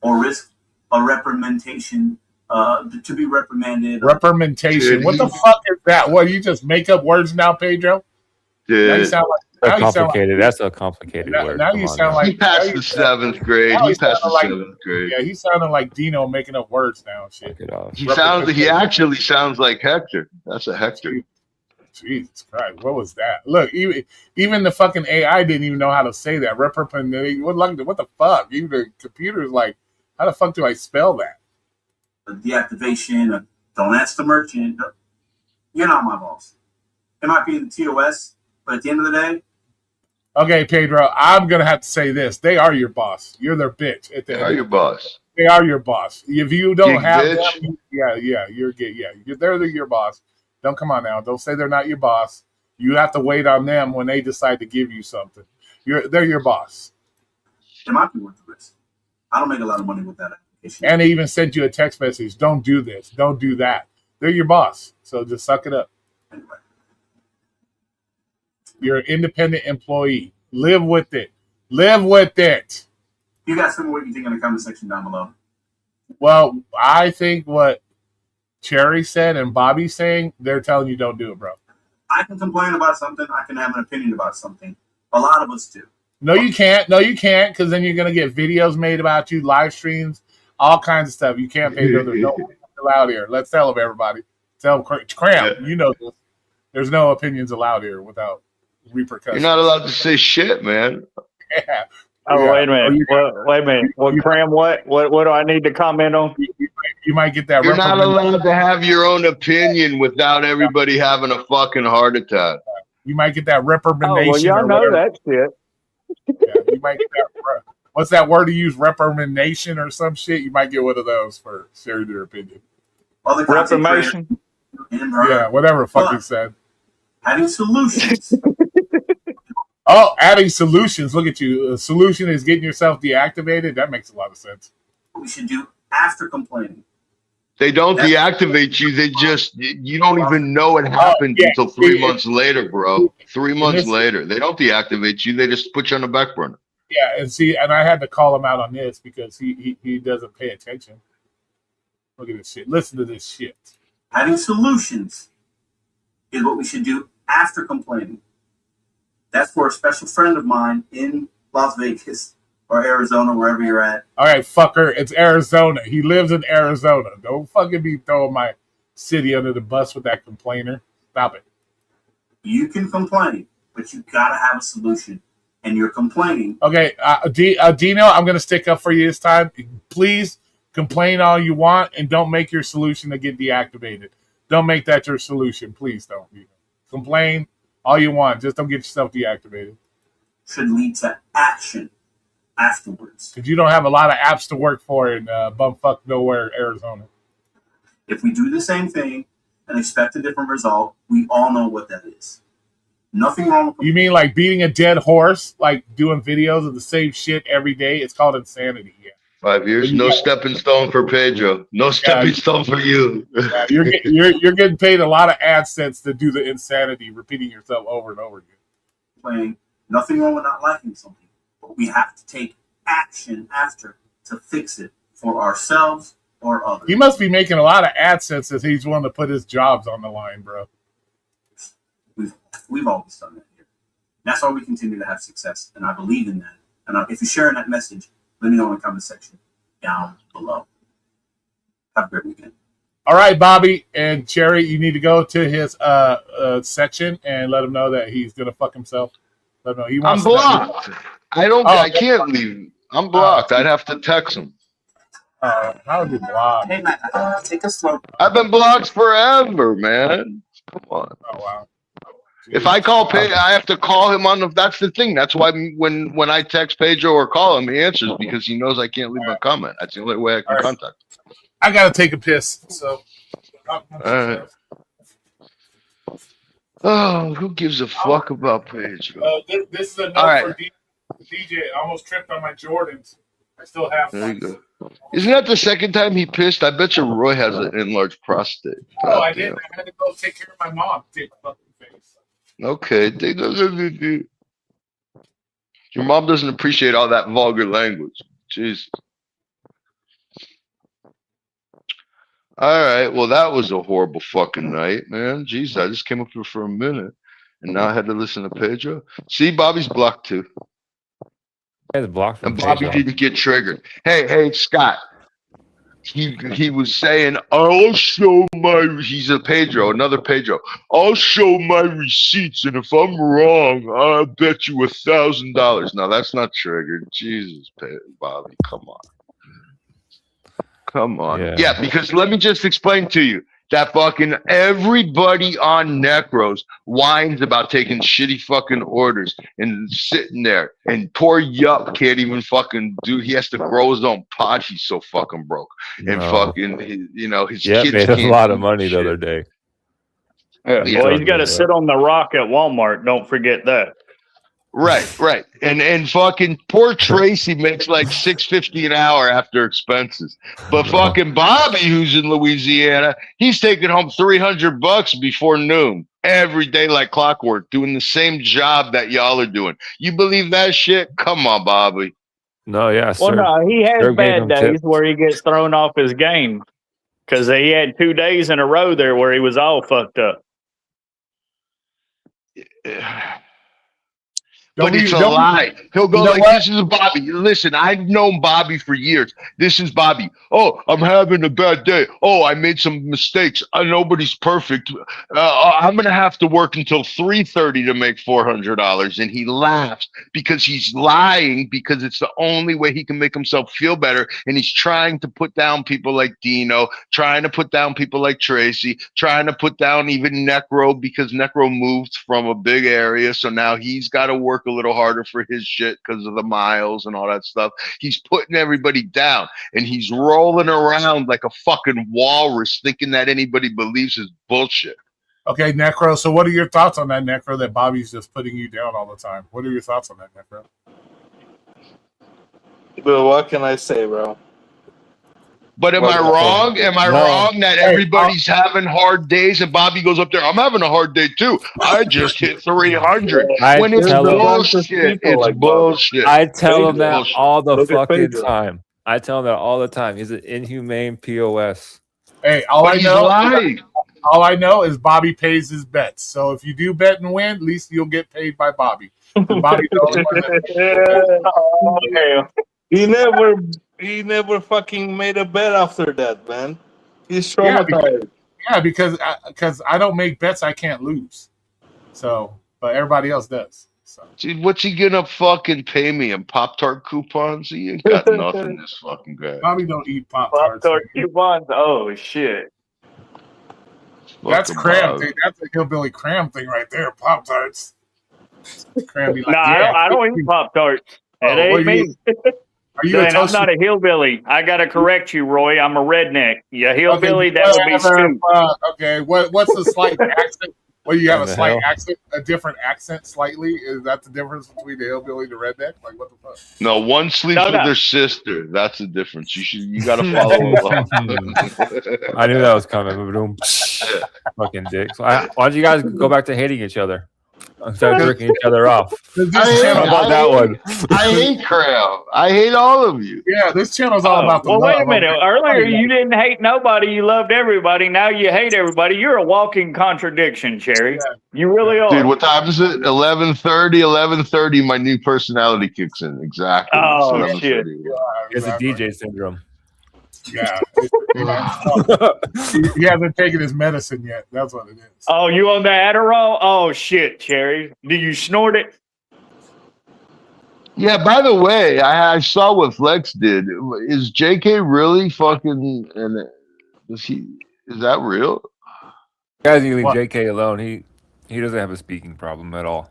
C: or risk a reprimandation to be reprimanded?
A: Reprimandation. What the fuck is that? What, you just make up words now, Pedro?
D: Dude.
A: Now you sound like
F: Complicated. That's a complicated word.
A: Now you sound like
D: he passed the seventh grade.
A: Yeah, he's sounding like Dino making up words now and shit.
D: He actually sounds like Hector. That's a Hector.
A: Jesus Christ, what was that? Look, even the fucking AI didn't even know how to say that. Reprimandation. What the fuck? Even the computer's like, how the fuck do I spell that?
C: The deactivation. Don't ask the merchant. You're not my boss. It might be in the TOS, but at the end of the day.
A: Okay, Pedro, I'm going to have to say this. They are your boss. You're their bitch.
D: They are your boss.
A: They are your boss. If you don't have
D: bitch.
A: them, they're your boss. Don't come on now. Don't say they're not your boss. You have to wait on them when they decide to give you something. They're your boss.
C: It might be worth the risk. I don't make a lot of money with that application.
A: And they even sent you a text message. Don't do this. Don't do that. They're your boss. So just suck it up.
C: Anyway.
A: You're an independent employee. Live with it. Live with it.
C: You guys tell me what you think in the comment section down below.
A: Well, I think what Cherry said and Bobby saying, they're telling you don't do it, bro.
C: I can complain about something. I can have an opinion about something. A lot of us do.
A: No, you can't. No, you can't, because then you're going to get videos made about you, live streams, all kinds of stuff. You can't pay. There's no opinions allowed here. Let's tell them, everybody. Tell them, Cram, you know this. There's no opinions allowed here without repercussions.
D: You're not allowed to say shit, man.
A: Yeah.
B: Oh, wait a minute. Wait a minute. What, Cram, what do I need to comment on?
A: You might get that.
D: You're not allowed to have your own opinion without everybody having a fucking heart attack.
A: You might get that reprimandation.
B: Oh, well, y'all know that shit.
A: Yeah, you might get that. What's that word to use? Reprimandation or some shit? You might get one of those for sharing your opinion.
B: Reformation?
A: Yeah, whatever the fuck you said.
C: Adding solutions.
A: Oh, adding solutions. Look at you. A solution is getting yourself deactivated. That makes a lot of sense.
C: What we should do after complaining.
D: They don't deactivate you. They just, you don't even know it happened until 3 months later, bro. 3 months later. They don't deactivate you. They just put you on the back burner.
A: Yeah, and I had to call him out on this because he doesn't pay attention. Look at this shit. Listen to this shit.
C: Having solutions is what we should do after complaining. That's for a special friend of mine in Las Vegas or Arizona, wherever you're at.
A: All right, fucker. It's Arizona. He lives in Arizona. Don't fucking be throwing my city under the bus with that complainer. Stop it.
C: You can complain, but you gotta have a solution. And you're complaining.
A: Okay, Dino, I'm going to stick up for you this time. Please complain all you want and don't make your solution to get deactivated. Don't make that your solution. Please don't. Complain all you want. Just don't get yourself deactivated.
C: Should lead to action afterwards.
A: Because you don't have a lot of apps to work for in bumfuck nowhere, Arizona.
C: If we do the same thing and expect a different result, we all know what that is. Nothing wrong with
A: You mean like beating a dead horse, like doing videos of the same shit every day? It's called insanity. Yeah.
D: 5 years, no stepping stone for Pedro. No stepping stone for you.
A: You're getting paid a lot of AdSense to do the insanity, repeating yourself over and over again.
C: Playing. Nothing wrong with not liking something, but we have to take action after to fix it for ourselves or others.
A: He must be making a lot of AdSense if he's willing to put his jobs on the line, bro.
C: We've always done that here. That's why we continue to have success, and I believe in that. And if you're sharing that message, let me know in the comment section down below. Have a great weekend.
A: All right, Bobby and Cherry, you need to go to his section and let him know that he's gonna fuck himself. Let him know he wants.
D: I'm blocked. I can't leave. I'm blocked. I'd have to text him.
A: How did you block?
E: Hey, Matt, take a slow.
D: I've been blocked forever, man. Come on.
A: Oh wow.
D: If I call Pedro, I have to call him on the. That's the thing. That's why when I text Pedro or call him, he answers because he knows I can't leave a comment. That's the only way I can contact him.
A: I gotta take a piss. So.
D: All right. Oh, who gives a fuck about Pedro?
A: This is a note
D: All right.
A: for DJ. I almost tripped on my Jordans. I still have.
D: There you go. Isn't that the second time he pissed? I bet you Roy has an enlarged prostate.
A: Oh, I didn't. I had to go take care of my mom. Dick fucking face.
D: Okay. Your mom doesn't appreciate all that vulgar language. Jeez. All right. Well, that was a horrible fucking night, man. Jeez, I just came up here for a minute, and now I had to listen to Pedro. See, Bobby's blocked too.
F: He's blocked from
D: And Bobby
F: Pedro.
D: didn't get triggered. Hey, Scott. He was saying, I'll show he's a Pedro, another Pedro. I'll show my receipts, and if I'm wrong, I'll bet you $1,000. Now that's not triggered. Jesus, Bobby, come on. Come on. Yeah, because let me just explain to you that fucking everybody on Necros whines about taking shitty fucking orders and sitting there, and poor Yup can't even fucking do. He has to grow his own pot. He's so fucking broke, and fucking his kids
F: made
D: can't
F: a lot of
D: do
F: money the
D: shit.
F: other day.
B: Yeah. Well, he's got to sit on the rock at Walmart. Don't forget that.
D: Right, and fucking poor Tracy makes like $6.50 an hour after expenses, but fucking Bobby, who's in Louisiana, he's taking home $300 before noon every day like clockwork, doing the same job that y'all are doing. You believe that shit? Come on, Bobby.
F: No, yeah.
B: Well, no, he has
F: Serve gave
B: bad
F: him
B: days
F: tips.
B: where he gets thrown off his game because he had 2 days in a row there where he was all fucked up.
D: But it's a lie. He'll go like, this is Bobby. Listen, I've known Bobby for years. This is Bobby. Oh, I'm having a bad day. Oh, I made some mistakes. Nobody's perfect. I'm going to have to work until 3:30 to make $400. And he laughs because he's lying, because it's the only way he can make himself feel better. And he's trying to put down people like Dino, trying to put down people like Tracy, trying to put down even Necro, because Necro moved from a big area. So now he's got to work a little harder for his shit because of the miles and all that stuff. He's putting everybody down, and he's rolling around like a fucking walrus thinking that anybody believes his bullshit.
A: Okay, Necro. So what are your thoughts on that, Necro, that Bobby's just putting you down all the time? What are your thoughts on that, Necro?
G: But what can I say, bro?
D: But am I wrong? Am I wrong that everybody's having hard days and Bobby goes up there, I'm having a hard day too. I just hit 300. When it's bullshit, it's bullshit.
F: I tell him that
D: Bullshit.
F: all the
G: Look at
F: fucking
G: Pedro.
F: time. I tell him that all the time. He's an inhumane POS.
A: Hey,
D: But he's lying.
A: all I know is Bobby pays his bets. So if you do bet and win, at least you'll get paid by Bobby. And Bobby's the only one that-
G: He never fucking made a bet after that, man. He's traumatized.
A: Yeah, because I don't make bets I can't lose. So, but everybody else does. So
D: Dude, what's he gonna fucking pay me in Pop-Tart coupons? He ain't got nothing this fucking guy.
A: Bobby don't eat Pop-Tarts.
B: Pop-Tart coupons? Oh, shit.
A: That's
D: Fucking
A: cram
D: Bobby.
A: thing. That's a hillbilly cram thing right there. Pop-Tarts. Cram be like,
B: No, I don't eat Pop-Tarts.
A: Oh,
B: It
A: what
B: ain't
A: do you
B: me.
A: Are you a
B: And I'm
A: toasty?
B: not a hillbilly. I got to correct you, Roy. I'm a redneck. You hillbilly, that would be
A: whatever,
B: Scoop.
A: okay, what's the slight accent? Well, you have a
F: What the
A: slight
F: hell?
A: accent, a different accent slightly. Is that the difference between the hillbilly and the redneck? Like, what the fuck?
D: No, one sleeps
B: No,
D: with
B: no.
D: their sister. That's the difference. You gotta follow along.
F: I knew that was coming. Boom. Fucking dicks. Why don't you guys go back to hating each other? and start jerking each other off.
A: How
F: about that one?
D: I hate Cram. I hate all of you.
A: Yeah, this channel's all about the
B: well,
A: love.
B: wait a minute. Earlier, you didn't hate nobody. You loved everybody. Now you hate everybody. You're a walking contradiction, Cherry. You really are.
D: Dude, what time is it? 11:30. 11:30. My new personality kicks in. Exactly.
B: Oh,
D: It's
B: shit.
D: 11:30.
F: It's a DJ syndrome.
A: Yeah. He hasn't taken his medicine yet. That's what it is.
B: Oh, you on the Adderall? Oh, shit, Cherry. Do you snort it?
D: Yeah, by the way, I saw what Flex did. Is JK really fucking and is that real?
F: Guys, you leave
A: What?
F: JK alone. He doesn't have a speaking problem at all.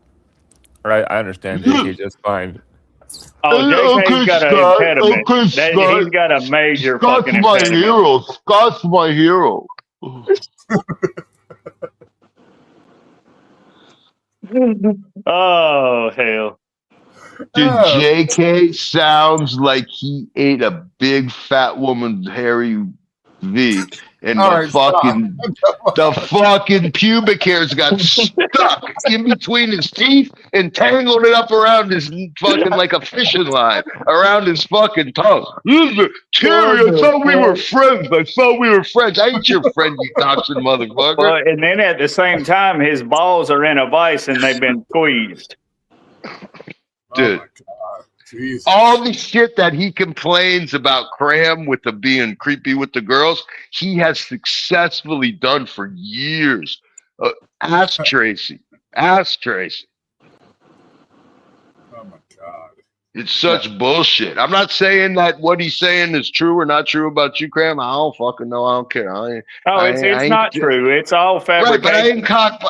F: Right? I understand JK just fine.
B: Oh, JK's got an impediment. He's got a major
D: Scott's
B: fucking
D: my
B: impediment.
D: hero. Scott's my hero.
B: Oh, hell.
D: Dude,
A: Oh.
D: JK sounds like he ate a big fat woman's hairy V, and
A: All
D: the
A: right, stop.
D: fucking pubic hairs got stuck in between his teeth and tangled it up around his fucking like a fishing line around his fucking tongue. Terry, I thought we were friends. I ain't your friend, you toxin motherfucker.
B: Well, and then at the same time, his balls are in a vice and they've been squeezed.
D: Dude.
A: Oh my God. Jesus.
D: All the shit that he complains about Cram with the being creepy with the girls, he has successfully done for years. Ask Tracy. Ask Tracy.
A: Oh my God.
D: It's such bullshit. I'm not saying that what he's saying is true or not true about you, Cram. I don't fucking know. I don't care.
B: It's not true. It's all
D: Right, but
B: fabrication.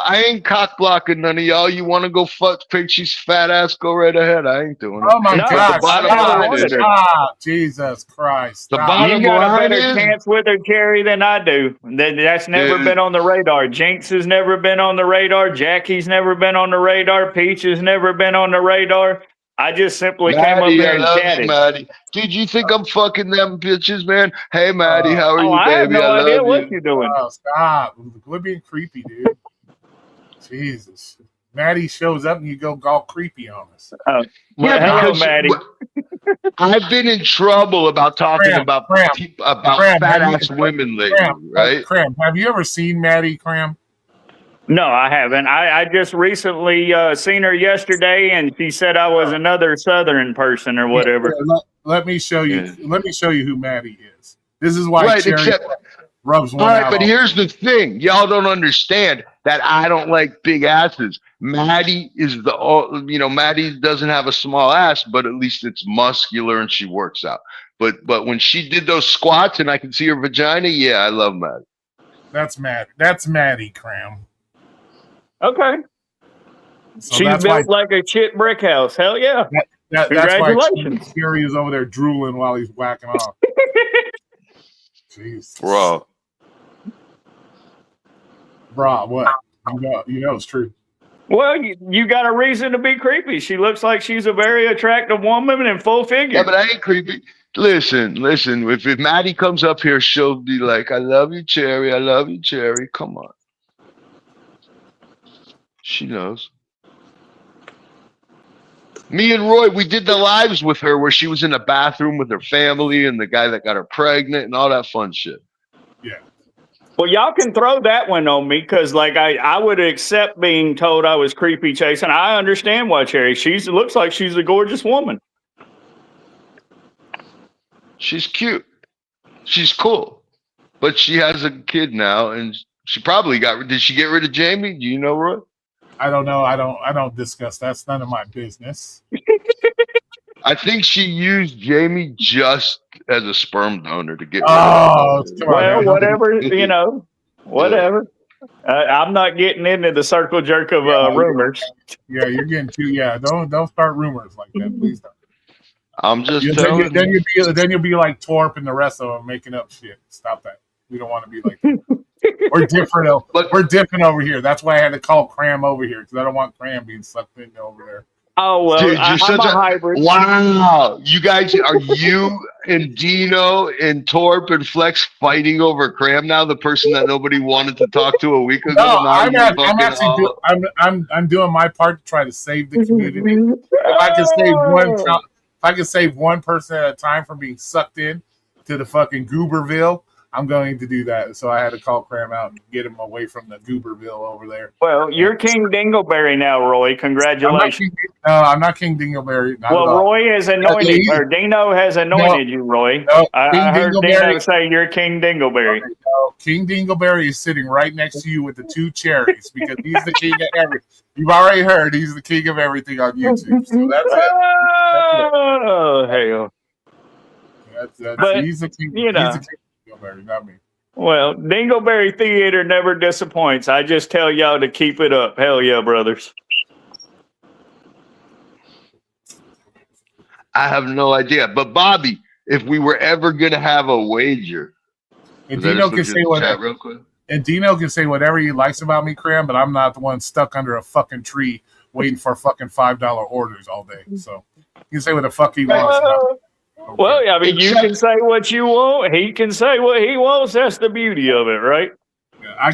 D: I ain't cock blocking none of y'all. You want to go fuck Pixie's fat ass? Go right ahead. I ain't doing it.
A: Oh my
B: No,
A: God.
B: the bottom
A: Stop.
B: line is-
A: Stop. Jesus Christ.
D: The
A: Stop.
D: bottom
B: You got a
D: line
B: better
D: is-
B: chance with her, Cherry, than I do. That's never
D: Dude.
B: been on the radar. Jinx has never been on the radar. Jackie's never been on the radar. Peach has never been on the radar. I just simply came up
D: Maddie,
B: here
D: I
B: and
D: love
B: chatted.
D: you, Maddie. Dude, you think I'm fucking them bitches, man? Hey, Maddie, how are you,
B: I have
D: baby?
B: no
D: I
B: idea
D: love
B: what
D: you.
B: you're doing.
A: Oh, stop. Quit being creepy, dude. Jesus. Maddie shows up and you go all creepy on us.
B: Well,
D: Yeah,
B: hello,
D: because
B: Maddie.
D: I've been in trouble about talking
A: Cram,
D: about
A: Cram,
D: fat ass women lately, right?
A: Cram, have you ever seen Maddie, Cram?
B: No, I haven't. I just recently seen her yesterday, and she said I was another Southern person or whatever.
A: Yeah, let me show you.
D: Yeah.
A: Let me show you who Maddie is. This is why
D: Right,
A: Cherry
D: except
A: rubs one
D: all right,
A: out.
D: but
A: on-
D: here's the thing: y'all don't understand that I don't like big asses. Maddie is Maddie doesn't have a small ass, but at least it's muscular and she works out. But when she did those squats and I can see her vagina, yeah, I love Maddie.
A: That's Maddie. That's Maddie, Cram.
B: Okay.
A: So
B: She's
A: that's
B: built
A: why
B: like a shit brick house. Hell yeah.
A: that's why
B: Congratulations.
A: Cherry is over there drooling while he's whacking off. Jeez,
D: Bro.
A: Bro, what? You know it's true.
B: Well, you got a reason to be creepy. She looks like she's a very attractive woman in full figure.
D: Yeah, but I ain't creepy. Listen. If Maddie comes up here, she'll be like, I love you, Cherry. I love you, Cherry. Come on. She knows. Me and Roy, we did the lives with her where she was in a bathroom with her family and the guy that got her pregnant and all that fun shit.
A: Yeah.
B: Well, y'all can throw that one on me because, like, I would accept being told I was creepy chasing. I understand why, Cherry. Looks like she's a gorgeous woman.
D: She's cute. She's cool. But she has a kid now and she probably did she get rid of Jamie? Do you know, Roy?
A: I don't know. I don't discuss. That's none of my business.
D: I think she used Jamie just as a sperm donor to get rid
A: Oh,
D: of
A: come on,
B: Well,
A: man.
B: whatever, whatever. I'm not getting into the circle jerk of rumors.
A: Yeah, you're getting too. Yeah, don't start rumors like that, please. Don't.
D: I'm just
A: Then
D: telling
A: you'll be like Torp and the rest of them making up shit. Stop that. We don't want to be like that. We're different.
D: But-
A: We're different over here. That's why I had to call Cram over here because I don't want Cram being sucked in over there.
B: Oh well,
D: Dude, you're
B: I'm
D: such
B: a
D: a
B: hybrid.
D: wow. You guys are you and Dino and Torp and Flex fighting over Cram now, the person that nobody wanted to talk to a week ago.
A: No,
D: Now you're
A: I'm
D: fucking
A: actually
D: all
A: I'm doing my part to try to save the community. If I can save one person at a time from being sucked in to the fucking Gooberville, I'm going to do that. So I had to call Cram out and get him away from the Gooberville over there.
B: Well, you're King Dingleberry now, Roy. Congratulations.
A: I'm not King Dingleberry. Not
B: Well,
A: at all.
B: Roy has anointed, or Dino has anointed you, Roy.
A: No,
B: I heard
A: Dingleberry.
B: Dino say you're King Dingleberry.
A: King Dingleberry is sitting right next to you with the two cherries because he's the king of everything. You've already heard he's the king of everything on YouTube. So that's it.
B: Oh, hell. But,
A: he's the king.
B: you know.
A: He's the king of Dingleberry, not me.
B: Well, Dingleberry Theater never disappoints. I just tell y'all to keep it up. Hell yeah, brothers.
D: I have no idea. But Bobby, if we were ever gonna have a wager,
A: and Dino can say whatever.
D: Real quick.
A: And Dino can say whatever he likes about me, Cram, but I'm not the one stuck under a fucking tree waiting for fucking $5 orders all day. So he can say what the fuck he wants.
B: Okay. Well, I mean, you can say what you want. He can say what he wants. That's the beauty of it, right?
A: Yeah, I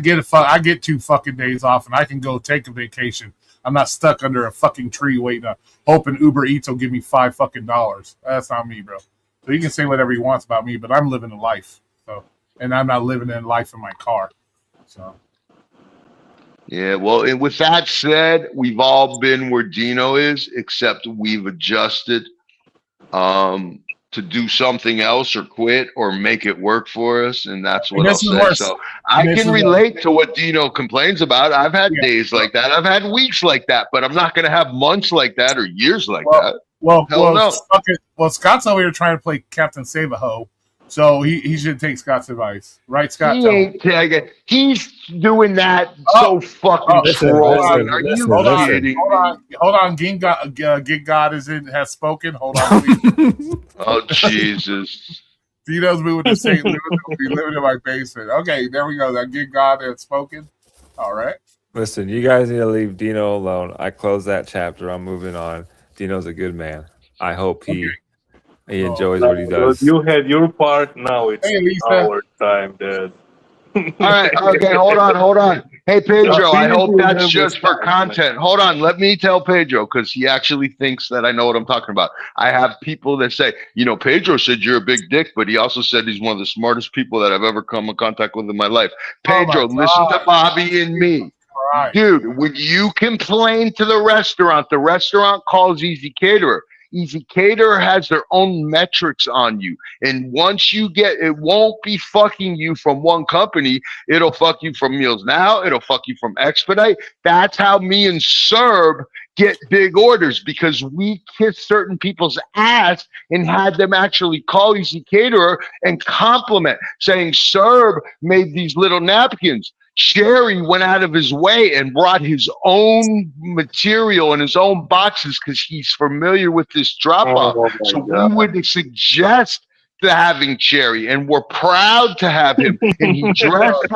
A: get 2 fucking days off, and I can go take a vacation. I'm not stuck under a fucking tree waiting, hoping Uber Eats will give me $5 fucking dollars. That's not me, bro. So he can say whatever he wants about me, but I'm living a life. So, and I'm not living in life in my car. So.
D: Yeah, well, and with that said, we've all been where Dino is, except we've adjusted to do something else or quit or make it work for us, and that's what I'll say.
A: Worse.
D: So I can relate to what Dino complains about. I've had days like that. I've had weeks like that, but I'm not going to have months like that or years like that.
A: Well,
D: no.
A: Scott's over here trying to play Captain Save-A-Ho, so he should take Scott's advice, right, Scott?
D: He's doing that so fucking trolling. Are you kidding?
A: Hold on. Gig God has spoken. Hold on, please.
D: Oh Jesus!
A: Dino's moving to St. Louis. Will be living in my basement. Okay, there we go. That Gig God has spoken. All right.
F: Listen, you guys need to leave Dino alone. I closed that chapter. I'm moving on. Dino's a good man. I hope he enjoys what he does.
G: You had your part. Now it's our time, Dad.
D: All right. Okay. Hold on. Hey, Pedro, I hope that's just for content. Hold on. Let me tell Pedro, because he actually thinks that I know what I'm talking about. I have people that say, Pedro said you're a big dick, but he also said he's one of the smartest people that I've ever come in contact with in my life. Pedro, listen to Bobby and me. Right. Dude, when you complain to the restaurant calls Easy Caterer. Easy Caterer has their own metrics on you. And once you it won't be fucking you from one company. It'll fuck you from Meals Now. It'll fuck you from Expedite. That's how me and Serb get big orders, because we kissed certain people's ass and had them actually call Easy Caterer and compliment, saying Serb made these little napkins. Sherry went out of his way and brought his own material and his own boxes because he's familiar with this drop-off. So we would suggest to having Cherry, and we're proud to have him. And he dressed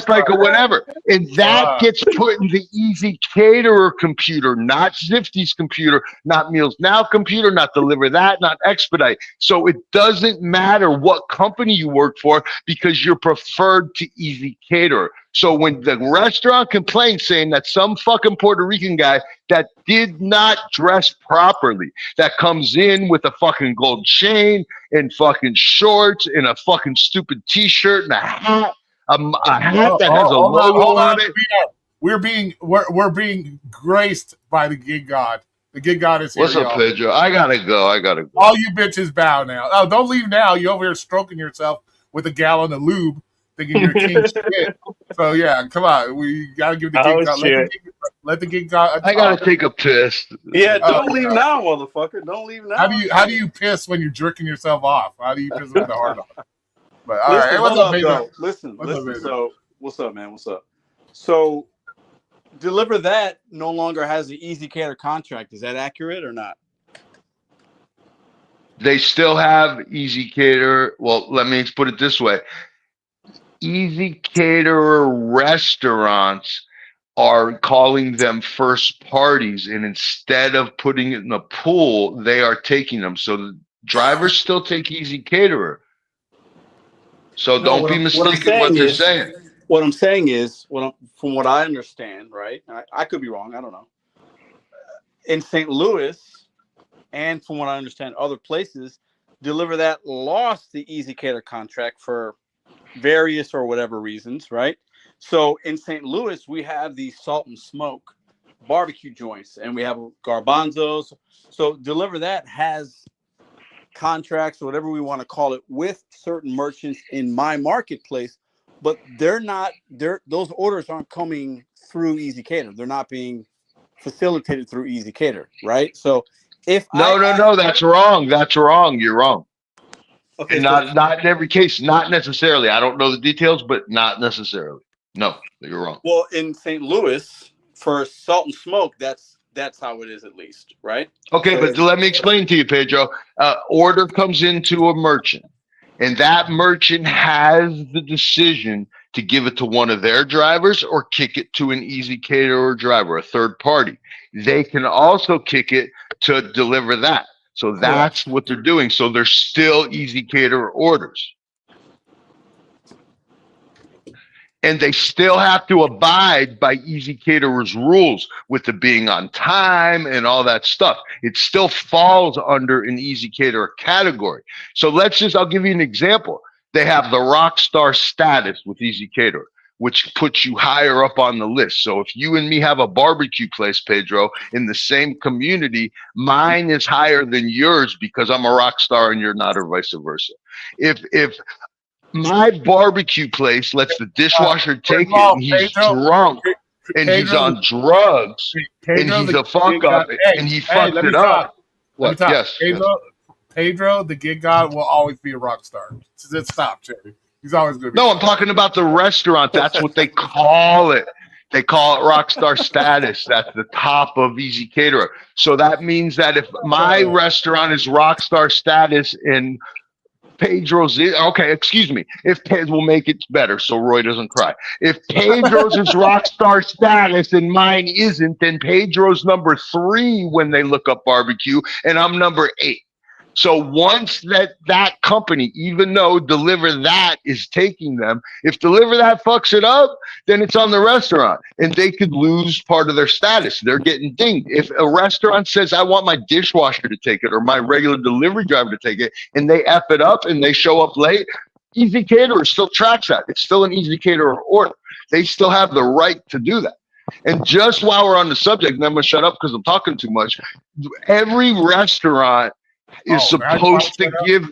D: like a whatever. And that gets put in the Easy Caterer computer, not Zifty's computer, not Meals Now computer, not Deliver That, not Expedite. So it doesn't matter what company you work for, because you're preferred to Easy Caterer. So when the restaurant complains saying that some fucking Puerto Rican guy that did not dress properly, that comes in with a fucking gold chain and fucking shorts and a fucking stupid t-shirt and a hat that has a logo on it.
A: We're being graced by the Gig God. The Gig God is here.
D: What's up, Pedro? I gotta go.
A: All you bitches bow now. Oh, don't leave now. You're over here stroking yourself with a gallon of lube, thinking you're king shit. So yeah, come on. We gotta give the Gig God. Let the Gig God.
D: I gotta take a piss.
H: Yeah, don't leave now, motherfucker. Don't leave now.
A: How do you piss when you're jerking yourself off? How do you piss with the hard on? But all
H: listen,
A: right,
H: what's up, though? Listen. So what's up, man? What's up? So Deliver That no longer has the Easy Caterer contract. Is that accurate or not?
D: They still have Easy Caterer. Well, let me put it this way. Easy Caterer restaurants are calling them first parties, and instead of putting it in the pool, they are taking them. So the drivers still take Easy Caterer. So don't be mistaken what they're saying.
H: What I'm saying is, from what I understand, right? I could be wrong. I don't know. In St. Louis, and from what I understand, other places, Deliver That lost the Easy Cater contract for various or whatever reasons, right? So in St. Louis, we have these Salt and Smoke barbecue joints, and we have Garbanzos. So Deliver That has contracts, or whatever we want to call it, with certain merchants in my marketplace, but those orders aren't coming through Easy Cater. They're not being facilitated through Easy Cater, right? So
D: No, that's wrong. That's wrong. You're wrong.
H: Okay,
D: and not in every case, not necessarily. I don't know the details, but not necessarily. No, you're wrong.
H: Well, in St. Louis, for Salt and Smoke, that's how it is, at least, right?
D: Okay, so, but let me explain to you, Pedro. Order comes into a merchant, and that merchant has the decision to give it to one of their drivers or kick it to an Easy Caterer driver, a third party. They can also kick it to Deliver That. So that's what they're doing. So they're still Easy Caterer orders. And they still have to abide by Easy Caterer's rules with the being on time and all that stuff. It still falls under an Easy Caterer category. So I'll give you an example. They have the Rockstar status with Easy Caterer, which puts you higher up on the list. So if you and me have a barbecue place, Pedro, in the same community, mine is higher than yours because I'm a rock star and you're not, or vice versa. If my barbecue place lets the dishwasher take it and he's drunk and he's on drugs and he's a fuck up and he fucked it up. What? Yes.
A: Pedro, the gig god, will always be a rock star. Stop, Cherry. He's always going to be.
D: No, I'm talking about the restaurant. That's what they call it. They call it Rockstar status. That's the top of Easy Caterer. So that means that if my restaurant is Rockstar status and Pedro's if we'll make it better so Roy doesn't cry. If Pedro's is Rockstar status and mine isn't, then Pedro's number 3 when they look up barbecue, and I'm number 8. So once that company, even though Deliver That is taking them, if Deliver That fucks it up, then it's on the restaurant and they could lose part of their status. They're getting dinged. If a restaurant says, I want my dishwasher to take it or my regular delivery driver to take it, and they F it up and they show up late, Easy Caterer still tracks that. It's still an Easy Caterer order. They still have the right to do that. And just while we're on the subject, and I'm going to shut up because I'm talking too much, every restaurant is supposed to give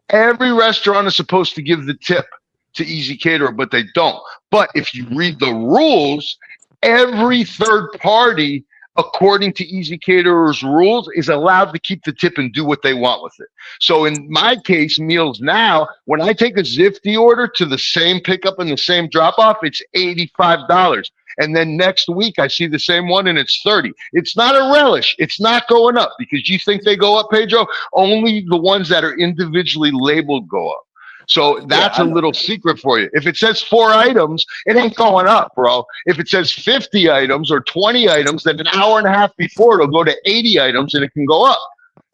D: every restaurant is supposed to give the tip to Easy Caterer, but they don't. But if you read the rules, every third party, according to Easy Caterer's rules, is allowed to keep the tip and do what they want with it. So in my case, Meals Now, when I take a Zifty order to the same pickup and the same drop off, it's $85. And then next week I see the same one and it's $30. It's not a relish. It's not going up because you think they go up, Pedro. Only the ones that are individually labeled go up. So that's a little secret for you. If it says 4 items, it ain't going up, bro. If it says 50 items or 20 items, then an hour and a half before it'll go to 80 items and it can go up.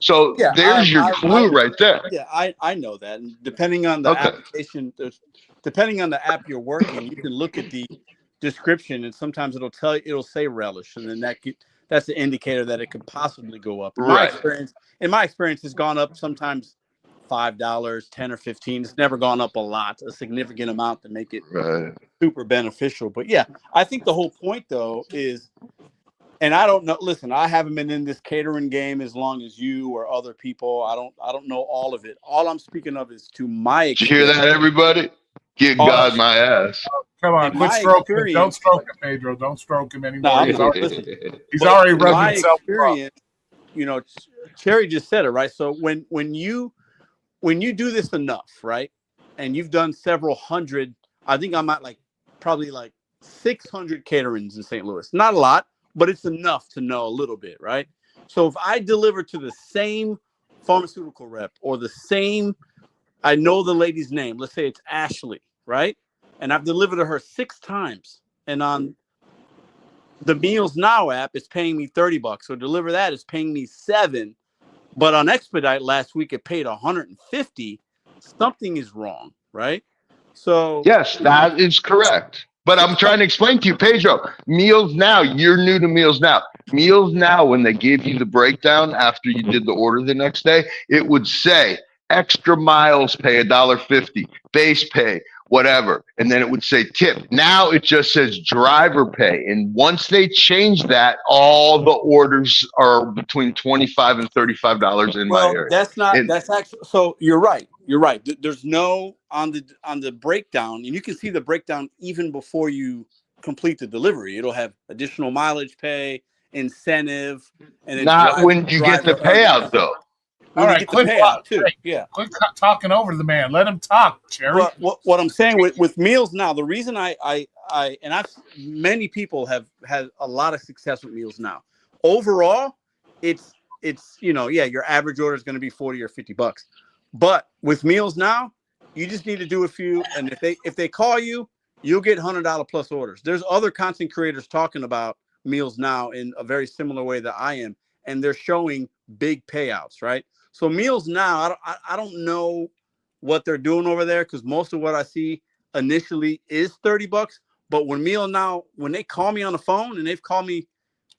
D: So there's your clue right there.
H: Yeah, I know that. And depending on the application, depending on the app you're working, you can look at the description and sometimes it'll say relish, and then that's the indicator that it could possibly go up. In my experience, it's gone up sometimes $5, 10 or 15. It's never gone up a significant amount to make it super beneficial. But yeah, I think the whole point though is, and I don't know, listen, I haven't been in this catering game as long as you or other people. I don't know all of it. All I'm speaking of is to my experience.
D: Did you hear that, everybody? Give God my ass.
A: Come on, quit stroking him. Don't stroke him, Pedro. Don't stroke him anymore. He's already rubbing himself up.
H: You know, Cherry just said it, right? So when you do this enough, right, and you've done several hundred, I think I'm at probably 600 caterings in St. Louis. Not a lot, but it's enough to know a little bit, right? So if I deliver to the same pharmaceutical rep or the same, I know the lady's name, let's say it's Ashley, right? And I've delivered to her 6 times. And on the Meals Now app is paying me $30. So Deliver That is paying me $7. But on Expedite last week, it paid $150. Something is wrong, right? So
D: yes, that is correct. But I'm trying to explain to you, Pedro, Meals Now, you're new to Meals Now. Meals Now, when they gave you the breakdown after you did the order the next day, it would say extra miles pay $1.50, base pay, whatever. And then it would say tip. Now it just says driver pay. And once they change that, all the orders are between $25 and $35 in my area.
H: That's actually, so you're right. You're right. There's no on the breakdown, and you can see the breakdown even before you complete the delivery. It'll have additional mileage pay, incentive, and
D: not when you get the payout though.
A: All right, quit talking over the man. Let him talk, Cherry.
H: What I'm saying with Meals Now, the reason many people have had a lot of success with Meals Now. Overall, it's your average order is going to be $40 or $50. But with Meals Now, you just need to do a few, and if they call you, you'll get $100 plus orders. There's other content creators talking about Meals Now in a very similar way that I am, and they're showing big payouts, right? So Meals Now, I don't know what they're doing over there, because most of what I see initially is $30. But when Meals Now, when they call me on the phone, and they've called me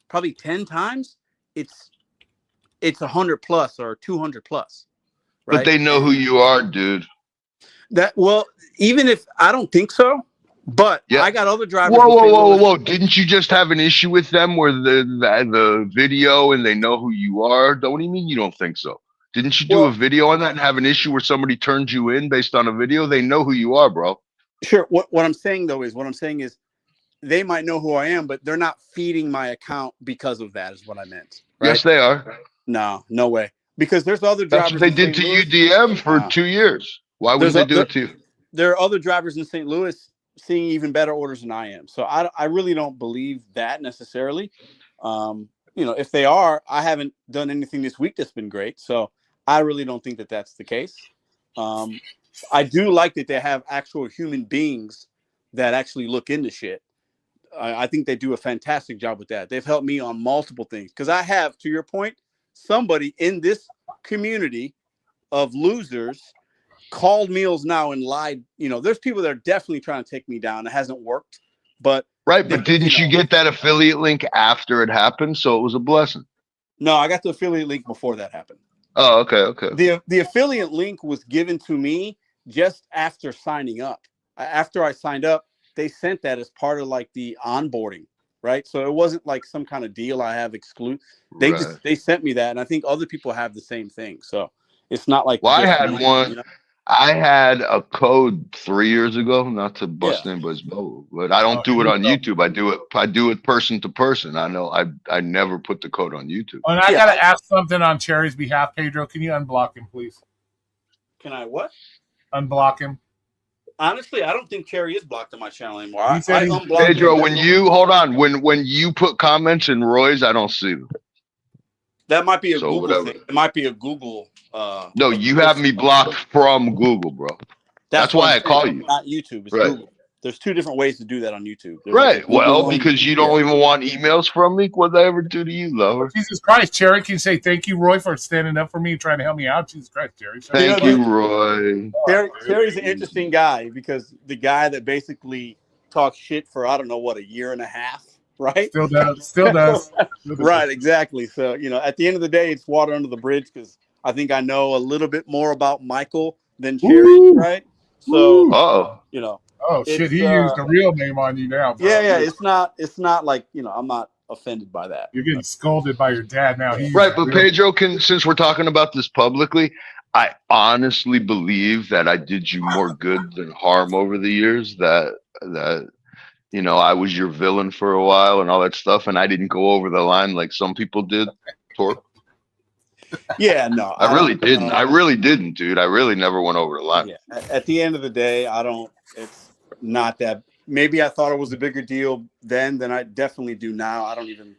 H: probably 10 times, it's 100 plus or 200 plus. Right?
D: But they know who you are, dude.
H: Even if I don't think so, but yeah. I got other drivers.
D: Whoa! Didn't you just have an issue with them where the video and they know who you are? What do you mean you don't think so? Didn't you do a video on that and have an issue where somebody turned you in based on a video? They know who you are, bro.
H: Sure. What I'm saying is they might know who I am, but they're not feeding my account because of that, is what I meant. Right?
D: Yes, they are.
H: No way. Because there's other drivers.
D: That's what they did to UDM for 2 years. Why would they do it to you?
H: There are other drivers in St. Louis seeing even better orders than I am. So I really don't believe that necessarily. If they are, I haven't done anything this week that's been great. So I really don't think that that's the case. I do like that they have actual human beings that actually look into shit. I think they do a fantastic job with that. They've helped me on multiple things. Because I have, to your point, somebody in this community of losers called Meals Now and lied. There's people that are definitely trying to take me down. It hasn't worked, but
D: didn't you get that affiliate link after it happened? So it was a blessing.
H: No, I got the affiliate link before that happened.
D: Oh, okay.
H: The affiliate link was given to me just after signing up. After I signed up, they sent that as part of like the onboarding. Right. So it wasn't like some kind of deal I have exclude. They sent me that. And I think other people have the same thing. So it's not like,
D: I had one. I had a code 3 years ago, not to bust anybody's bubble, but I don't do it on YouTube. I do it person to person. I know I never put the code on YouTube.
A: And I gotta ask something on Cherry's behalf, Pedro. Can you unblock him, please?
H: Can I what?
A: Unblock him.
H: Honestly, I don't think Cherry is blocked on my channel anymore.
D: Pedro, when you put comments in Roy's, I don't see them.
H: That might be a Google thing. It might be a Google.
D: No, you have me blocked from Google, bro. That's why I call you.
H: Not YouTube. It's Google. There's two different ways to do that on YouTube.
D: There's because you don't even want emails from me. What did I ever do to you, lover?
A: Jesus Christ, Cherry, can you say thank you, Roy, for standing up for me and trying to help me out? Jesus Christ, Cherry.
D: Thank you, Roy.
H: Cherry's an interesting guy because the guy that basically talks shit for, I don't know, a year and a half, right?
A: Still does.
H: Right, exactly. So, at the end of the day, it's water under the bridge because I think I know a little bit more about Michael than Cherry, right? So,
A: oh shit, he used the real name on you now. Bro.
H: Yeah. It's not like, I'm not offended by that.
A: You're getting scolded by your dad now.
D: Right, but Pedro, since we're talking about this publicly, I honestly believe that I did you more good than harm over the years. That I was your villain for a while and all that stuff, and I didn't go over the line like some people did. Torp.
H: Yeah, no,
D: I really didn't. I really didn't, dude. I really never went over the line.
H: Yeah. At the end of the day, it's not that. Maybe I thought it was a bigger deal then than I definitely do now. I don't even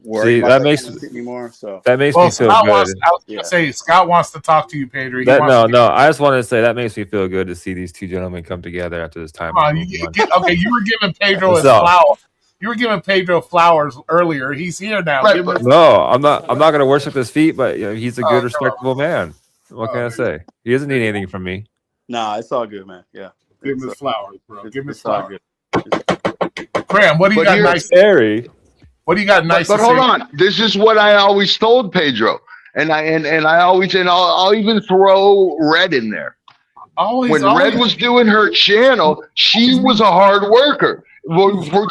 H: worry about that anymore. So
F: that makes me feel good.
A: I was gonna say Scott wants to talk to you, Pedro.
F: I just wanted to say that makes me feel good to see these two gentlemen come together after this time.
A: You were giving Pedro his flowers. You were giving Pedro flowers earlier. He's here now.
D: Right,
A: Give him
D: but-
F: No, I'm not going to worship his feet, but he's a good,
A: Oh,
F: respectable man. What can I say? He doesn't need anything from me.
H: Nah, it's all good, man. Yeah.
A: Give him his flowers, bro. Give him his
H: It's all
A: flowers.
H: good.
A: Cram, what do you
D: But
A: got
D: here-
A: nice?
F: Harry.
A: What do you got nice
D: But
A: to
D: hold
A: say?
D: on, this is what I always told Pedro, and I'll even throw Red in there. When Red was doing her channel, she was a hard worker.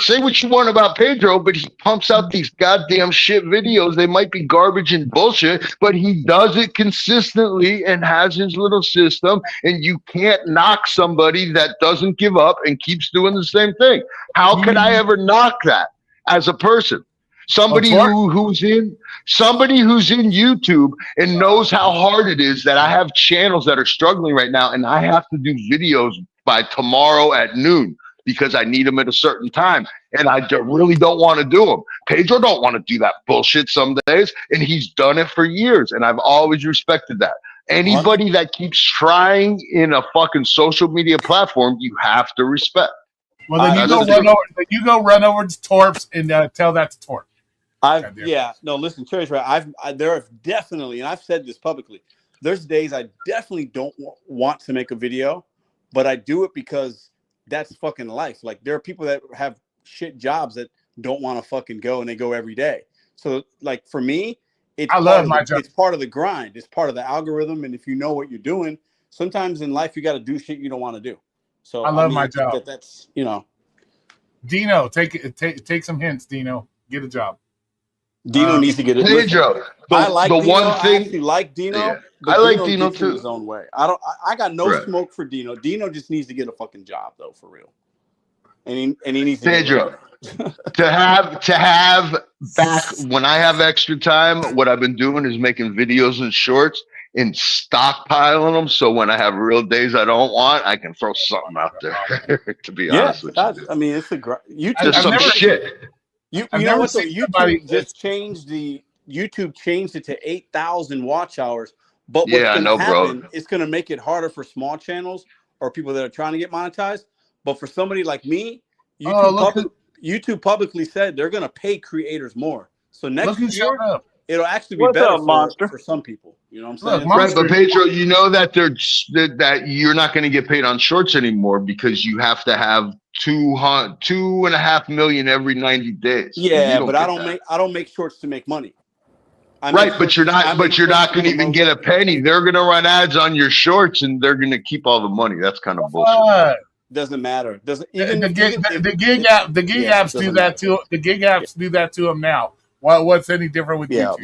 D: Say what you want about Pedro, but he pumps out these goddamn shit videos. They might be garbage and bullshit, but he does it consistently and has his little system. And you can't knock somebody that doesn't give up and keeps doing the same thing. How could I ever knock that as a person? Somebody who's in YouTube and knows how hard it is that I have channels that are struggling right now, and I have to do videos by tomorrow at noon because I need them at a certain time, and I really don't want to do them. Pedro don't want to do that bullshit some days, and he's done it for years, and I've always respected that. Anybody that keeps trying in a fucking social media platform, you have to respect.
A: Well, then you go run over to Torps and tell that to Torp.
H: Listen, Cherry's right. There are definitely, and I've said this publicly, there's days I definitely don't want to make a video, but I do it because that's fucking life. Like, there are people that have shit jobs that don't want to fucking go, and they go every day. So, like, for me, I love my job. It's part of the grind. It's part of the algorithm. And if you know what you're doing, sometimes in life you got to do shit you don't want to do. So
A: I love my job.
H: That's
A: Dino, take some hints. Dino, get a job.
H: Dino needs to get it.
D: Pedro,
H: I like Dino.
D: One thing,
H: I actually like Dino.
D: Yeah,
H: but
D: I like
H: Dino
D: Dino too.
H: His own way. I got no smoke for Dino. Dino just needs to get a fucking job though, for real. And he needs to
D: Pedro. to have back when I have extra time, what I've been doing is making videos and shorts and stockpiling them. So when I have real days I don't want, I can throw something out there. To be honest with you,
H: I mean, it's YouTube.
D: Just some shit.
H: You know what? So YouTube changed it to 8,000 watch hours. But what's going to happen? It's going to make it harder for small channels or people that are trying to get monetized. But for somebody like me, YouTube publicly said they're going to pay creators more. So next year, it'll actually be better for some people. You know what I'm saying?
D: Right, but Pedro, you know that that you're not going to get paid on shorts anymore because you have to have 2.5 million every 90 days.
H: Yeah, but I don't make shorts to make money.
D: But you're not going to even get a penny. They're going to run ads on your shorts and they're going to keep all the money. That's kind of bullshit.
H: Doesn't matter.
A: The gig apps do that too. The gig apps do that to them now. What's any different with YouTube?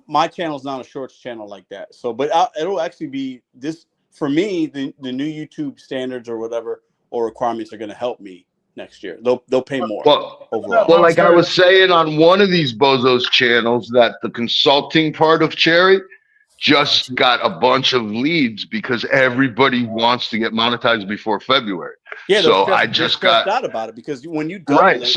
H: My channel's not a shorts channel like that. So, but it'll actually be this for me. The new YouTube standards or whatever or requirements are going to help me next year. They'll pay more overall.
D: Well, like I was saying on one of these bozos channels, that the consulting part of Cherry just got a bunch of leads because everybody wants to get monetized before February.
H: Yeah,
D: so I just got
H: out about it because when you double you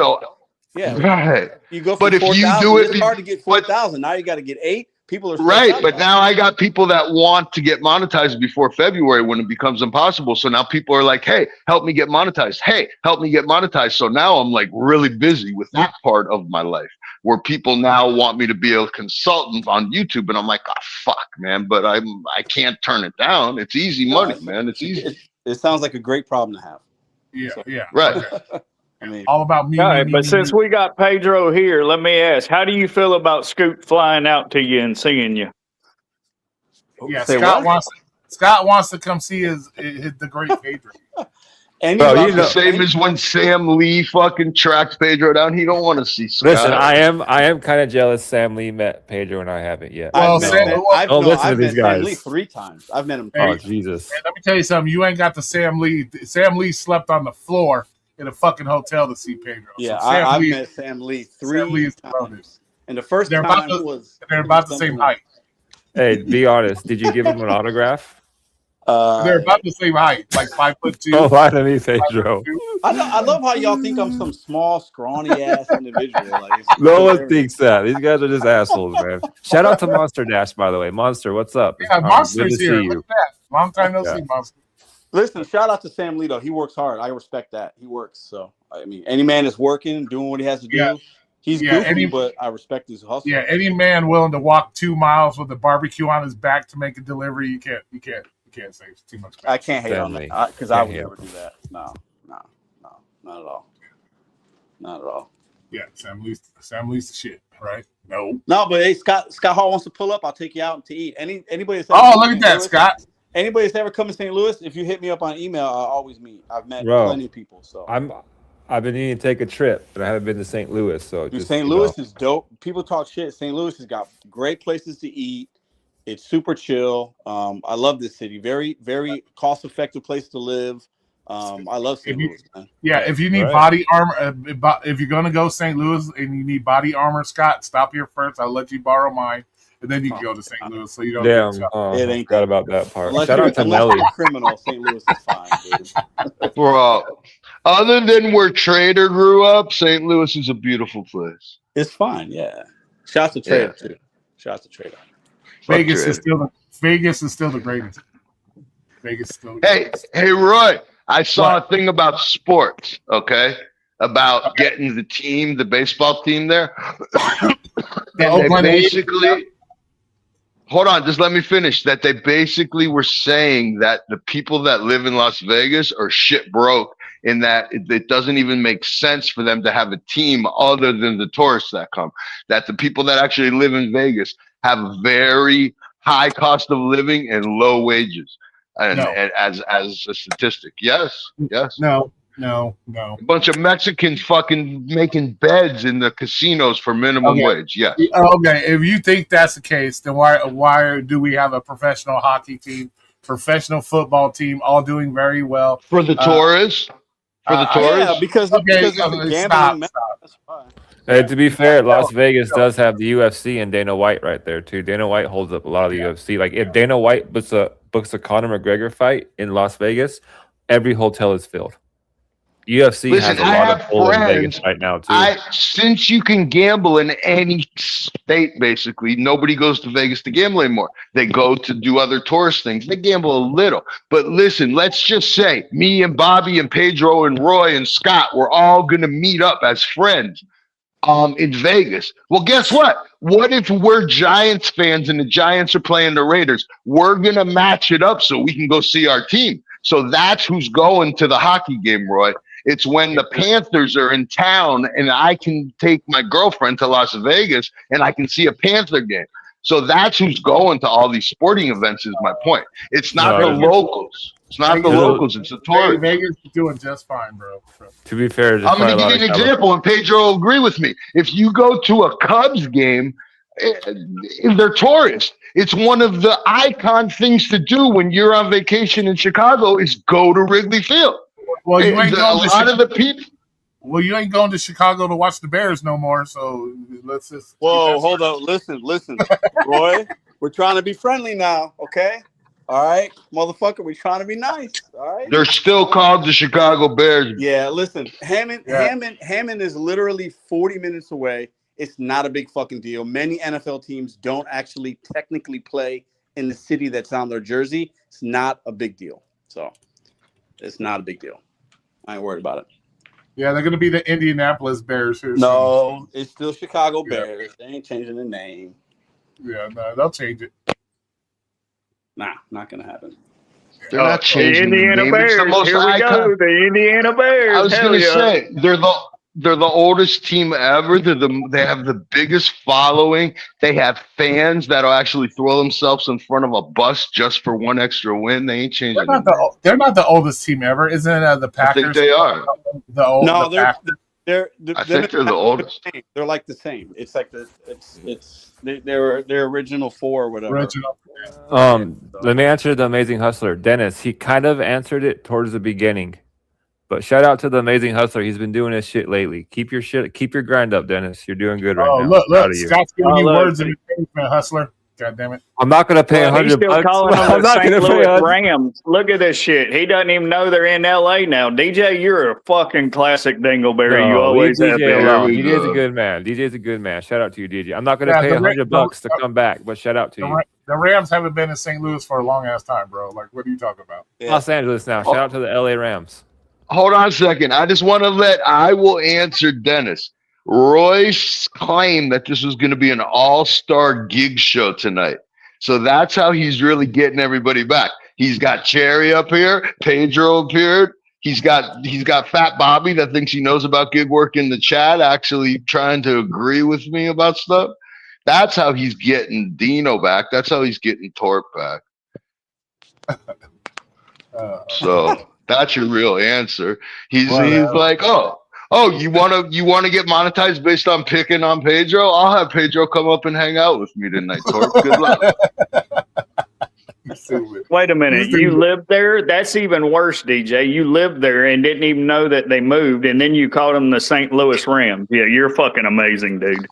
H: go from
D: but if
H: 4,
D: you do it,
H: it's hard to get 4,000. Now you got to get 8. People are
D: but now I got people that want to get monetized before February when it becomes impossible. So now people are like, "Hey, help me get monetized. Hey, help me get monetized." So now I'm like really busy with that part of my life where people now want me to be a consultant on YouTube, and I'm like, "Oh fuck, man!" But I can't turn it down. It's easy money, man. It's easy.
H: It sounds like a great problem to have.
A: Yeah.
D: Right.
H: I mean,
A: all about me.
B: All right, but since we got Pedro here, let me ask: how do you feel about Scoot flying out to you and seeing you?
A: Yeah, Scott wants to come see the great Pedro.
D: And the same as when Sam Lee fucking tracks Pedro down. He don't want to see Scott.
F: Listen, I am kind of jealous Sam Lee met Pedro and I haven't yet.
H: I've met
F: these guys.
H: Sam Lee 3 times. I've met him.
F: Oh Jesus!
A: Hey, let me tell you something. You ain't got the Sam Lee. Sam Lee slept on the floor in a fucking hotel to see Pedro.
H: Yeah, so I've met Sam Lee 3 times. And the first time
A: they're about the same height.
F: Hey, be honest. Did you give him an autograph?
A: They're about the same height, like 5'2".
F: Don't lie to me, Pedro.
H: I love how y'all think I'm some small, scrawny ass individual. Like,
F: no one thinks that. These guys are just assholes, man. Shout out to Monster Dash, by the way. Monster, what's up?
A: Yeah, Monster's
F: good to
A: here.
F: see you.
A: Look at that. Long time no see, Monster.
H: Listen, shout out to Sam Lito. He works hard. I respect that. He works. So I mean, any man is working, doing what he has to do.
A: Yeah.
H: He's goofy, but I respect his hustle.
A: Yeah, any man willing to walk 2 miles with a barbecue on his back to make a delivery, you can't say it's too much.
H: I can't hate on that because I would never do that. No, not at all. Not at all.
A: Yeah, Sam Lee's the shit, right? No,
H: but hey, Scott Hall wants to pull up. I'll take you out to eat. Anybody?
A: Oh, look at that, Scott.
H: Anybody that's ever come to St. Louis, if you hit me up on email, I'll always meet. I've met plenty of people. So
F: I've been needing to take a trip, but I haven't been to St. Louis. So
H: St. Louis is dope. People talk shit. St. Louis has got great places to eat. It's super chill. I love this city. Very, very cost-effective place to live. I love St. Louis, man.
A: Yeah, if you need body armor, if you're gonna go St. Louis and you need body armor, Scott, stop here first. I'll let you borrow mine, and then you can go to St. Louis. So you don't.
F: It ain't forgot about that part.
H: Unless
F: Shout out to
H: you're
F: Melly.
H: a criminal, St. Louis is fine, dude.
D: Bro, other than where Trader grew up, St. Louis is a beautiful place.
H: It's fine, yeah. Shout out to Trader too. Shout out to Trader.
A: Vegas is still the greatest. Vegas is still.
D: Hey, Roy. I saw a thing about sports, about getting the baseball team there. And they basically, hold on, just let me finish. That they basically were saying that the people that live in Las Vegas are shit broke, in that it doesn't even make sense for them to have a team other than the tourists that come. That the people that actually live in Vegas have a very high cost of living and low wages. And as a statistic, yes.
A: No.
D: A bunch of Mexicans fucking making beds in the casinos for minimum wage. Yes.
A: Okay, if you think that's the case, then why do we have a professional hockey team, professional football team, all doing very well
D: for the tourists?
H: Yeah, because of the gambling. That's fine.
F: Hey, to be fair, Las Vegas does have the UFC and Dana White right there too. Dana White holds up a lot of the UFC. Like if Dana White books a Conor McGregor fight in Las Vegas, every hotel is filled. UFC has a lot of pull in Vegas right now too.
D: Since you can gamble in any state, basically, nobody goes to Vegas to gamble anymore. They go to do other tourist things. They gamble a little. But listen, let's just say me and Bobby and Pedro and Roy and Scott, we're all going to meet up as friends in Vegas. Well, guess what? What if we're Giants fans and the Giants are playing the Raiders? We're going to match it up so we can go see our team. So that's who's going to the hockey game, Roy. It's when the Panthers are in town and I can take my girlfriend to Las Vegas and I can see a Panther game. So that's who's going to all these sporting events is my point. It's not the locals. It's not the locals. It's the tourists.
A: Vegas is doing just fine, bro.
F: To be fair,
D: I'm going to give you an example, and Pedro will agree with me. If you go to a Cubs game, they're tourists. It's one of the icon things to do when you're on vacation in Chicago is go to Wrigley Field.
A: Well, you ain't you ain't going to Chicago to watch the Bears no more. So let's just.
H: Whoa, hold up. Listen, Roy. We're trying to be friendly now, okay? All right, motherfucker. We're trying to be nice. All right.
D: They're still called the Chicago Bears.
H: Yeah, listen. Hammond is literally 40 minutes away. It's not a big fucking deal. Many NFL teams don't actually technically play in the city that's on their jersey. It's not a big deal. So it's not a big deal. I ain't worried about it.
A: Yeah, they're going to be the Indianapolis Bears here.
H: No, it's still Chicago Bears. They ain't changing the name.
A: Yeah, no, they'll change it.
H: Nah, not going to happen.
D: They're not changing
B: the Indiana
D: name.
B: Bears.
D: It's the most
B: Here we go. The Indiana Bears.
D: I was going to say they're the oldest team ever. They have the biggest following. They have fans that'll actually throw themselves in front of a bus just for one extra win. They ain't changing.
A: They're not the oldest team ever, isn't it? The Packers.
D: I think they are.
H: They're
D: I think they're the oldest.
H: They're like the same. It's like they're original four or whatever.
F: Let me answer the Amazing Hustler, Dennis. He kind of answered it towards the beginning. But shout out to the Amazing Hustler. He's been doing his shit lately. Keep your grind up, Dennis. You're doing good right now.
A: Look, Scott's giving you words of encouragement, Hustler. God damn it.
F: I'm not gonna pay
B: Well, he's
F: $100
B: still
F: bucks.
B: calling them
F: I'm
B: the
F: not
B: St.
F: gonna pay
B: Louis
F: 100.
B: Rams. Look at this shit. He doesn't even know they're in LA now. DJ, you're a fucking classic dingleberry. You
F: No, leave
B: always have
F: DJ
B: been.
F: alone.
D: we
F: DJ's a
D: go.
F: good man. DJ's a good man. Shout out to you, DJ. I'm not gonna
A: Yeah,
F: pay
A: the Ra-
F: $100 to come back, but shout out to you.
A: The Rams haven't been in St. Louis for a long ass time, bro. Like, what are you talking about?
H: Yeah.
F: Los Angeles now. Shout out to the LA Rams.
D: Hold on a second. I just want to I will answer Dennis. Royce claimed that this was going to be an all-star gig show tonight. So that's how he's really getting everybody back. He's got Cherry up here, Pedro appeared. He's got Fat Bobby that thinks he knows about gig work in the chat, actually trying to agree with me about stuff. That's how he's getting Dino back. That's how he's getting Torp back. So that's your real answer. He's like, oh, you wanna get monetized based on picking on Pedro? I'll have Pedro come up and hang out with me tonight, Torp. Good luck.
B: Wait a minute. You lived there? That's even worse, DJ. You lived there and didn't even know that they moved, and then you called them the St. Louis Rams. Yeah, you're fucking amazing, dude.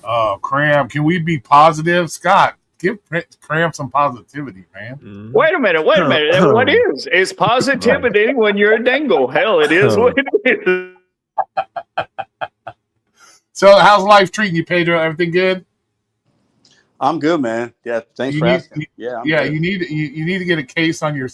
A: Oh, Cram, can we be positive? Scott, give Cram some positivity, man.
B: Wait a minute. What is? It's positivity when you're a dingle. Hell, it is what it is.
A: So, how's life treating you, Pedro? Everything good?
H: I'm good, man. Yeah, thanks for asking. I'm good.
A: you need to get a case on your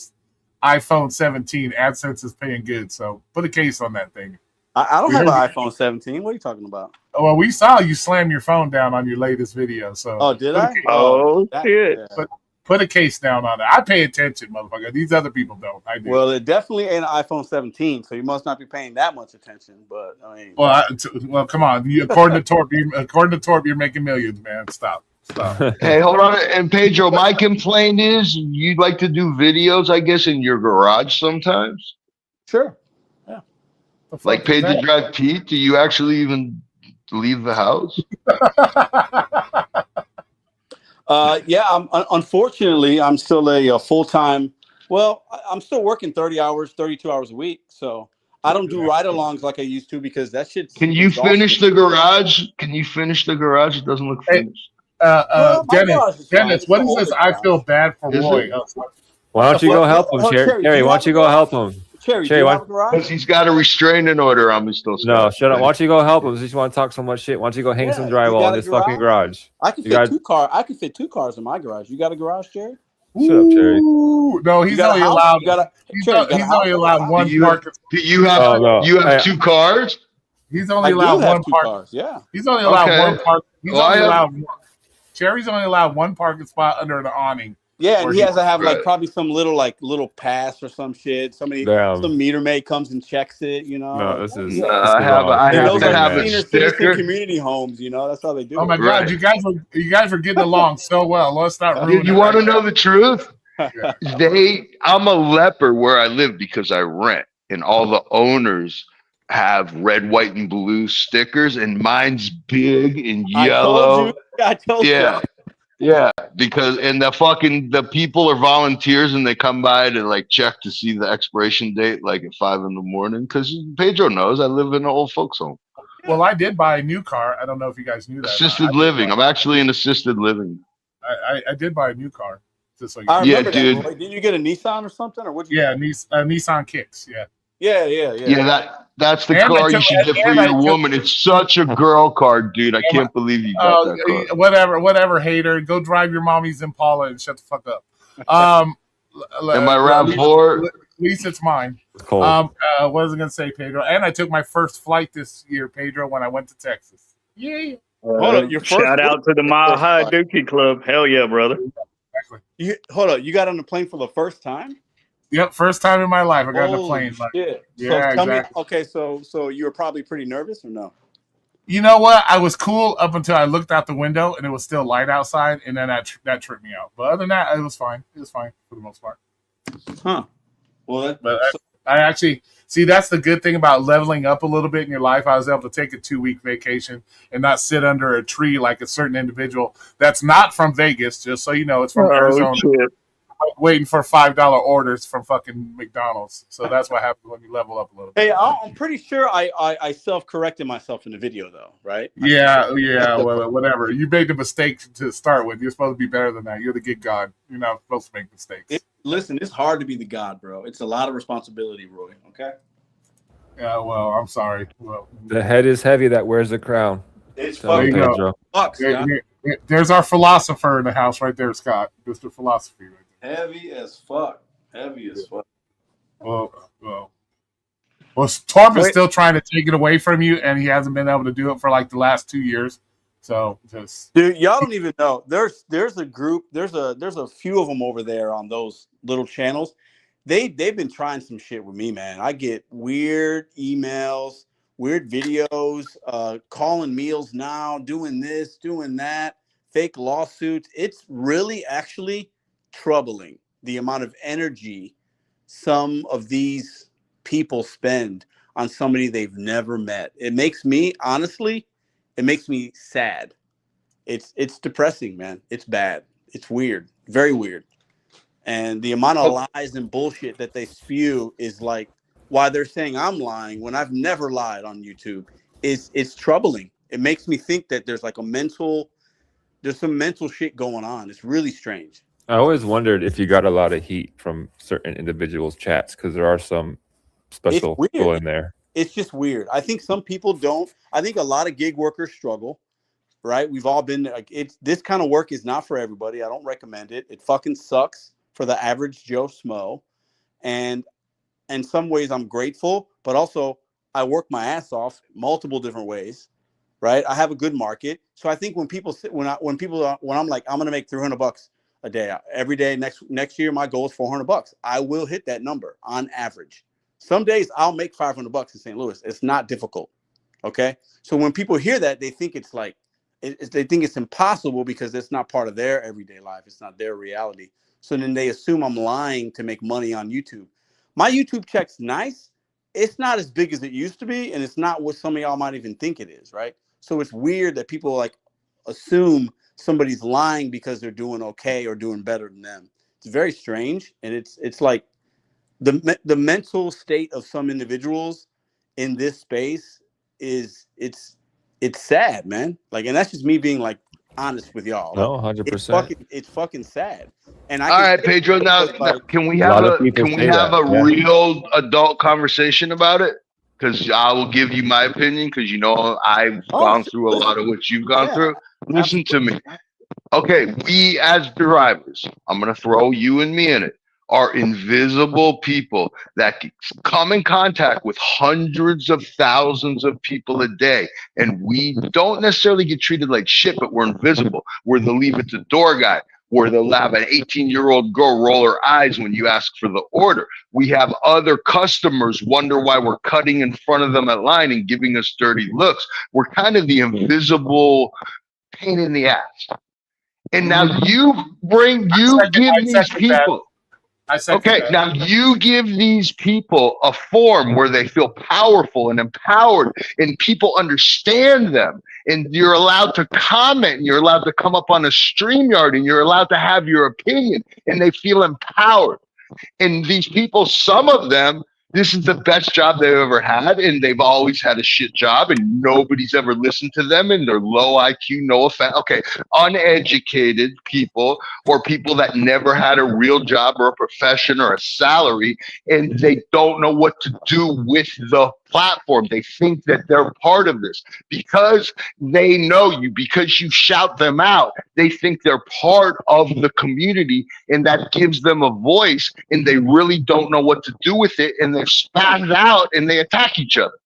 A: iPhone 17. AdSense is paying good, so put a case on that thing.
H: I don't have an iPhone 17. What are you talking about?
A: Well, we saw you slam your phone down on your latest video. So
H: Oh, did I?
B: Shit.
H: Yeah.
A: put a case down on it. I pay attention, motherfucker. These other people don't. I do.
H: Well, it definitely ain't an iPhone 17, so you must not be paying that much attention. But I mean,
A: well, come on. According to Torp, you're making millions, man. Stop.
D: Hey, hold on. And Pedro, my complaint is you'd like to do videos, I guess, in your garage sometimes.
H: sure.
D: Like Paid to Drive Pete. Do you actually even leave the house?
H: Unfortunately, I'm still a full-time. Well, I'm still working 30 hours, 32 hours a week. So I don't do ride-alongs like I used to because that shit's
D: Can you finish the garage? Can you finish the garage? It doesn't look finished.
A: Dennis, what is this? I feel bad for Roy.
F: Why don't you go help him, Cherry? Why don't you go help him?
H: Cherry,
D: Because he's got a restraining order on me still.
F: No, shut up. Why don't you go help him? Since you want to talk so much shit, why don't you go hang some drywall in this fucking garage?
H: I can fit 2 cars. I can fit 2 cars in my garage. You got a garage, Cherry?
F: Shut up, Cherry.
A: No, he's only allowed. He's only allowed one park.
D: Do you have? You have 2 cars?
A: He's only allowed one park.
H: Yeah.
A: He's only allowed one park. He's only allowed one. Cherry's only allowed one parking spot under an awning.
H: Yeah, and he has to have like probably some little pass or some shit. Some meter maid comes and checks it, you know.
F: No, this is.
D: I have to have a sticker.
H: Community homes, you know. That's how they do.
A: Oh my God, you guys are getting along so well. Let's not ruin.
D: You want to know the truth? I'm a leper where I live because I rent, and all the owners have red, white, and blue stickers, and mine's big and yellow.
H: I told you.
D: Yeah, because the people are volunteers and they come by to like check to see the expiration date like at 5 a.m. Because Pedro knows I live in an old folks home.
A: Well, I did buy a new car. I don't know if you guys knew that.
D: Assisted living. I'm actually in assisted living.
A: I did buy a new car. Just so you
H: I remember
D: dude.
H: that, didn't you get a Nissan or something, or what?
A: Nissan Kicks. Yeah.
D: Yeah, that's the car you should get for your woman. It's such a girl car, dude. I can't believe you got that car.
A: Whatever, hater. Go drive your mommy's Impala and shut the fuck up.
D: Am I RAV4?
A: At least it's mine.
F: Cool.
A: What was I gonna say, Pedro? And I took my first flight this year, Pedro, when I went to Texas. Yeah.
H: Hold on,
B: Shout out to the Mile High Dookie Club. Hell yeah, brother.
A: Exactly.
H: Hold on, you got on the plane for the first time?
A: Yep, first time in my life I got on a plane.
H: Shit.
A: Yeah,
H: so tell
A: exactly.
H: me, okay, so you were probably pretty nervous or no?
A: You know what? I was cool up until I looked out the window and it was still light outside, and then that tripped me out. But other than that, it was fine. It was fine for the most part.
H: Huh. Well,
A: I actually see that's the good thing about leveling up a little bit in your life. I was able to take a 2-week vacation and not sit under a tree like a certain individual that's not from Vegas. Just so you know, it's from Arizona.
B: Shit.
A: waiting for $5 orders from fucking McDonald's. So that's what happens when you level up a little bit.
H: Hey, I'm pretty sure I self-corrected myself in the video, though, right?
A: Yeah, well, whatever. You made the mistake to start with. You're supposed to be better than that. You're the gig god. You're not supposed to make mistakes.
H: Listen, it's hard to be the god, bro. It's a lot of responsibility, Roy. Okay.
A: Yeah, well, I'm sorry. Well,
F: The head is heavy that wears the crown.
H: It's
F: Tell him,
H: fucking
F: Pedro.
H: fucks, Scott.
A: there's our philosopher in the house right there, Scott. Mr. Philosophy right there.
H: Heavy as fuck. Heavy as fuck.
A: Well, Torb is still trying to take it away from you, and he hasn't been able to do it for like the last 2 years. So just
H: Dude, y'all don't even know. There's a group. There's a few of them over there on those little channels. They've been trying some shit with me, man. I get weird emails, weird videos, calling meals now, doing this, doing that, fake lawsuits. It's really actually troubling the amount of energy some of these people spend on somebody they've never met. It makes me, honestly, it makes me sad. It's depressing, man. It's bad. It's weird. Very weird. And the amount of lies and bullshit that they spew is like why they're saying I'm lying when I've never lied on YouTube. It's troubling. It makes me think that there's like there's some mental shit going on. It's really strange.
F: I always wondered if you got a lot of heat from certain individuals' chats because there are some special people in there.
H: It's just weird. I think some people don't. I think a lot of gig workers struggle, right? We've all been like, this kind of work is not for everybody. I don't recommend it. It fucking sucks for the average Joe Schmo. And in some ways I'm grateful, but also I work my ass off multiple different ways, right? I have a good market. So I think when people when I'm like, I'm going to make $300 a day every day, next year, my goal is $400. I will hit that number on average. Some days I'll make $500 in St. Louis. It's not difficult. Okay. So when people hear that, they think it's like, they think it's impossible because it's not part of their everyday life. It's not their reality. So then they assume I'm lying to make money on YouTube. My YouTube check's nice. It's not as big as it used to be. And it's not what some of y'all might even think it is. Right. So it's weird that people like assume somebody's lying because they're doing okay or doing better than them. It's very strange. And it's like the mental state of some individuals in this space is it's sad, man. Like, and that's just me being like honest with y'all.
F: No, 100%.
H: It's fucking sad. And
D: all right, Pedro. Now, can we have a real adult conversation about it? Because I will give you my opinion. Because I've gone through a lot of what you've gone through. Listen to me. Okay, we as drivers, I'm gonna throw you and me in it, are invisible people that come in contact with hundreds of thousands of people a day. And we don't necessarily get treated like shit, but we're invisible. We're the leave it to door guy. We're the have an 18-year-old girl roll her eyes when you ask for the order. We have other customers wonder why we're cutting in front of them at line and giving us dirty looks. We're kind of the invisible pain in the ass. And now you give these people. Okay, now you give these people a forum where they feel powerful and empowered and people understand them, and you're allowed to comment and you're allowed to come up on a StreamYard and you're allowed to have your opinion and they feel empowered. And these people, some of them, this is the best job they've ever had, and they've always had a shit job, and nobody's ever listened to them, and they're low IQ, no offense. Okay, uneducated people or people that never had a real job or a profession or a salary, and they don't know what to do with the platform. They think that they're part of this because they know you, because you shout them out. They think they're part of the community, and that gives them a voice, and they really don't know what to do with it, and they spaz out and they attack each other.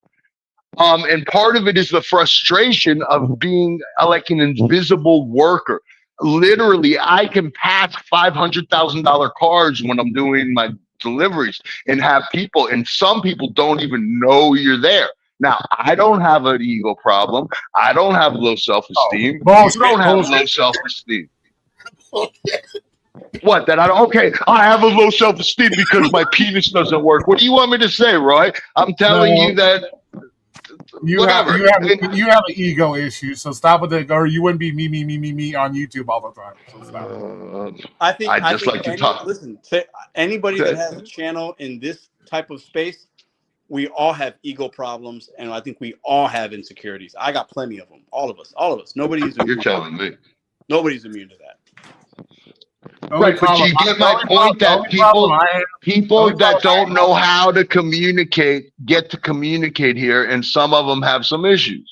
D: And part of it is the frustration of being like an invisible worker. Literally, I can pass $500,000 cars when I'm doing my deliveries and have people, and some people don't even know you're there. Now, I don't have an ego problem. I don't have low self-esteem. You don't have low self-esteem. What? That I don't? Okay, I have a low self-esteem because my penis doesn't work. What do you want me to say, Roy? I'm telling you that. whatever.
A: You have an ego issue, so stop with it. Or you wouldn't be me on YouTube all the time. So stop.
H: I think
D: I just like to talk.
H: Listen, anybody that has a channel in this type of space, we all have ego problems, and I think we all have insecurities. I got plenty of them. All of us. Nobody's immune.
D: You're telling me.
H: Nobody's immune to that.
D: Right, but you get my point that people that don't know how to communicate get to communicate here, and some of them have some issues.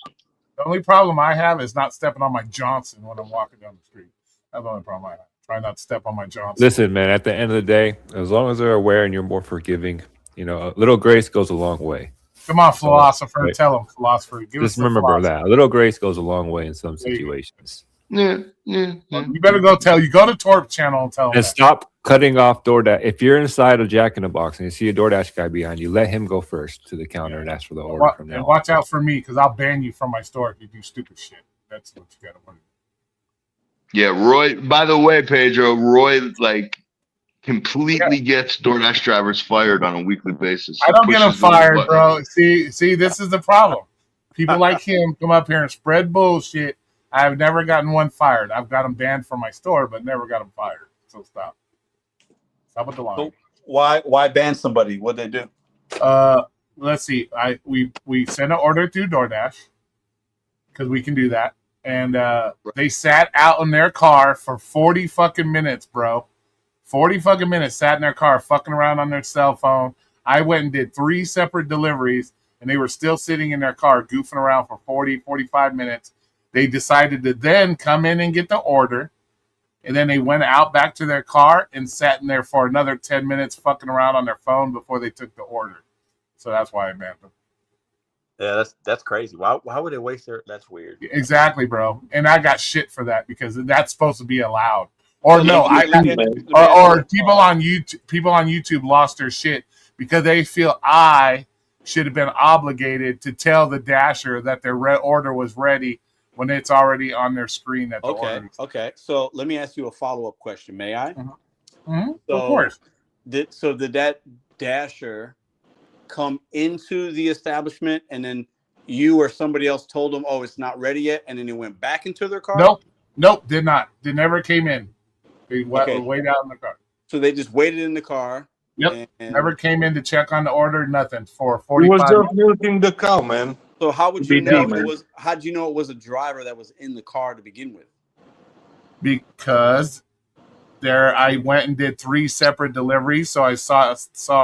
A: The only problem I have is not stepping on my Johnson when I'm walking down the street. That's the only problem I have. Try not to step on my Johnson.
F: Listen, man, at the end of the day, as long as they're aware and you're more forgiving, you know, a little grace goes a long way.
A: Come on, philosopher. Tell him, philosopher.
F: Just remember that. A little grace goes a long way in some situations.
D: Yeah.
A: You better go to Torp channel and tell him.
F: And stop cutting off DoorDash. If you're inside a Jack in the Box and you see a DoorDash guy behind you, let him go first to the counter and ask for the order from there.
A: And watch out for me, because I'll ban you from my store if you do stupid shit. That's what you gotta want to do.
D: Yeah, Roy. By the way, Pedro, Roy completely gets DoorDash drivers fired on a weekly basis.
A: I don't get them fired, bro. See, this is the problem. People like him come up here and spread bullshit. I've never gotten one fired. I've got them banned from my store, but never got them fired. So stop. Stop with the line.
H: So why ban somebody? What'd they do?
A: Let's see. We sent an order through DoorDash because we can do that. And they sat out in their car for 40 fucking minutes, bro. 40 fucking minutes sat in their car fucking around on their cell phone. I went and did 3 separate deliveries, and they were still sitting in their car goofing around for 40, 45 minutes. They decided to then come in and get the order, and then they went out back to their car and sat in there for another 10 minutes fucking around on their phone before they took the order. So that's why I banned them.
H: Yeah, that's crazy. Why would they waste their? That's weird.
A: Exactly, bro. And I got shit for that because that's supposed to be allowed. Or or people on YouTube lost their shit because they feel I should have been obligated to tell the dasher that their order was ready when it's already on their screen that the order is.
H: Okay. So let me ask you a follow-up question. May I?
A: Mm-hmm.
H: So,
A: of course.
H: Did that dasher come into the establishment and then you or somebody else told them, oh, it's not ready yet, and then they went back into their car?
A: Nope, did not. They never came in. They waited out in the car.
H: So they just waited in the car.
A: Yep. Never came in to check on the order, nothing for 45
G: minutes. He was just milking the cow, man.
H: So how would you know how did you know it was a driver that was in the car to begin with?
A: Because I went and did 3 separate deliveries, so I saw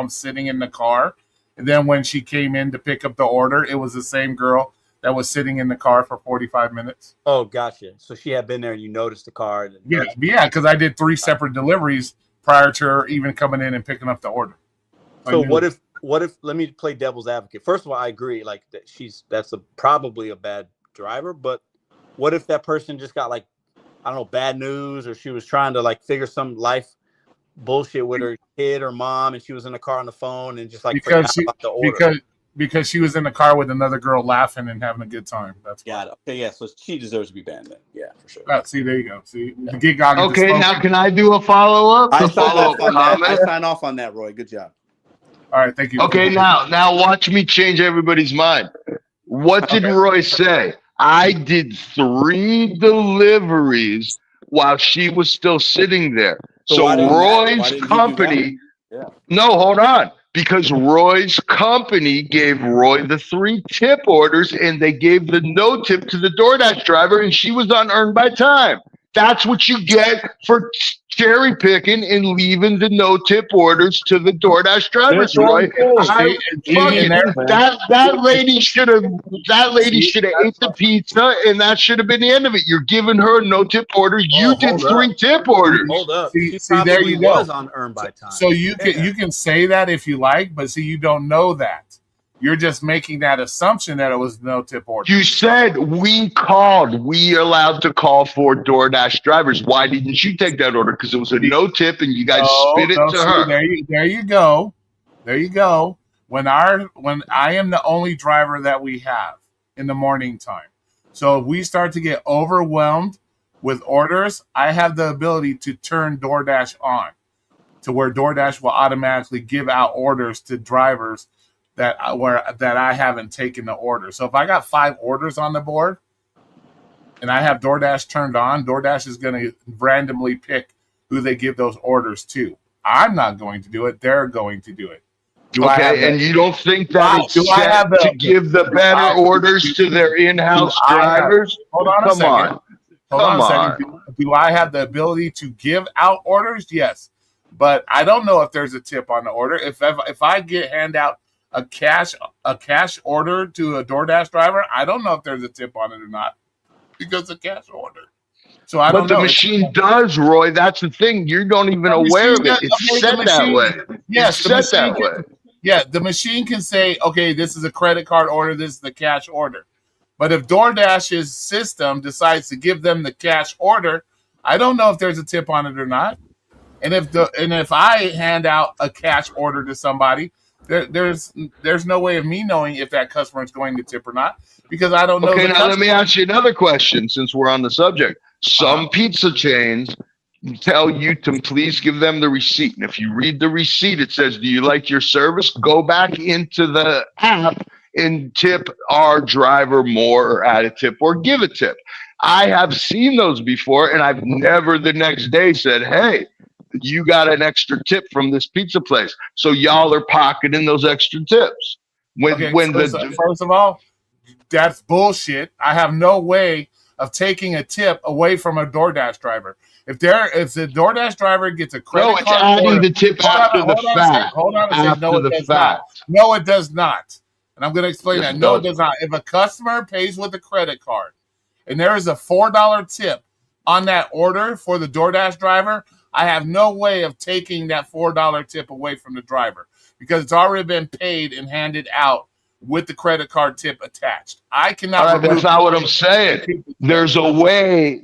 A: him sitting in the car. And then when she came in to pick up the order, it was the same girl that was sitting in the car for 45 minutes.
H: Oh, gotcha. So she had been there and you noticed the car.
A: Yeah, because I did 3 separate deliveries prior to her even coming in and picking up the order.
H: So what if let me play devil's advocate. First of all, I agree, like that's probably a bad driver, but what if that person just got bad news, or she was trying to figure some life bullshit with her kid or mom, and she was in the car on the phone and just
A: because she was in the car with another girl laughing and having a good time. That's
H: okay. Yeah, so she deserves to be banned then. Yeah, for sure.
A: See, there you go. See,
D: okay, now can I do a follow-up?
H: I sign off on that, Roy. Good job.
A: All right, thank you.
D: Okay, now watch me change everybody's mind. What did Roy say? I did 3 deliveries while she was still sitting there. So Roy's company, no, hold on. Because Roy's company gave Roy the 3 tip orders, and they gave the no tip to the DoorDash driver, and she was on earned by time. That's what you get for cherry picking and leaving the no tip orders to the DoorDash drivers, Roy. That lady should have ate the pizza, and that should have been the end of it. You're giving her a no tip order. You did 3 tip orders.
H: Hold up.
A: See, there you go.
H: Was on earned by time.
A: So you can say that if you like, but see, you don't know that. You're just making that assumption that it was no tip order.
D: You said we allowed to call for DoorDash drivers. Why didn't you take that order? Because it was a no tip and you guys spit it to her.
A: There you go. There you go. When I am the only driver that we have in the morning time. So if we start to get overwhelmed with orders, I have the ability to turn DoorDash on to where DoorDash will automatically give out orders to drivers that I haven't taken the order. So if I got 5 orders on the board and I have DoorDash turned on, DoorDash is going to randomly pick who they give those orders to. I'm not going to do it. They're going to do it.
D: And you don't think that it's set to give the better orders to their in-house drivers?
A: Hold on a second. Hold on a second. Do I have the ability to give out orders? Yes. But I don't know if there's a tip on the order. If I hand out a cash order to a DoorDash driver, I don't know if there's a tip on it or not because it's a cash order. So I don't know.
D: But the machine does, Roy. That's the thing. You don't even aware of it. It's set that way.
A: Yes, it's set that way. Yeah, the machine can say, okay, this is a credit card order, this is the cash order. But if DoorDash's system decides to give them the cash order, I don't know if there's a tip on it or not. And if I hand out a cash order to somebody, there's no way of me knowing if that customer is going to tip or not because I don't know.
D: Okay, now let me ask you another question since we're on the subject. Some pizza chains tell you to please give them the receipt. And if you read the receipt, it says, do you like your service? Go back into the app and tip our driver more or add a tip or give a tip. I have seen those before, and I've never the next day said, hey, you got an extra tip from this pizza place. So y'all are pocketing those extra tips.
A: First of all, that's bullshit. I have no way of taking a tip away from a DoorDash driver. If the DoorDash driver gets a credit card,
D: adding the tip after the fact.
A: Hold on a second. No, it does not. No, it does not. And I'm going to explain that. No, it does not. If a customer pays with a credit card and there is a $4 tip on that order for the DoorDash driver, I have no way of taking that $4 tip away from the driver because it's already been paid and handed out with the credit card tip attached. I cannot.
D: That's not what I'm saying. There's a way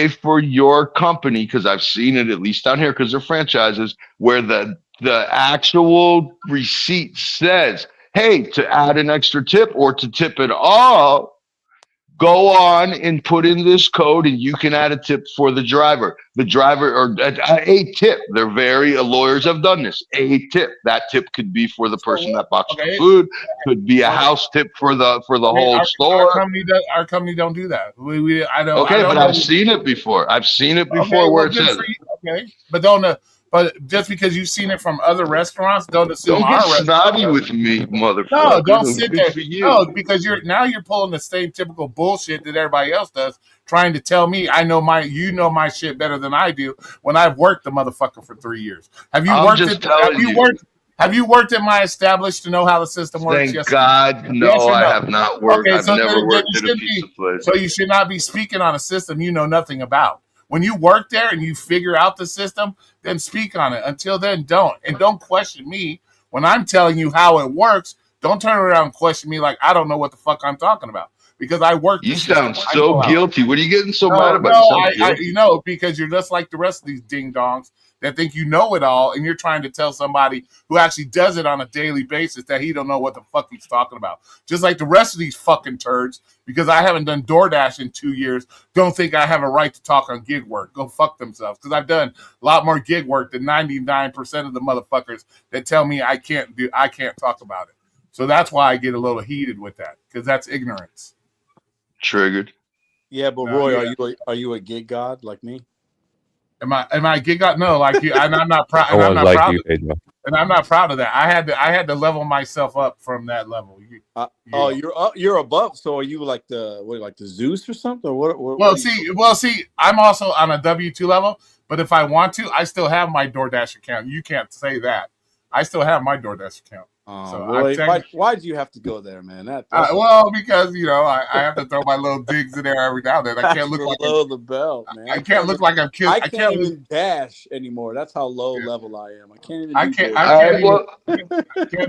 D: for your company, because I've seen it at least down here, because they're franchises, where the actual receipt says, hey, to add an extra tip or to tip it all, go on and put in this code and you can add a tip for the driver. The driver, or a tip. Lawyers have done this. A tip. That tip could be for the person that boxed the food. Could be a house tip for the whole store.
A: Our company don't do that.
D: I've seen it before. I've seen it before where it says.
A: Okay, but just because you've seen it from other restaurants, don't assume
D: don't get snobby with me, motherfucker.
A: No, don't sit there. No, because you're pulling the same typical bullshit that everybody else does, trying to tell me you know my shit better than I do when I've worked the motherfucker for 3 years. Have you worked at my established to know how the system works?
D: Thank God, no, I have not worked. I've never worked at a pizza place.
A: So you should not be speaking on a system you know nothing about. When you work there and you figure out the system, then speak on it. Until then, don't. And don't question me when I'm telling you how it works. Don't turn around and question me like I don't know what the fuck I'm talking about. Because I work.
D: You sound so guilty. What are you getting so mad about?
A: Because you're just like the rest of these ding-dongs that think you know it all, and you're trying to tell somebody who actually does it on a daily basis that he don't know what the fuck he's talking about. Just like the rest of these fucking turds, because I haven't done DoorDash in 2 years, don't think I have a right to talk on gig work. Go fuck themselves. Because I've done a lot more gig work than 99% of the motherfuckers that tell me I can't talk about it. So that's why I get a little heated with that, because that's ignorance.
D: Triggered.
H: Yeah, but Roy, are you a gig god like me?
A: Am I a gig god? No, like you. And I'm not proud. And I'm not proud. And I'm not proud of that. I had to level myself up from that level.
H: You're above. So are you like the Zeus or something? Or what?
A: Well, see, I'm also on a W-2 level. But if I want to, I still have my DoorDash account. You can't say that. I still have my DoorDash account.
H: Why do you have to go there, man?
A: Because I have to throw my little digs in there every now and then. I can't look like
H: the belt, man.
A: I can't look like I'm killed.
H: I can't even dash anymore. That's how low level I am. I can't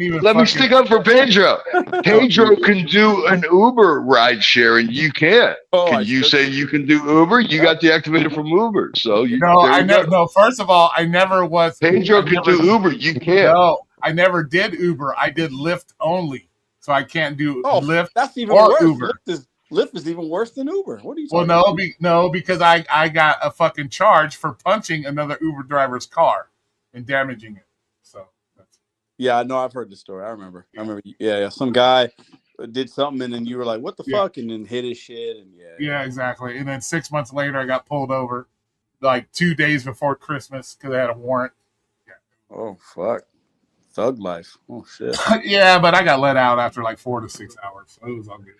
H: even.
D: Let me stick up for Pedro. Pedro can do an Uber ride share, and you can't. Can you say you can do Uber? You got deactivated from Uber, so you.
A: No, I never. No, first of all, I never was.
D: Pedro can do Uber. You can't.
A: No. I never did Uber. I did Lyft only. So I can't do Lyft
H: that's even
A: or
H: worse.
A: Uber.
H: Lyft is even worse than Uber. What are you talking
A: about? Because I got a fucking charge for punching another Uber driver's car and damaging it. So
H: Yeah, I know. I've heard the story. I remember. Yeah. Some guy did something, and then you were like, "What the fuck?" And then hit his shit, and
A: yeah, exactly. And then 6 months later, I got pulled over, like 2 days before Christmas, because I had a warrant.
H: Yeah. Oh fuck, thug life. Oh shit.
A: Yeah, but I got let out after like 4 to 6 hours, so it was all good.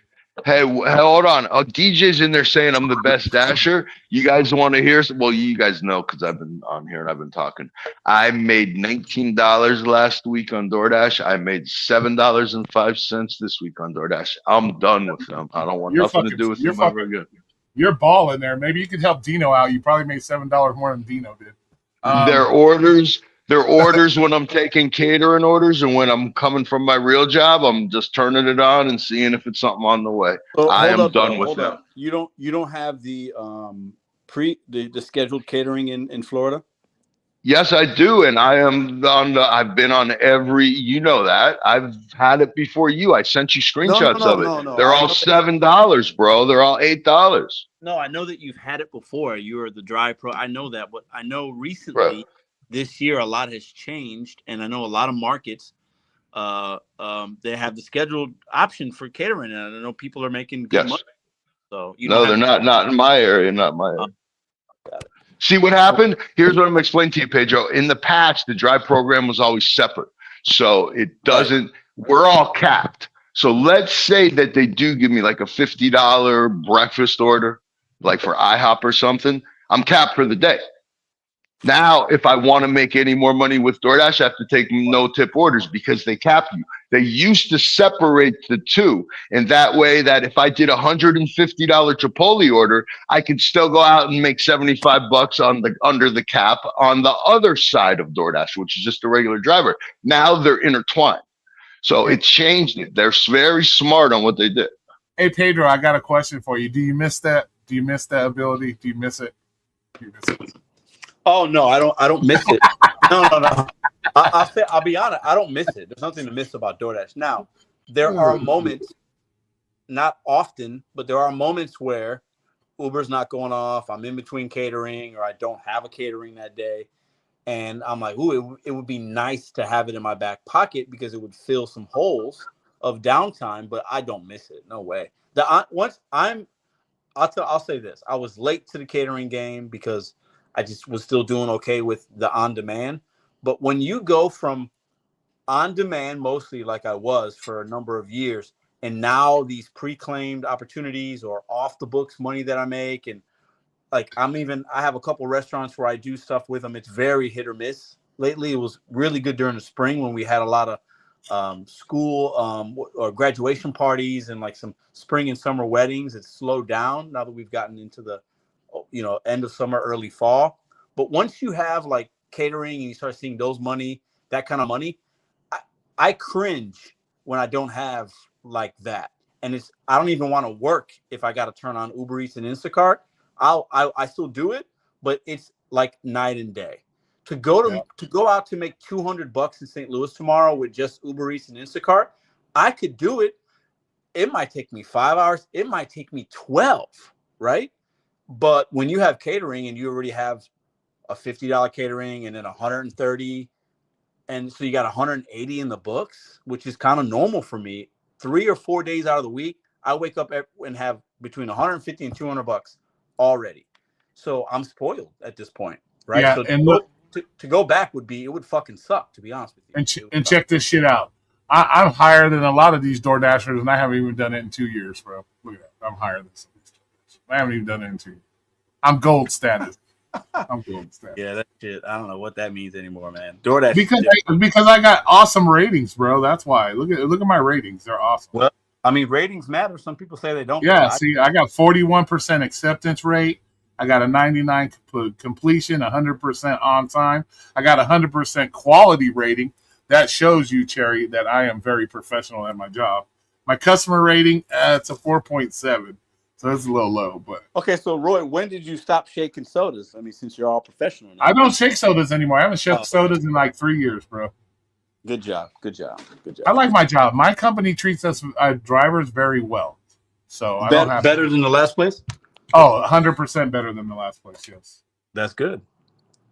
D: Hey, hold on. DJ's in there saying I'm the best dasher. You guys want to hear? Well, you guys know because I've been on here and I've been talking. I made $19 last week on DoorDash. I made $7.05 this week on DoorDash. I'm done with them. I don't want nothing to do with them ever again.
A: You're balling there. Maybe you could help Dino out. You probably made $7 more than Dino did.
D: Their orders when I'm taking catering orders, and when I'm coming from my real job, I'm just turning it on and seeing if it's something on the way. I am done with them.
H: You don't have the the scheduled catering in Florida?
D: Yes, I do, and I've been on every. You know that I've had it before you. I sent you screenshots of it.
H: No.
D: They're all $7, bro. They're all $8.
I: No, I know that you've had it before. You were the Dry Pro. I know that, but I know recently. Right. This year, a lot has changed, and I know a lot of markets they have the scheduled option for catering, and I know people are making good money. So
D: they're not in my area, not my area. Got it. See what happened? Here's what I'm explaining to you, Pedro. In the past, the Dry program was always separate, so it doesn't. We're all capped. So let's say that they do give me like a $50 breakfast order, like for IHOP or something. I'm capped for the day. Now, if I want to make any more money with DoorDash, I have to take no-tip orders because they cap you. They used to separate the two, and that way that if I did a $150 Chipotle order, I could still go out and make $75 on the under the cap on the other side of DoorDash, which is just a regular driver. Now they're intertwined. So it changed it. They're very smart on what they did.
A: Hey, Pedro, I got a question for you. Do you miss that? Do you miss that ability? Do you miss it? Do you miss it?
H: Oh no, I don't miss it. No. I'll be honest. I don't miss it. There's nothing to miss about DoorDash. Now, there are moments, not often, but there are moments where Uber's not going off. I'm in between catering, or I don't have a catering that day, and I'm like, ooh, it would be nice to have it in my back pocket because it would fill some holes of downtime. But I don't miss it. No way. I'll say this. I was late to the catering game because I just was still doing okay with the on-demand. But when you go from on-demand, mostly like I was for a number of years, and now these pre-claimed opportunities or off-the-books money that I make, and like I have a couple restaurants where I do stuff with them. It's very hit or miss. Lately, it was really good during the spring when we had a lot of school or graduation parties and like some spring and summer weddings. It's slowed down now that we've gotten into the end of summer, early fall. But once you have like catering and you start seeing that kind of money, I cringe when I don't have like that. And I don't even want to work if I got to turn on Uber Eats and Instacart. I still do it, but it's like night and day. To go out to make $200 in St. Louis tomorrow with just Uber Eats and Instacart, I could do it. It might take me 5 hours. It might take me 12, right? But when you have catering and you already have a $50 catering and then $130, and so you got $180 in the books, which is kind of normal for me. 3 or 4 days out of the week, I wake up and have between $150 and $200 already. So I'm spoiled at this point, right?
A: Yeah,
H: so
A: and
H: to go back it would fucking suck, to be honest with you.
A: And check this shit out. I'm higher than a lot of these DoorDashers, and I haven't even done it in 2 years, bro. Look at that. I'm higher than some of these DoorDashers. I haven't even done it in 2 years. I'm gold status.
H: Yeah, that shit. I don't know what that means anymore, man. DoorDash
A: because I got awesome ratings, bro. That's why. Look at my ratings. They're awesome.
H: Well, I mean, ratings matter. Some people say they don't.
A: Yeah, see, I got 41% acceptance rate. I got a 99 completion, 100% on time. I got 100% quality rating. That shows you, Cherry, that I am very professional at my job. My customer rating, it's a 4.7. So it's a little low, but
H: okay. So Roy, when did you stop shaking sodas? I mean, since you're all professional now.
A: I don't shake sodas anymore. I haven't shaken sodas in like 3 years, bro.
H: Good job.
A: I like my job. My company treats us drivers very well. So I don't have
H: better than the last place.
A: Oh, 100% better than the last place. Yes,
H: that's good.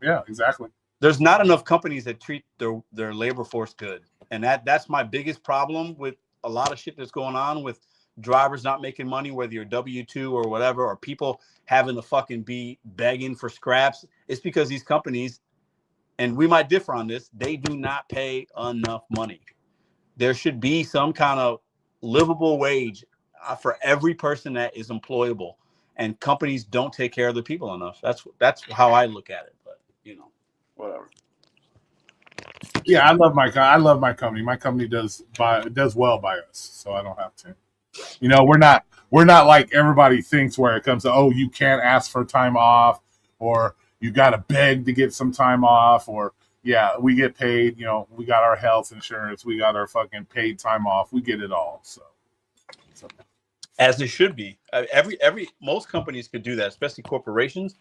A: Yeah, exactly.
H: there's not enough companies that treat their labor force good, and that's my biggest problem with a lot of shit that's going on with drivers not making money, whether you're W-2 or whatever, or people having to fucking be begging for scraps. It's because these companies, and we might differ on this, they do not pay enough money. There should be some kind of livable wage for every person that is employable, and companies don't take care of their people enough. That's how I look at it. But whatever.
A: Yeah, I love my company. My company does well by us, so I don't have to. We're not like everybody thinks where it comes to, you can't ask for time off, or you got to beg to get some time off, or we get paid. We got our health insurance, we got our fucking paid time off, we get it all. So.
H: As it should be. Most companies could do that, especially corporations.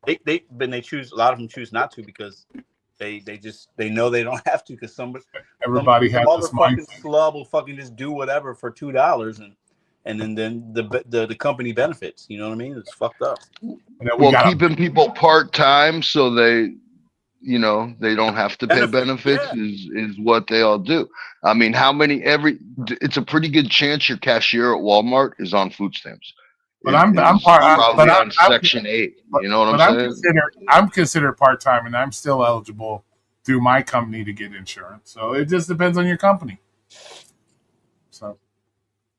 H: Yeah. They choose, a lot of them choose not to because they know they don't have to, because everybody has this fucking slub will fucking just do whatever for $2 and then the company benefits. You know what I mean? It's fucked up.
D: Keeping people part-time so they don't have to pay benefits is what they all do. I mean, it's a pretty good chance your cashier at Walmart is on food stamps.
A: But I'm on
D: Section 8. You know what I'm saying?
A: I'm considered part-time, and I'm still eligible through my company to get insurance. So it just depends on your company. So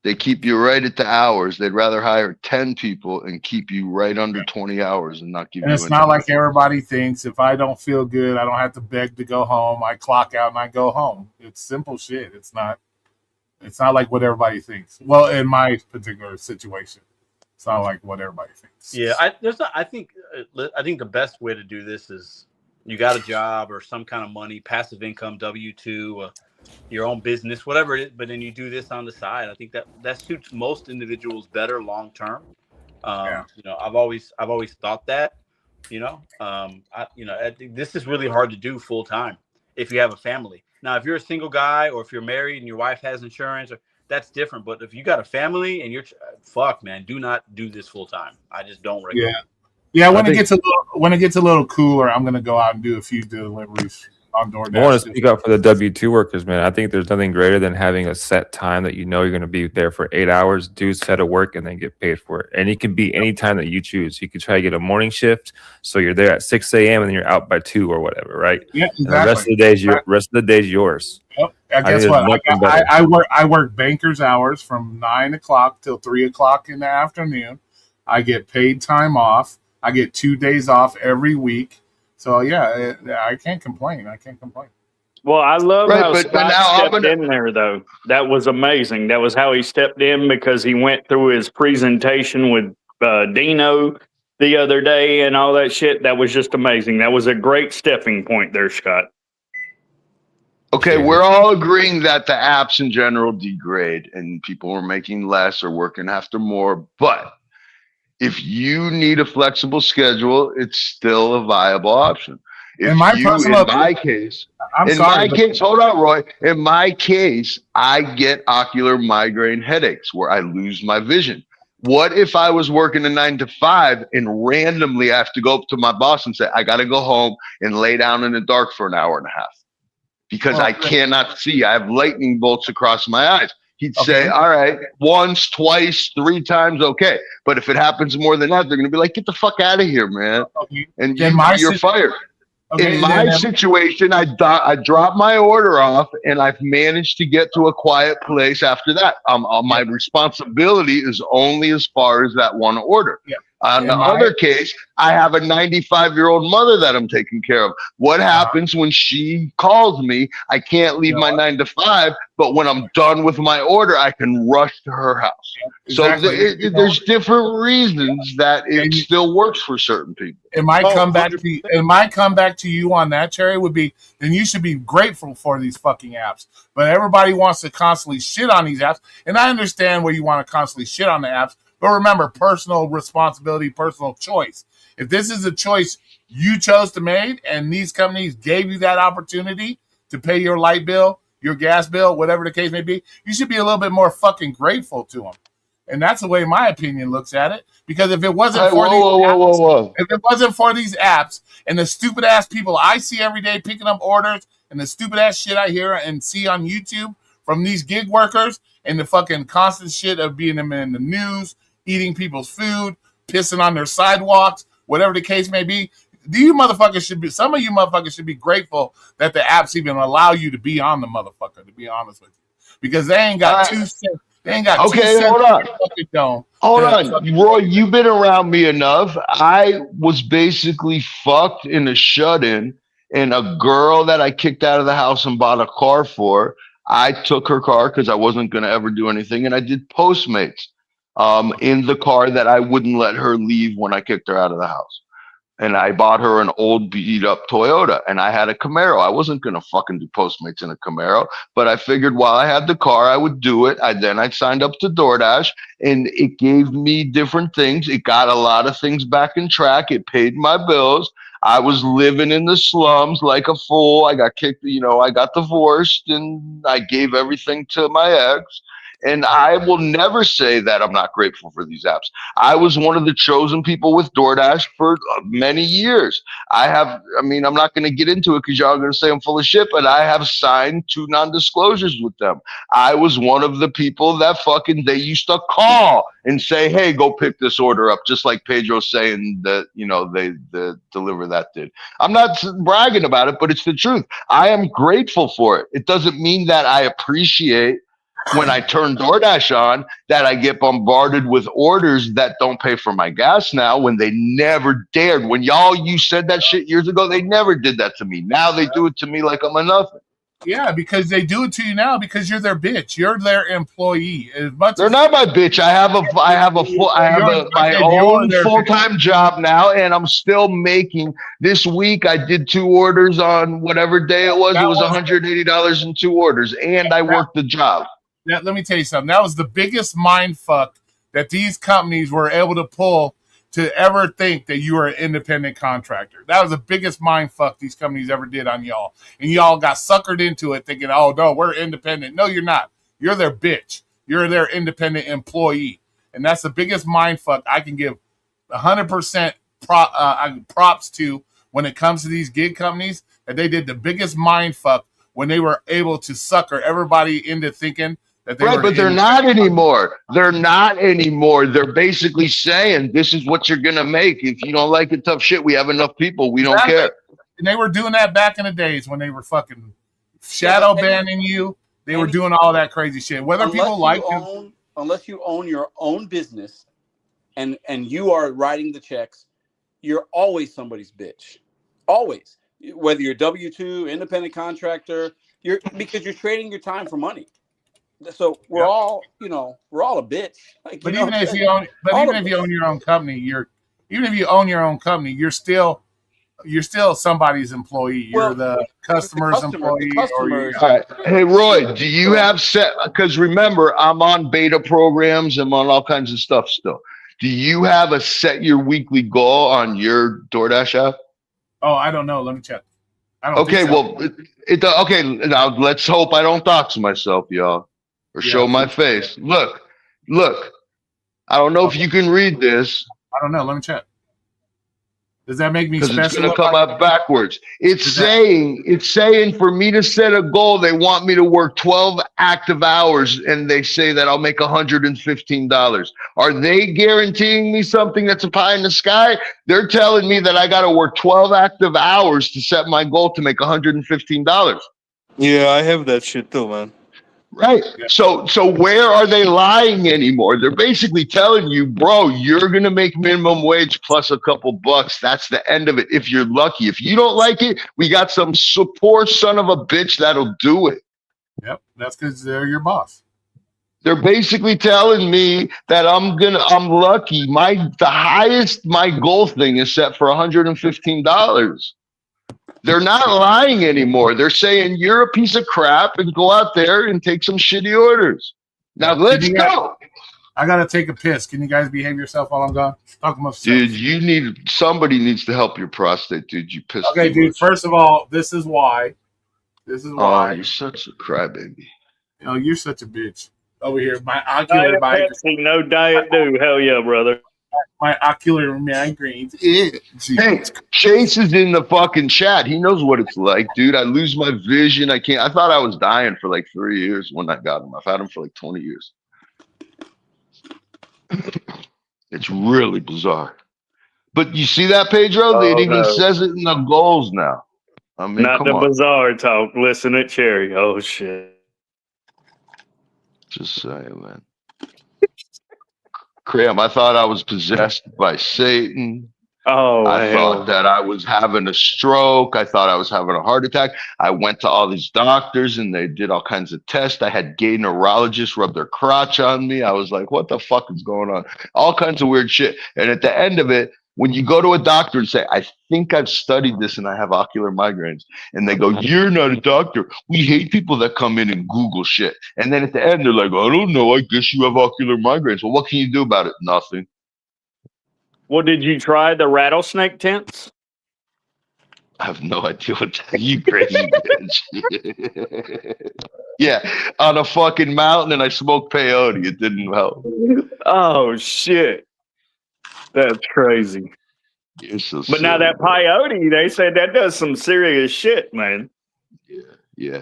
D: they keep you right at the hours. They'd rather hire 10 people and keep you right under 20 hours and not give you.
A: And it's not like everybody thinks. If I don't feel good, I don't have to beg to go home. I clock out and I go home. It's simple shit. It's not like what everybody thinks. Well, in my particular situation, it's not like what everybody thinks.
H: Yeah, I think the best way to do this is you got a job or some kind of money, passive income, W-2, your own business, whatever it is, but then you do this on the side. I think that suits most individuals better long term. I've always thought that. I think this is really hard to do full time if you have a family. Now, if you're a single guy or if you're married and your wife has insurance, that's different. But if you got a family and you're man, do not do this full time. I just don't recommend.
A: Yeah. When it gets a little cooler, I'm gonna go out and do a few deliveries on DoorDash.
F: I want to speak up for the W-2 workers, man. I think there's nothing greater than having a set time that you're going to be there for 8 hours, do set of work, and then get paid for it. And it can be any time that you choose. You could try to get a morning shift, so you're there at 6 a.m. and then you're out by 2 or whatever, right?
A: Yeah, exactly.
F: And the rest of the day is yours.
A: Yep. And guess what? I work banker's hours from 9 o'clock till 3 o'clock in the afternoon. I get paid time off. I get 2 days off every week. So I can't complain.
B: Well, I love how Scott stepped in there, though. That was amazing. That was how he stepped in, because he went through his presentation with Dino the other day and all that shit. That was just amazing. That was a great stepping point there, Scott.
D: Okay, we're all agreeing that the apps in general degrade and people are making less or working after more, but if you need a flexible schedule, it's still a viable option. In my case, hold on, Roy. In my case, I get ocular migraine headaches where I lose my vision. What if I was working a 9 to 5 and randomly I have to go up to my boss and say, I got to go home and lay down in the dark for an hour and a half because I cannot see. I have lightning bolts across my eyes. He'd say, all right, once, twice, 3 times, okay. But if it happens more than that, they're going to be like, get the fuck out of here, man. And you're fired. In my situation, I dropped my order off, and I've managed to get to a quiet place after that. My responsibility is only as far as that one order. Yeah. On the other case, I have a 95-year-old mother that I'm taking care of. What happens when she calls me? I can't leave my 9 to 5, but when I'm done with my order, I can rush to her house. Exactly. So there's different reasons that it still works for certain people.
A: And my comeback to you on that, Cherry, would be, then you should be grateful for these fucking apps. But everybody wants to constantly shit on these apps, and I understand where you want to constantly shit on the apps. But remember, personal responsibility, personal choice. If this is a choice you chose to make and these companies gave you that opportunity to pay your light bill, your gas bill, whatever the case may be, you should be a little bit more fucking grateful to them. And that's the way my opinion looks at it. Because if it wasn't if it wasn't for these apps and the stupid ass people I see every day picking up orders and the stupid ass shit I hear and see on YouTube from these gig workers and the fucking constant shit of being them in the news, eating people's food, pissing on their sidewalks, whatever the case may be. Some of you motherfuckers should be grateful that the apps even allow you to be on the motherfucker, to be honest with you. Because they ain't got 2 cents. They ain't got 2 cents.
D: Hold on. Roy, you've been around me enough. I was basically fucked in a shut-in, and a girl that I kicked out of the house and bought a car for, I took her car because I wasn't going to ever do anything, and I did Postmates in the car that I wouldn't let her leave when I kicked her out of the house. And I bought her an old beat up Toyota, and I had a Camaro. I wasn't going to fucking do Postmates in a Camaro, but I figured while I had the car, I would do it. I signed up to DoorDash, and it gave me different things. It got a lot of things back in track. It paid my bills. I was living in the slums like a fool. I got kicked, I got divorced, and I gave everything to my ex. And I will never say that I'm not grateful for these apps. I was one of the chosen people with DoorDash for many years. I'm not going to get into it because y'all are going to say I'm full of shit, but I have signed 2 non-disclosures with them. I was one of the people that they used to call and say, hey, go pick this order up, just like Pedro's saying that, the deliver that did. I'm not bragging about it, but it's the truth. I am grateful for it. It doesn't mean that I appreciate when I turn DoorDash on, that I get bombarded with orders that don't pay for my gas now, when they never dared. When you said that shit years ago, they never did that to me. Now they do it to me like I'm a nothing.
A: Yeah, because they do it to you now because you're their bitch. You're their employee.
D: They're not my bitch. I have my own full-time job now, and I'm still making. This week I did 2 orders on whatever day it was. It was $180 in 2 orders, and I worked the job.
A: Let me tell you something. That was the biggest mind fuck that these companies were able to pull to ever think that you were an independent contractor. That was the biggest mind fuck these companies ever did on y'all. And y'all got suckered into it thinking, oh, no, we're independent. No, you're not. You're their bitch. You're their independent employee. And that's the biggest mind fuck I can give 100% props to when it comes to these gig companies, that they did the biggest mind fuck when they were able to sucker everybody into thinking that they were.
D: But they're not anymore. They're not anymore. They're basically saying, this is what you're going to make. If you don't like it, tough shit. We have enough people. We don't care.
A: And they were doing that back in the days when they were fucking shadow banning you. They were doing all that crazy shit. Whether people like you.
H: Unless you own your own business and you are writing the checks, you're always somebody's bitch. Always. Whether you're W-2, independent contractor, because you're trading your time for money. So we're all a bitch.
A: But even if you own your own company, you're still somebody's employee. You're the customer's employee.
D: All right. Hey, Roy, do you have because remember, I'm on beta programs. I'm on all kinds of stuff still. Do you have a set your weekly goal on your DoorDash app?
A: Oh, I don't know. Let me check.
D: Okay, well, okay. Now let's hope I don't dox myself, y'all, or show my face. Look. I don't know if you can read this.
A: I don't know. Let me check. Does that make me special?
D: Because it's going to come up backwards. It's saying for me to set a goal, they want me to work 12 active hours, and they say that I'll make $115. Are they guaranteeing me something that's a pie in the sky? They're telling me that I got to work 12 active hours to set my goal to make $115.
G: Yeah, I have that shit too, man.
D: Right. So where are they lying anymore? They're basically telling you, bro, you're going to make minimum wage plus a couple bucks. That's the end of it. If you're lucky. If you don't like it, we got some poor son of a bitch that'll do it.
A: Yep. That's because they're your boss.
D: They're basically telling me that I'm lucky. The highest my goal thing is set for $115. They're not lying anymore. They're saying you're a piece of crap and go out there and take some shitty orders. Now let's go.
A: I gotta take a piss. Can you guys behave yourself while I'm gone? Talk about
D: dude, somebody needs to help your prostate, dude. You pissed.
A: Okay, dude. Much. First of all, this is why.
D: Oh, you're such a crybaby.
A: You're such a bitch. over here. My ocular
B: Diet
A: migraine.
B: Pepsi, no Diet Dew. Hell yeah, brother.
A: My ocular migraines.
D: Hey, Chase is in the fucking chat. He knows what it's like, dude. I lose my vision. I can't. I thought I was dying for like 3 years when I got him. I've had him for like 20 years. It's really bizarre. But you see that, Pedro? It even says it in the goals now. I mean,
B: not the bizarre talk. Listen at Cherry. Oh shit.
D: Just saying, man. Cram, I thought I was possessed by Satan.
B: Oh,
D: I thought that I was having a stroke. I thought I was having a heart attack. I went to all these doctors and they did all kinds of tests. I had gay neurologists rub their crotch on me. I was like, what the fuck is going on? All kinds of weird shit. And at the end of it, when you go to a doctor and say, I think I've studied this and I have ocular migraines, and they go, you're not a doctor. We hate people that come in and Google shit. And then at the end, they're like, I don't know. I guess you have ocular migraines. Well, what can you do about it? Nothing.
B: Well, did you try the rattlesnake tents?
D: I have no idea what that, you crazy bitch. Yeah, on a fucking mountain, and I smoked peyote. It didn't help.
B: Oh, shit. That's crazy.
D: You're so
B: but now
D: silly,
B: that peyote, they said that does some serious shit, man.
D: Yeah.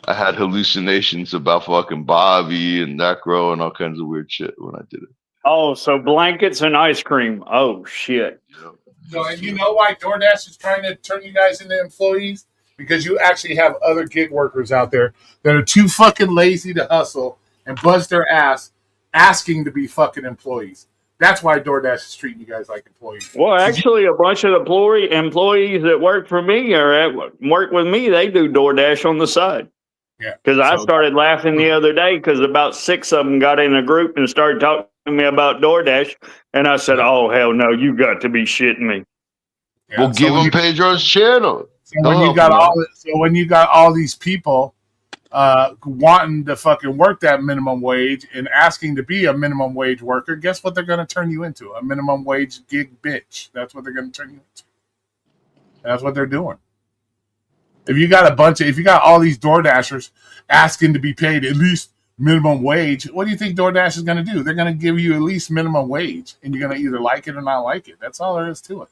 D: I had hallucinations about fucking Bobby and Necro and all kinds of weird shit when I did it.
B: Oh, so blankets and ice cream. Oh, shit.
A: So, and you know why DoorDash is trying to turn you guys into employees? Because you actually have other gig workers out there that are too fucking lazy to hustle and buzz their ass asking to be fucking employees. That's why DoorDash is treating you guys like employees.
B: Well, actually, a bunch of the employees that work for me or work with me, they do DoorDash on the side.
A: Yeah.
B: Because I started laughing the other day because about 6 of them got in a group and started talking to me about DoorDash. And I said, oh, hell no, you got to be shitting me.
A: Yeah.
D: Well, give them Pedro's channel.
A: So when you got all these people wanting to fucking work that minimum wage and asking to be a minimum wage worker, guess what they're going to turn you into? A minimum wage gig bitch. That's what they're going to turn you into. That's what they're doing. If you got all these DoorDashers asking to be paid at least minimum wage, what do you think DoorDash is going to do? They're going to give you at least minimum wage, and you're going to either like it or not like it. That's all there is to it.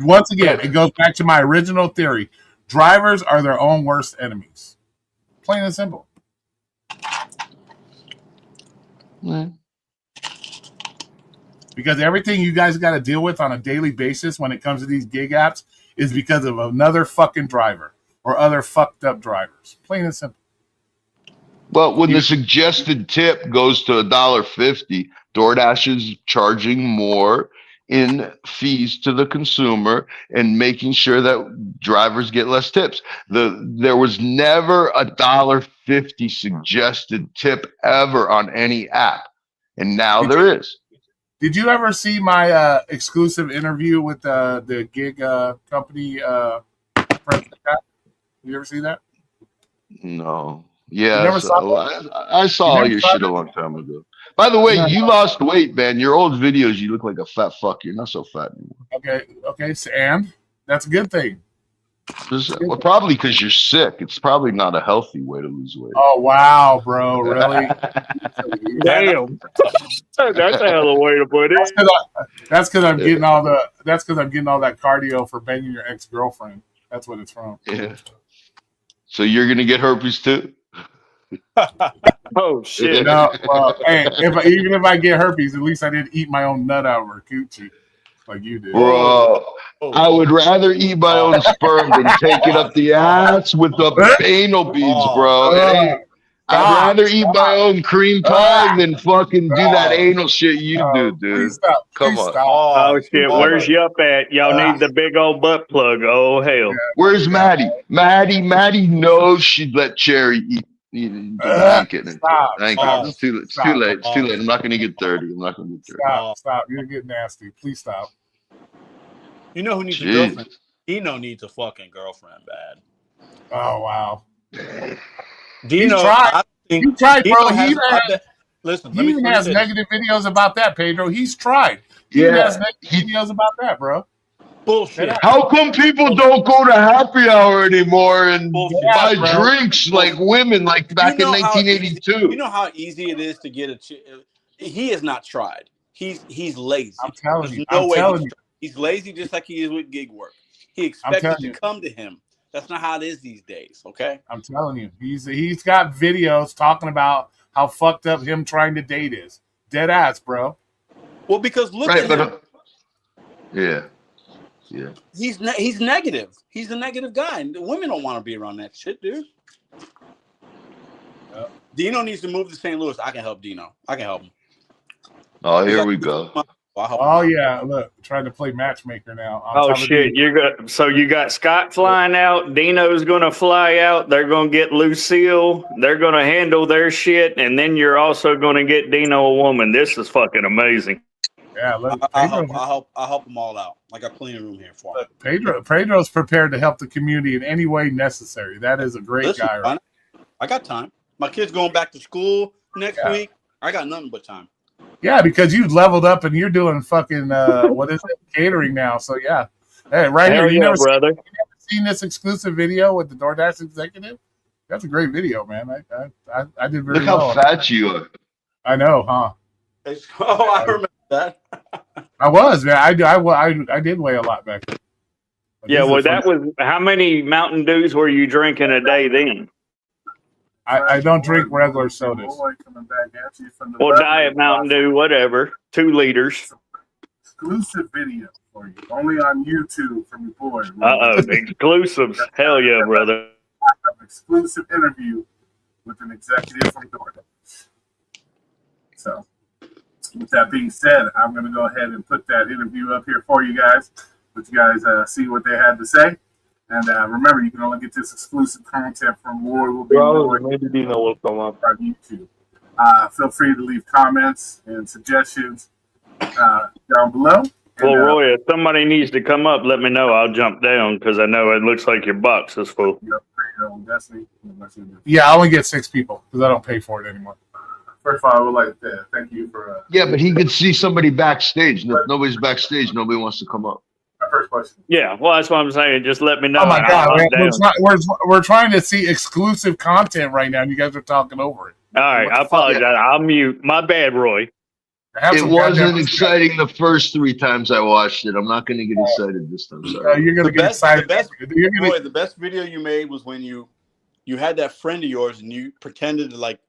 A: Once again, it goes back to my original theory. Drivers are their own worst enemies. Plain and simple.
D: Mm.
A: Because everything you guys got to deal with on a daily basis when it comes to these gig apps is because of another fucking driver or other fucked up drivers. Plain and simple.
D: Well, when the suggested tip goes to $1.50, DoorDash is charging more in fees to the consumer and making sure that drivers get less tips. There was never $1.50 suggested tip ever on any app, and now there is.
A: Did you ever see my exclusive interview with the gig company president? Did you ever see that?
D: No. Yeah, I saw all your shit a long time ago. By the way, you lost weight, man. Your old videos, you look like a fat fuck. You're not so fat anymore.
A: Okay, and that's a good thing.
D: Well, probably because you're sick. It's probably not a healthy way to lose weight.
A: Oh wow, bro! Really?
B: Damn, that's a hell of a way to put it.
A: That's because I'm getting all that cardio for banging your ex-girlfriend. That's what it's from.
D: Yeah. So you're gonna get herpes too?
B: Oh shit!
A: No, well, hey, even if I get herpes, at least I didn't eat my own nut out of her coochie like you did.
D: Bro, I would rather eat my own sperm than take it up the ass with the anal beads, bro. I'd rather eat my own cream pie than fucking do that anal shit you do, dude. Come on.
B: Oh shit, where's Yup at? Y'all need the big old butt plug. Oh hell.
D: Where's Maddie? Maddie knows she'd let Cherry eat. It's too late. I'm not gonna get 30.
A: Stop. You're getting nasty. Please stop.
I: You know who needs a girlfriend? Eno needs a fucking girlfriend bad.
A: Oh wow.
I: Dino,
A: you tried, bro.
I: Listen,
A: he even has negative videos about that, Pedro. He's tried. He has negative videos about that, bro.
H: Bullshit.
D: How come people don't go to happy hour anymore and
H: Bullshit.
D: buy
A: bro.
D: drinks like women, like back in 1982?
H: You know how easy it is to get he has not tried. He's lazy.
A: I'm telling you.
H: No
A: I'm
H: way
A: telling you.
H: he's lazy, just like he is with gig work. He expects it to come to him. That's not how it is these days. Okay.
A: I'm telling you. He's got videos talking about how fucked up him trying to date is. Dead ass, bro.
H: Well, because look at him.
D: Yeah.
H: He's negative. He's a negative guy. And women don't want to be around that shit, dude.
A: Yep.
H: Dino needs to move to St. Louis. I can help Dino. I can help him.
D: Oh, here we go.
A: Oh yeah, look, trying to play matchmaker now.
B: Oh shit, you got Scott flying out. Dino's gonna fly out. They're gonna get Lucille. They're gonna handle their shit, and then you're also gonna get Dino a woman. This is fucking amazing.
A: Yeah, look,
H: I'll help them all out. I got plenty of room here for him.
A: Pedro's prepared to help the community in any way necessary. That is a great guy. Right?
H: I got time. My kid's going back to school next week. I got nothing but time.
A: Yeah, because you've leveled up and you're doing fucking what is it, catering now. So yeah, hey, right here, you never seen this exclusive video with the DoorDash executive? That's a great video, man. I did very well.
D: Look how fat you are.
A: I know, huh?
H: Oh, I remember that.
A: I was, man. I did weigh a lot back then.
B: Yeah, well, that was how many Mountain Dews were you drinking a day then?
A: I don't drink regular sodas.
B: Well, Diet Mountain Dew, whatever. 2 liters.
A: Exclusive video for you. Only on YouTube from your boy.
B: Exclusives. Hell yeah, brother.
A: Exclusive interview with an executive from DoorDash. So, with that being said, I'm going to go ahead and put that interview up here for you guys. Let you guys see what they had to say. And remember, you can only get this exclusive content from Roy Will Be Roy.
G: Maybe Dino will come up
A: on YouTube. Feel free to leave comments and suggestions down below.
B: Well, Roy, if somebody needs to come up, let me know. I'll jump down because I know it looks like your box is full.
A: Yeah, I only get 6 people because I don't pay for it anymore. First of all, I would like to thank you for.
D: Yeah, but he could see somebody backstage. If nobody's backstage, nobody wants to come up.
A: First question.
B: Yeah, well, that's what I'm saying. Just let me know.
A: Oh my God, we're trying to see exclusive content right now, and you guys are talking over it.
B: All right, I apologize. I'll mute. My bad, Roy.
D: It wasn't exciting the first 3 times I watched it. I'm not going to get excited this time. Sorry.
A: You're going to get excited.
H: The best video you made was when you had that friend of yours and you pretended to like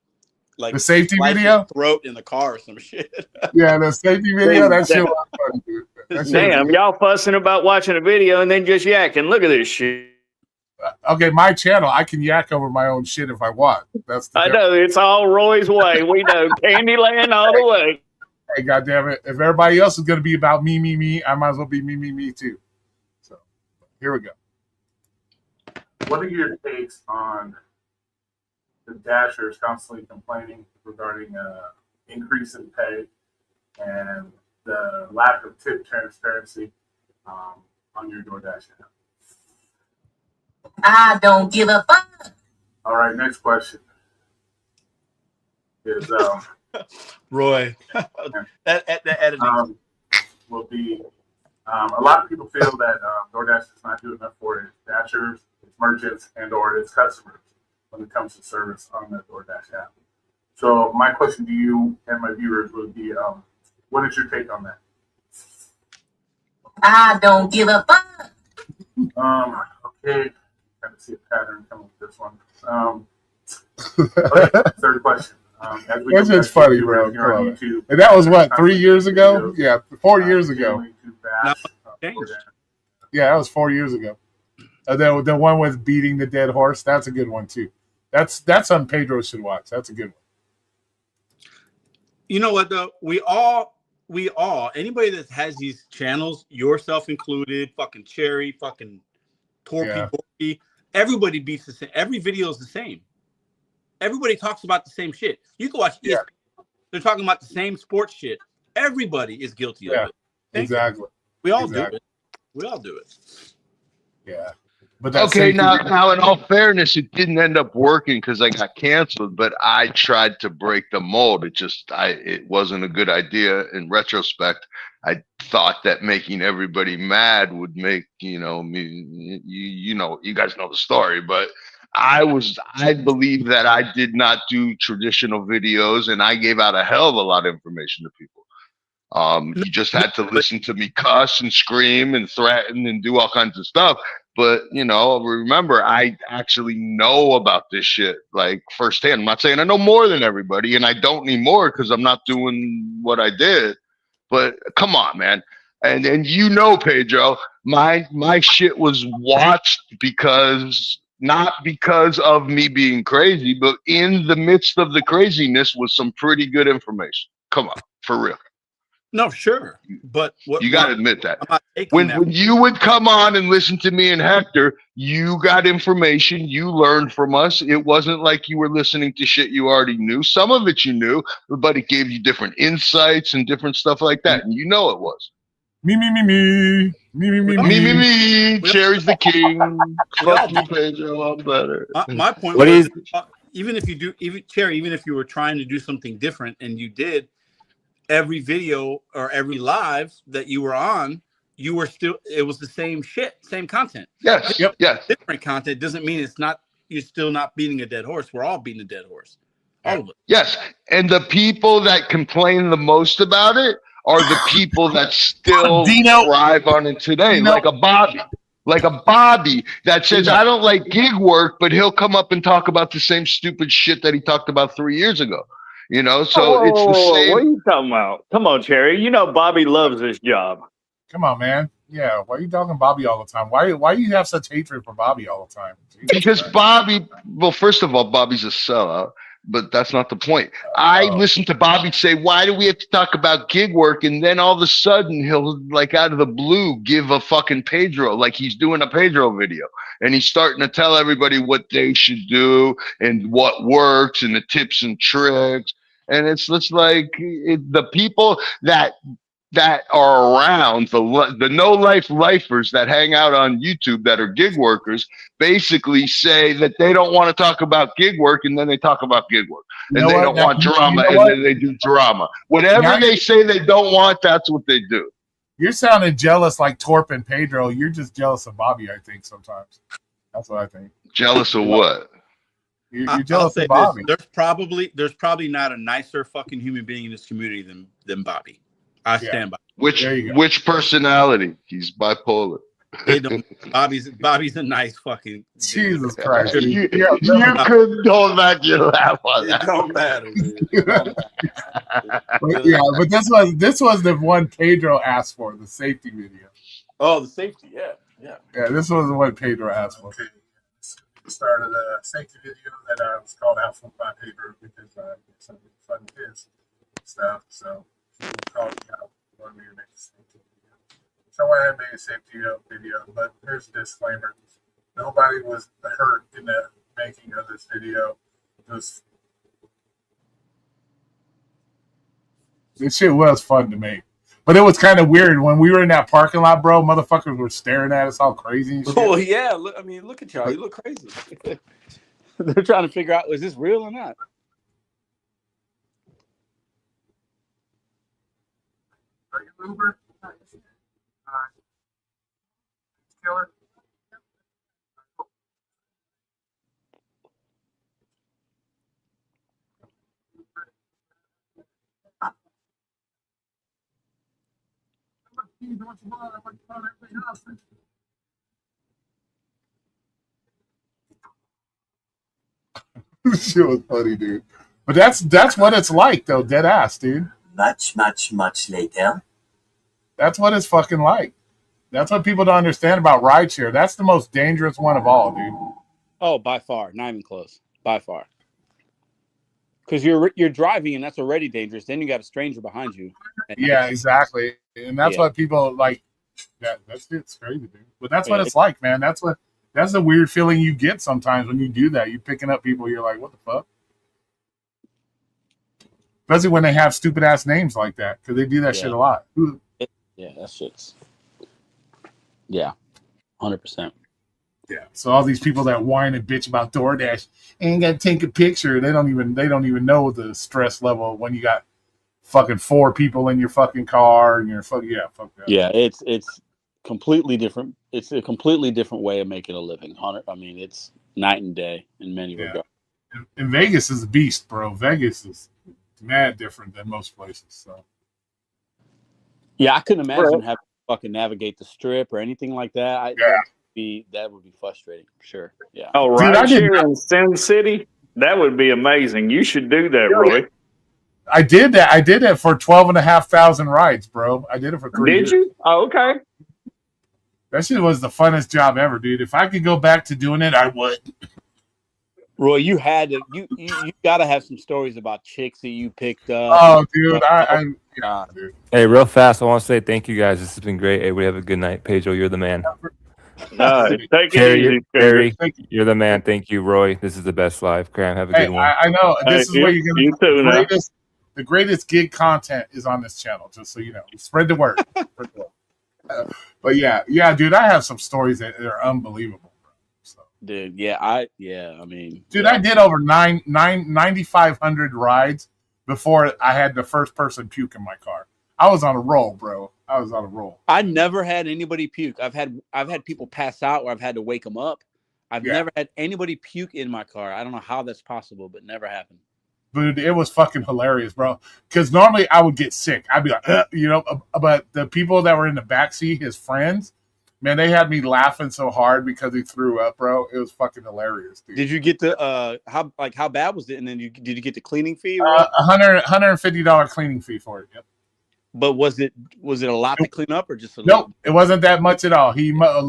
A: the safety video
H: throat in the car or some shit.
A: Yeah, the safety video. That shit was funny, dude.
B: Damn, y'all fussing about watching a video and then just yakking. Look at this shit.
A: Okay, my channel, I can yak over my own shit if I want.
B: I know, it's all Roy's way. We know. Candyland all the way.
A: Hey, goddamn it. If everybody else is going to be about me, I might as well be me too. So, here we go. What are your takes on the Dashers constantly complaining regarding increase in pay and the lack of tip transparency on your DoorDash app?
E: I don't give a fuck.
A: All right, next question is
H: Roy. that editing
A: will be a lot of people feel that DoorDash is not doing enough for its Dashers, its merchants, and/or its customers when it comes to service on the DoorDash app. So my question to you and my viewers would be, what is your take on that?
E: I don't give a fuck.
A: Okay. Kind of see a pattern coming with this one. Okay, third question. That's just funny, bro. And that was what, 3 years ago? Yeah, 4 years ago. Yeah, that was 4 years ago. The one with beating the dead horse, that's a good one too. That's something Pedro should watch. That's a good one.
H: You know what though? We all anybody that has these channels, yourself included, fucking Cherry, fucking Torpy, everybody beats the same. Every video is the same. Everybody talks about the same shit. You can watch ESPN. They're talking about the same sports shit. Everybody is guilty of it.
A: Exactly.
H: We all do it. We all do it.
A: Yeah. But that's
D: okay. Now, in all fairness, it didn't end up working because I got canceled. But I tried to break the mold. It wasn't a good idea. In retrospect, I thought that making everybody mad would make me. You guys know the story, but I believe that I did not do traditional videos, and I gave out a hell of a lot of information to people. You just had to listen to me cuss and scream and threaten and do all kinds of stuff. But remember, I actually know about this shit like firsthand. I'm not saying I know more than everybody, and I don't need more because I'm not doing what I did. But come on, man. And Pedro, my shit was watched not because of me being crazy, but in the midst of the craziness was some pretty good information. Come on, for real.
I: No, sure, but
D: you got to admit that when you would come on and listen to me and Hector, you got information, you learned from us. It wasn't like you were listening to shit you already knew. Some of it you knew, but it gave you different insights and different stuff like that, and it was.
A: Me.
D: Cherry's the king. Fuck you, Pedro. I'm better.
I: My point was, even if you were trying to do something different, and you did. Every video or every live that you were on, it was the same shit, same content.
D: Yes. Yep. Yes.
I: Different content doesn't mean you're still not beating a dead horse. We're all beating a dead horse. All of it.
D: Yes. And the people that complain the most about it are the people that still thrive on it today. Like a Bobby that says, I don't like gig work, but he'll come up and talk about the same stupid shit that he talked about 3 years ago. It's the same.
B: What are you talking about? Come on, Cherry. Bobby loves this job.
A: Come on, man. Yeah, why are you talking Bobby all the time? Why do you have such hatred for Bobby all the time?
D: Because Bobby, well, first of all, Bobby's a sellout, but that's not the point. I listen to Bobby say, why do we have to talk about gig work? And then all of a sudden he'll, like out of the blue, give a fucking Pedro, like he's doing a Pedro video. And he's starting to tell everybody what they should do and what works and the tips and tricks. And it's like the people that are around, the no-life lifers that hang out on YouTube that are gig workers, basically say that they don't want to talk about gig work, and then they talk about gig work. And they don't want drama, and then they do drama. Whatever they say they don't want, that's what they do.
A: You're sounding jealous like Torp and Pedro. You're just jealous of Bobby, I think, sometimes. That's what I think.
D: Jealous of what?
A: You're jealous of Bobby.
I: There's probably not a nicer fucking human being in this community than Bobby. I stand by.
D: Which personality? He's bipolar.
I: Bobby's a nice fucking
A: Jesus Christ.
D: You couldn't hold back your laugh on that.
I: It don't matter.
A: But this was the one Pedro asked for, the safety video.
I: Oh, the safety, yeah.
A: Yeah, this was the one Pedro asked for. Started a safety video that was called out for by Pedro because some fun kids stuff. So we called it out when we made a safety video. So I went ahead and made a safety video, but here's a disclaimer: nobody was hurt in the making of this video. This shit was fun to make. But it was kind of weird when we were in that parking lot, bro. Motherfuckers were staring at us all crazy and shit.
I: Oh yeah, look at y'all. You look crazy. They're trying to figure out, is this real or not?
A: Are you Uber? Killer. This shit was funny, dude. But that's what it's like, though. Dead ass, dude.
J: Much later.
A: That's what it's fucking like. That's what people don't understand about rideshare. That's the most dangerous one of all, dude.
I: Oh, by far, not even close. By far. Because you're driving and that's already dangerous. Then you got a stranger behind you.
A: Yeah, exactly. And that's what people like. That's crazy, dude. But that's what it's like, man. That's the weird feeling you get sometimes when you do that. You're picking up people. You're like, what the fuck? Especially when they have stupid ass names like that, because they do that shit a lot.
I: Yeah, that shit's. Yeah, 100%.
A: Yeah. So all these people that whine and bitch about DoorDash ain't got to take a picture. They don't even know the stress level when you got fucking 4 people in your fucking car and you're fuck that.
I: Yeah, it's completely different. It's a completely different way of making a living, Hunter. I mean, it's night and day in many regards.
A: And Vegas is a beast, bro. Vegas is mad different than most places. So
I: yeah, I couldn't imagine having to fucking navigate the strip or anything like that. That would be frustrating, for sure. Yeah.
B: Oh, right here in Sin City, that would be amazing. You should do that, Roy.
A: I did that. I did it for 12,500 rides, bro. I did it for 3 years.
B: Did you? Oh, okay.
A: That shit was the funnest job ever, dude. If I could go back to doing it, I would.
I: Roy, you had to. You got to have some stories about chicks that you picked up.
A: Oh, dude, dude.
F: Hey, real fast, I want to say thank you guys. This has been great. Everybody have a good night. Pedro, you're the man.
B: Take it easy,
F: Carrie, you're the man. Thank you, Roy. This is the best live. Cram, have a good one.
A: I know. This is where you're going to the greatest gig content is on this channel, just so you know. Spread the word. But yeah, dude, I have some stories that are unbelievable, bro. So.
I: Dude, I mean,
A: dude, I did over 9,500 rides before I had the first person puke in my car. I was on a roll, bro. I was on a roll.
I: I never had anybody puke. I've had people pass out where I've had to wake them up. I've never had anybody puke in my car. I don't know how that's possible, but never happened.
A: Dude, it was fucking hilarious, bro. Because normally I would get sick. I'd be like, but the people that were in the backseat, his friends, man, they had me laughing so hard because he threw up, bro. It was fucking hilarious, dude.
I: Did you get the how bad was it? And then did you get the cleaning fee?
A: $150 cleaning fee for it. Yep.
I: But was it a lot to clean up or just a
A: little? It wasn't that much at all.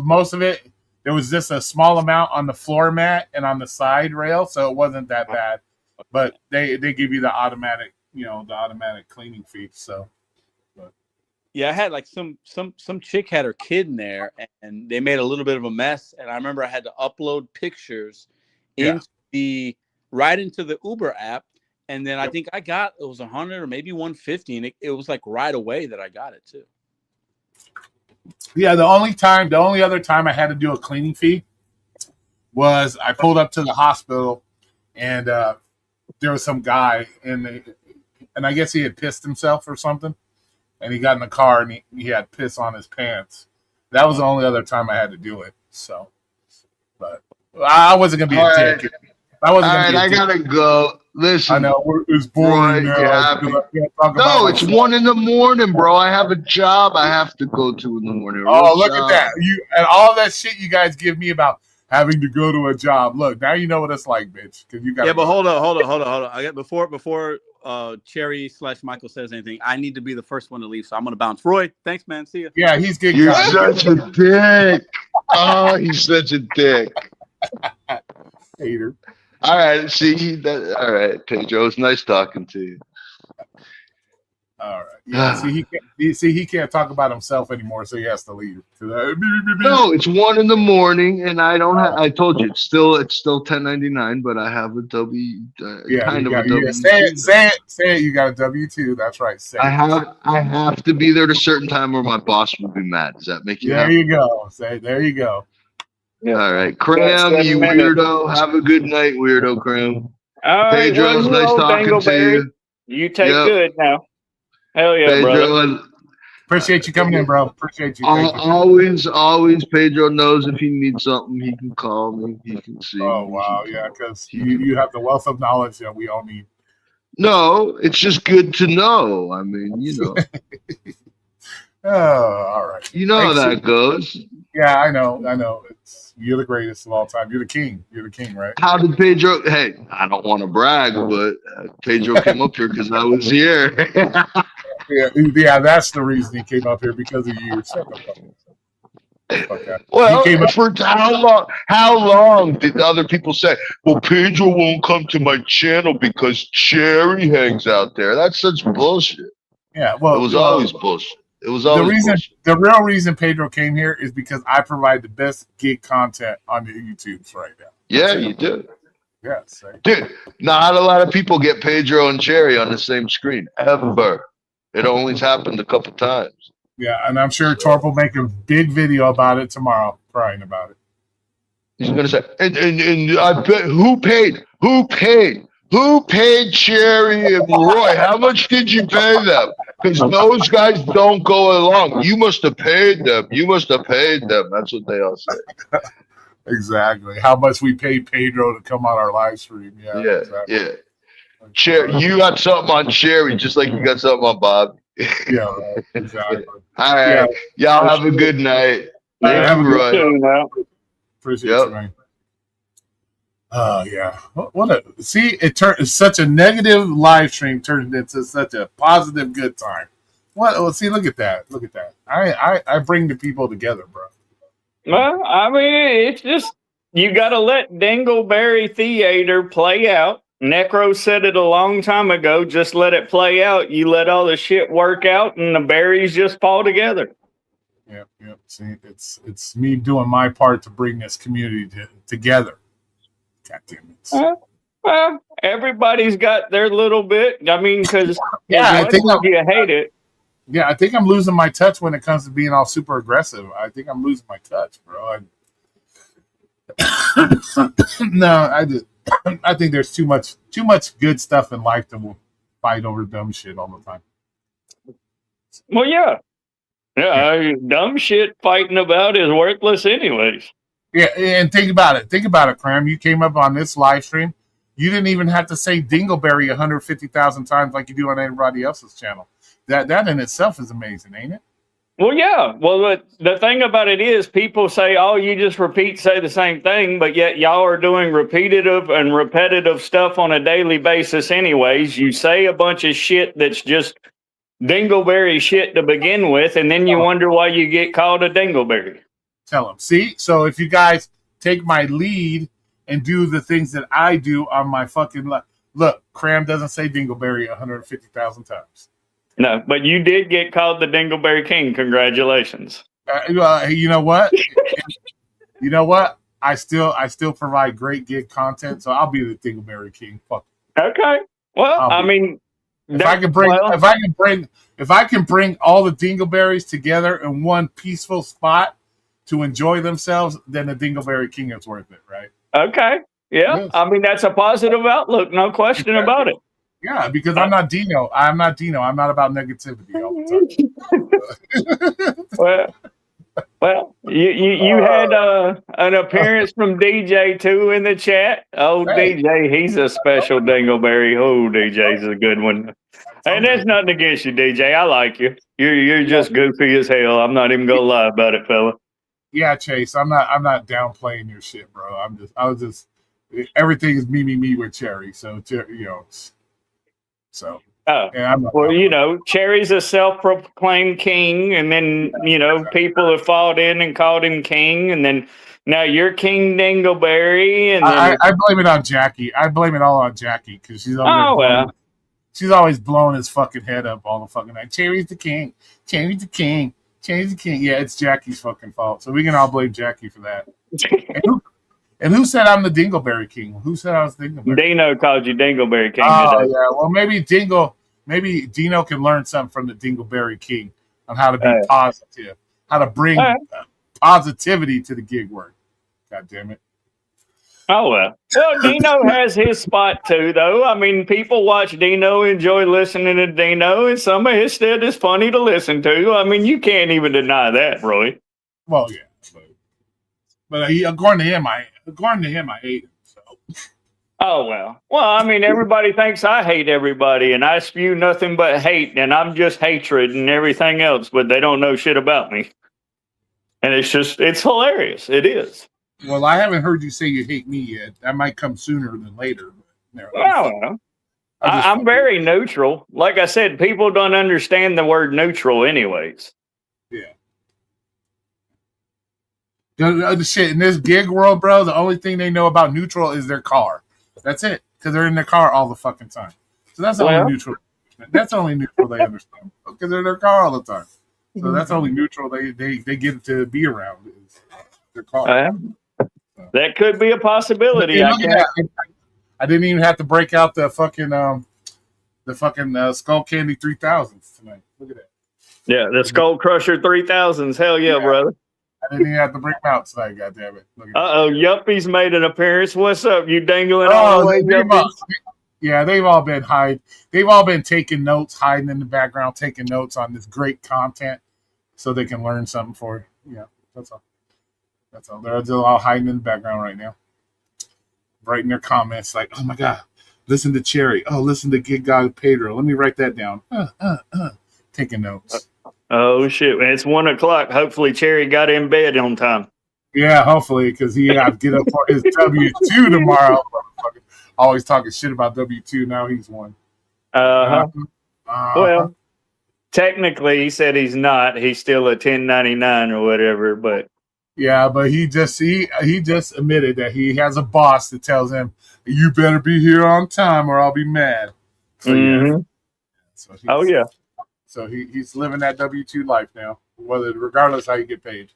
A: Most of it, there was just a small amount on the floor mat and on the side rail, so it wasn't that bad. But they give you the automatic, cleaning fee. So,
I: yeah, I had like some chick had her kid in there, and they made a little bit of a mess. And I remember I had to upload pictures into the Uber app, and then I think it was 100 or maybe 150, and it was like right away that I got it too.
A: Yeah, the only other time I had to do a cleaning fee was I pulled up to the hospital, and there was some guy, and I guess he had pissed himself or something, and he got in the car and he had piss on his pants. That was the only other time I had to do it. So, but I wasn't gonna be a dick.
D: I gotta go. Listen,
A: I know it's boring now.
D: No, it's 1 a.m, bro. I have a job I have to go to in the morning.
A: Oh, look at that! And all that shit you guys give me about having to go to a job. Look, now you know what it's like, bitch. Because you got.
I: Yeah, but hold on. I got before Cherry / Michael says anything, I need to be the first one to leave, so I'm gonna bounce. Roy, thanks, man. See ya.
A: Yeah, he's good.
D: You're such a dick. Oh, he's such a dick.
A: Hater.
D: All right, all right, Pedro. It's nice talking to you.
A: All right. Yeah. he can't talk about himself anymore, so he has to leave.
D: No, it's 1 a.m, and I don't have. I told you it's still 1099, but I have a W. Kind of a W.
A: Say it. You got a W-2. That's right. Say
D: I have to be there at a certain time, or my boss will be mad. Does that make you?
A: There
D: happy?
A: You go. There you go.
D: Yeah. All right, Cram, you weirdo. Have a good night, weirdo, Cram.
B: All right,
D: Pedro, it's nice talking to you.
B: You take good now. Hell yeah,
D: Pedro,
B: brother.
A: Appreciate you coming in, bro. Appreciate you.
D: Always, Pedro knows if he needs something, he can call me. He can see.
A: Oh, wow. Yeah, because you have the wealth of knowledge that we all need.
D: No, it's just good to know. I mean,
A: Oh, all right.
D: You know how that goes.
A: Yeah, I know. You're the greatest of all time. You're the king. You're the king, right?
D: How did Pedro? Hey, I don't want to brag, but Pedro came up here because I was here.
A: yeah, that's the reason he came up here, because of you.
D: Well, for how long did other people say, well, Pedro won't come to my channel because Cherry hangs out there? That's such bullshit.
A: Yeah, well,
D: it was always bullshit. It was always
A: the real reason Pedro came here is because I provide the best gig content on the YouTubes right now.
D: Yeah, you do.
A: Yes,
D: dude. Not a lot of people get Pedro and Cherry on the same screen ever. It only's happened a couple times.
A: Yeah, and I'm sure Torp will make a big video about it tomorrow, crying about it.
D: He's gonna say, and I bet who paid Cherry and Roy? How much did you pay them? Because those guys don't go along. You must have paid them. You must have paid them. That's what they all say.
A: Exactly. How much we paid Pedro to come on our live stream? Yeah. Exactly.
D: Yeah. Cherry, you got something on Cherry, just like you got something on Bob.
A: Yeah, right. Exactly.
D: All right. Y'all have a good night. Thank you, Roy.
A: Appreciate you, man. Oh yeah. It's such a negative live stream turned into such a positive good time. What? Well, see, look at that. Look at that. I bring the people together, bro.
B: Well, I mean, it's just you got to let Dingleberry Theater play out. Necro said it a long time ago. Just let it play out. You let all the shit work out, and the berries just fall together.
A: Yep. See, it's me doing my part to bring this community together. God damn it.
B: Well, everybody's got their little bit. I mean, because
A: I think
B: you hate it.
A: Yeah, I think I'm losing my touch when it comes to being all super aggressive. I think I'm losing my touch, bro. I think there's too much good stuff in life to fight over dumb shit all the time.
B: Well, yeah. Dumb shit fighting about is worthless anyways.
A: Yeah, and think about it, Cram. You came up on this live stream. You didn't even have to say Dingleberry 150,000 times like you do on everybody else's channel. That in itself is amazing, ain't it?
B: Well, yeah. Well, the thing about it is people say, oh, you just say the same thing, but yet y'all are doing repetitive stuff on a daily basis anyways. You say a bunch of shit that's just Dingleberry shit to begin with, and then you wonder why you get called a Dingleberry.
A: Tell them. See? So if you guys take my lead and do the things that I do on my fucking look, Cram doesn't say Dingleberry 150,000 times.
B: No, but you did get called the Dingleberry King. Congratulations.
A: You know what? You know what? I still provide great gig content, so I'll be the Dingleberry King. Fuck.
B: Okay. Well, I mean,
A: if I can bring all the Dingleberries together in one peaceful spot to enjoy themselves, then the Dingleberry King is worth it, right?
B: Okay. Yeah. Yes. I mean, that's a positive outlook. No question about it.
A: Yeah, because I'm not Dino. I'm not about negativity all the
B: time. well, you had an appearance from DJ too in the chat. Oh, hey. DJ, he's a special Dingleberry. Oh, DJ's a good one. And there's nothing against you, DJ. I like you. You're just goofy as hell. I'm not even gonna lie about it, fella.
A: Yeah, Chase. I'm not downplaying your shit, bro. Everything is me with Cherry. So you know. So,
B: Cherry's a self-proclaimed king, and then people have fought in and called him king, and then now you're King Dingleberry, and then
A: I blame it on Jackie. I blame it all on Jackie because she's always blowing his fucking head up all the fucking night. Cherry's the king. Cherry's the king. Cherry's the king. Yeah, it's Jackie's fucking fault. So we can all blame Jackie for that. And who said I'm the Dingleberry King? Who said I was Dingleberry?
B: Dino called you Dingleberry King.
A: Oh, today. Yeah. Well, maybe Dino can learn something from the Dingleberry King on how to be positive, how to bring positivity to the gig work. God damn it.
B: Oh, well, Dino has his spot too, though. I mean, people watch Dino, enjoy listening to Dino, and some of his stuff is funny to listen to. I mean, you can't even deny that, Roy.
A: Well, yeah. But according to him, I hate him. So.
B: Oh, well, I mean, everybody thinks I hate everybody, and I spew nothing but hate, and I'm just hatred and everything else, but they don't know shit about me. And it's hilarious. It is.
A: Well, I haven't heard you say you hate me yet. That might come sooner than later.
B: I'm very neutral. Like I said, people don't understand the word neutral anyways.
A: Yeah. The shit in this gig world, bro, the only thing they know about neutral is their car. That's it. Because they're in their car all the fucking time. So that's only neutral. That's only neutral they understand. Because they're in their car all the time. So that's only neutral they get to be around is their car.
B: That could be a possibility.
A: I didn't even have to break out the fucking Skull Candy 3000s tonight. Look at that.
B: Yeah, the Skull Crusher 3000s. Hell yeah, brother.
A: I didn't even have to bring him out tonight. God damn it!
B: Yuppies made an appearance. What's up? You dangling all the way, Yuppies?
A: Yeah, they've all been They've all been taking notes, hiding in the background, taking notes on this great content, so they can learn something for you. Yeah, that's all. That's all. They're all hiding in the background right now, writing their comments like, "Oh my god, listen to Cherry. Oh, listen to Gig God Pedro. Let me write that down." Taking notes.
B: Oh shit! It's 1 o'clock. Hopefully, Cherry got in bed on time.
A: Yeah, hopefully, because he got to get up for his W-2 tomorrow. Always talking shit about W-2. Now he's one.
B: Well, technically, he said he's not. He's still a 1099 or whatever. But
A: yeah, but he just admitted that he has a boss that tells him, "You better be here on time, or I'll be mad." So,
B: yeah.
A: So he's living that W-2 life now, regardless how you get paid.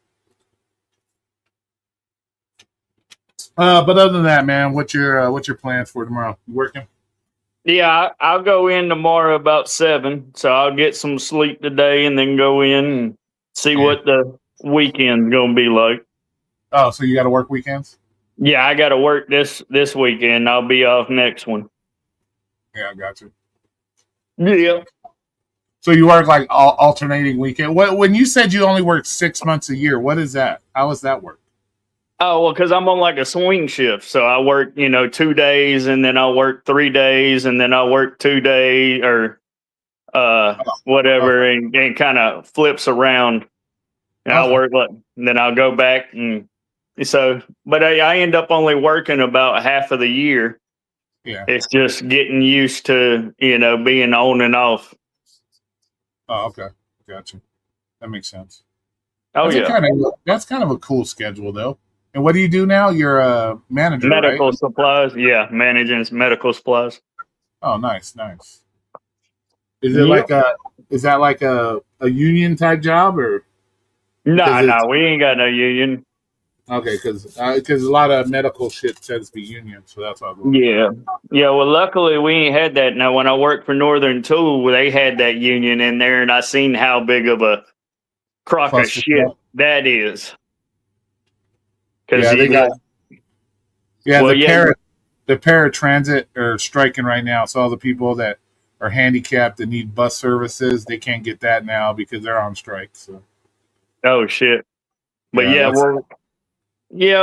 A: But other than that, man, what's your plans for tomorrow? You working?
B: Yeah, I'll go in tomorrow about 7, so I'll get some sleep today and then go in and see what the weekend's gonna be like.
A: Oh, so you got to work weekends?
B: Yeah, I got to work this weekend. I'll be off next one.
A: Yeah, I got you.
B: Yeah.
A: So you work like alternating weekend. When you said you only work 6 months a year, what is that? How does that work?
B: Oh, well, because I'm on like a swing shift. So I work, 2 days and then I'll work 3 days and then I'll work 2 days or whatever and kind of flips around. And I'll work and then I'll go back. And so, but I end up only working about half of the year.
A: Yeah.
B: It's just getting used to, being on and off.
A: Oh, okay. Gotcha. That makes sense.
B: Oh,
A: That's kind of a cool schedule, though. And what do you do now? You're a manager,
B: medical
A: right?
B: supplies. Yeah, managing medical supplies.
A: Oh, nice. Is that like a union type job or?
B: No, we ain't got no union.
A: Okay, because a lot of medical shit tends to be union, so that's all.
B: Yeah. Well, luckily we ain't had that. Now, when I worked for Northern Tool, they had that union in there, and I seen how big of a crock of shit that is.
A: The paratransit are striking right now. So all the people that are handicapped that need bus services, they can't get that now because they're on strike. So.
B: Oh shit! But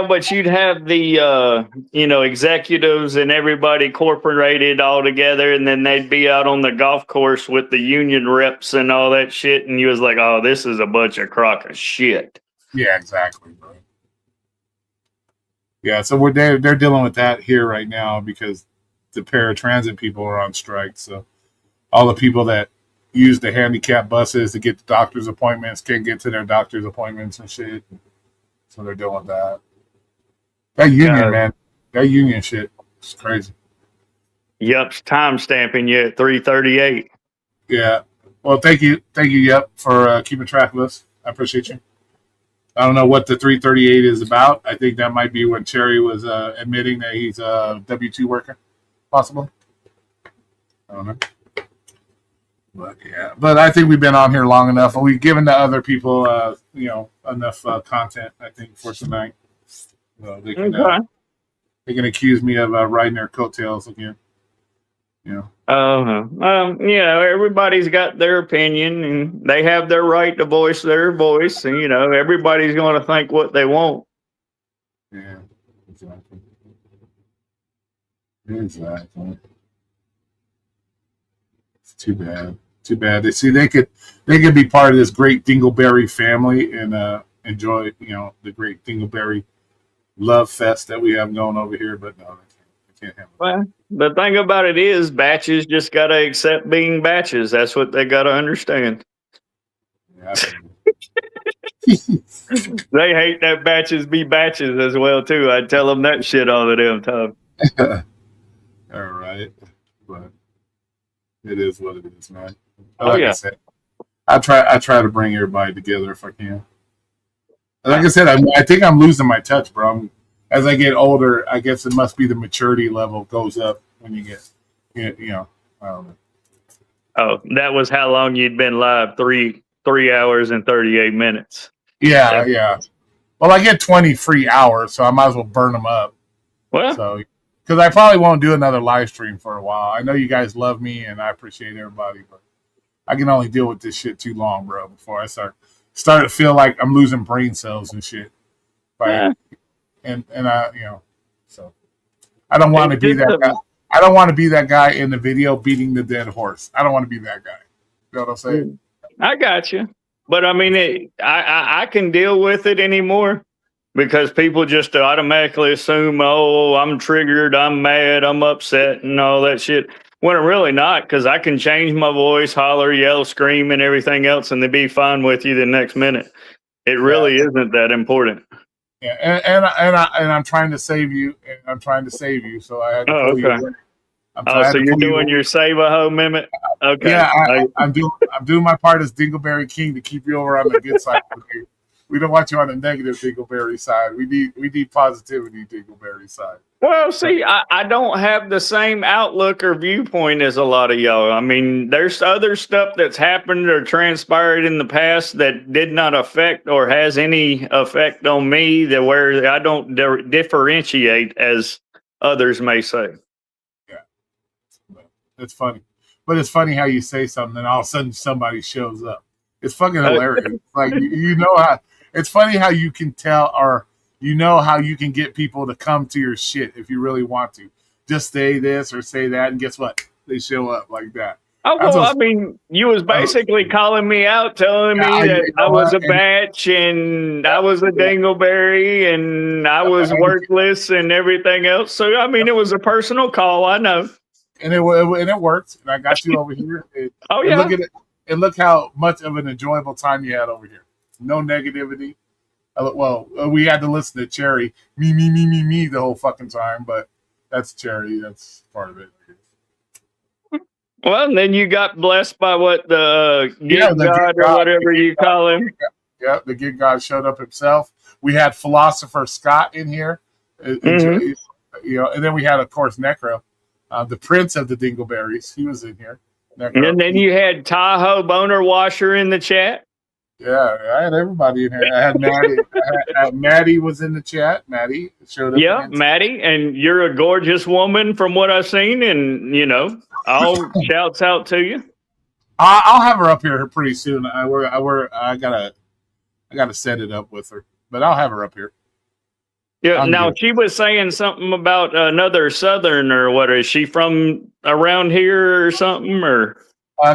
B: but you'd have the executives and everybody corporated all together, and then they'd be out on the golf course with the union reps and all that shit, and you was like, oh, this is a bunch of crock of shit.
A: Yeah, exactly, bro. Yeah, so they're dealing with that here right now because the paratransit people are on strike. So all the people that use the handicap buses to get to doctor's appointments can't get to their doctor's appointments and shit. So they're dealing with that. That union, man. That union shit is crazy.
B: Yup's time stamping you at 3:38.
A: Yeah. Well, thank you, Yup, for keeping track of us. I appreciate you. I don't know what the 3:38 is about. I think that might be when Cherry was admitting that he's a W-2 worker, possibly. I don't know. But I think we've been on here long enough, and we've given the other people, enough content. I think for tonight. They can accuse me of riding their coattails again.
B: Everybody's got their opinion, and they have their right to voice their voice, and everybody's going to think what they want.
A: Yeah, exactly. It's too bad. They see they could be part of this great Dingleberry family and enjoy the great Dingleberry love fest that we have going over here, but no, they can't have it.
B: Well, the thing about it is, batches just got to accept being batches. That's what they got to understand.
A: Yeah,
B: they hate that batches be batches as well too. I tell them that shit all the damn time.
A: All right, but it is what it is, man.
B: I
A: said, I try to bring everybody together if I can. Like I said, I think I'm losing my touch, bro. As I get older, I guess it must be the maturity level goes up when you get, I don't know.
B: Oh, that was how long you'd been live? 3 hours and 38 minutes.
A: Yeah. Well, I get 20 free hours, so I might as well burn them up.
B: Well,
A: So, because I probably won't do another live stream for a while. I know you guys love me, and I appreciate everybody, but I can only deal with this shit too long, bro. Before I start to feel like I'm losing brain cells and shit. Right? And I, so I don't want to be that guy. I don't want to be that guy in the video beating the dead horse. I don't want to be that guy. You know what I'm saying?
B: I got you. But I mean, I can deal with it anymore because people just automatically assume, oh, I'm triggered, I'm mad, I'm upset, and all that shit. When I'm really not, because I can change my voice, holler, yell, scream, and everything else, and they be fine with you the next minute. It really isn't that important.
A: Yeah, and I'm trying to save you, and I'm trying to save you. So I had to pull you away.
B: So you're doing your save a hoe mimic? Okay.
A: Yeah, I'm doing my part as Dingleberry King to keep you over on the good side. We don't want you on the negative Dingleberry side. We need positivity Dingleberry side.
B: Well, see, I don't have the same outlook or viewpoint as a lot of y'all. I mean, there's other stuff that's happened or transpired in the past that did not affect or has any effect on me that where I don't differentiate as others may say.
A: It's funny. But it's funny how you say something and all of a sudden somebody shows up. It's fucking hilarious. Like, you know how it's funny how you can tell or you know how you can get people to come to your shit if you really want to. Just say this or say that, and guess what? They show up like that.
B: Oh, well, I mean, you was basically calling me out, telling me that I was a batch and I was a dingleberry and I was worthless and everything else. So, I mean, it was a personal call. I know.
A: And it worked, and I got you over here.
B: Oh yeah!
A: And look at it, and look how much of an enjoyable time you had over here. No negativity. Well, we had to listen to Cherry me the whole fucking time, but that's Cherry. That's part of it.
B: Well, and then you got blessed by what the Gig God or whatever you call him.
A: Yeah, the Gig God showed up himself. We had Philosopher Scott in here, and then we had, of course, Necro. The Prince of the Dingleberries, he was in here.
B: And then you had Tahoe Boner Washer in the chat.
A: Yeah, I had everybody in here. I had Maddie. Maddie was in the chat. Maddie showed up.
B: Yeah, Maddie, and you're a gorgeous woman from what I've seen, and all shouts out to you.
A: I'll have her up here pretty soon. I gotta set it up with her, but I'll have her up here.
B: Yeah. Now she was saying something about another Southern or what? Is she from around here or something or?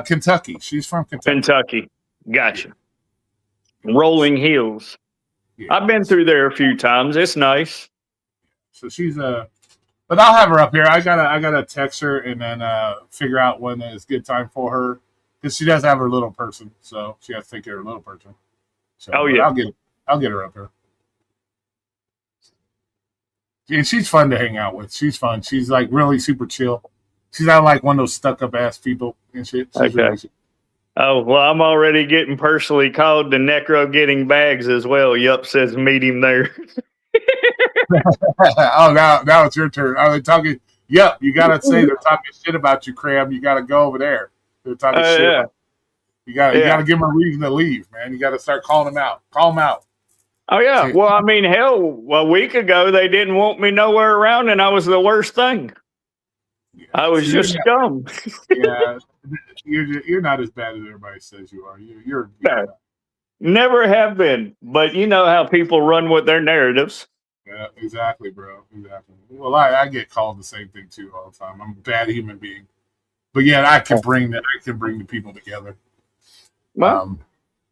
A: Kentucky. She's from Kentucky.
B: Kentucky. Gotcha. Rolling Hills. Yeah. I've been through there a few times. It's nice.
A: So she's but I'll have her up here. I gotta text her and then figure out when is a good time for her because she does have her little person, so she has to take care of her little person. So I'll get her up here. And she's fun to hang out with. She's fun. She's like really super chill. She's not like one of those stuck up ass people and shit. She's really chill.
B: Oh, well, I'm already getting personally called the Necro getting bags as well. Yup says meet him there.
A: Oh, now it's your turn. Are they talking? Yep, you gotta say they're talking shit about you, Cram. You gotta go over there. They're talking shit.
B: Yeah.
A: You gotta give them a reason to leave, man. You gotta start calling them out. Call them out.
B: Oh, yeah. Well, I mean, hell, a week ago, they didn't want me nowhere around, and I was the worst thing. Yeah. I was just dumb.
A: Yeah. You're not as bad as everybody says you are. You're bad.
B: Never have been. But you know how people run with their narratives.
A: Yeah, exactly, bro. Exactly. Well, I get called the same thing, too, all the time. I'm a bad human being. But, yeah, I can bring the people together.
B: Well,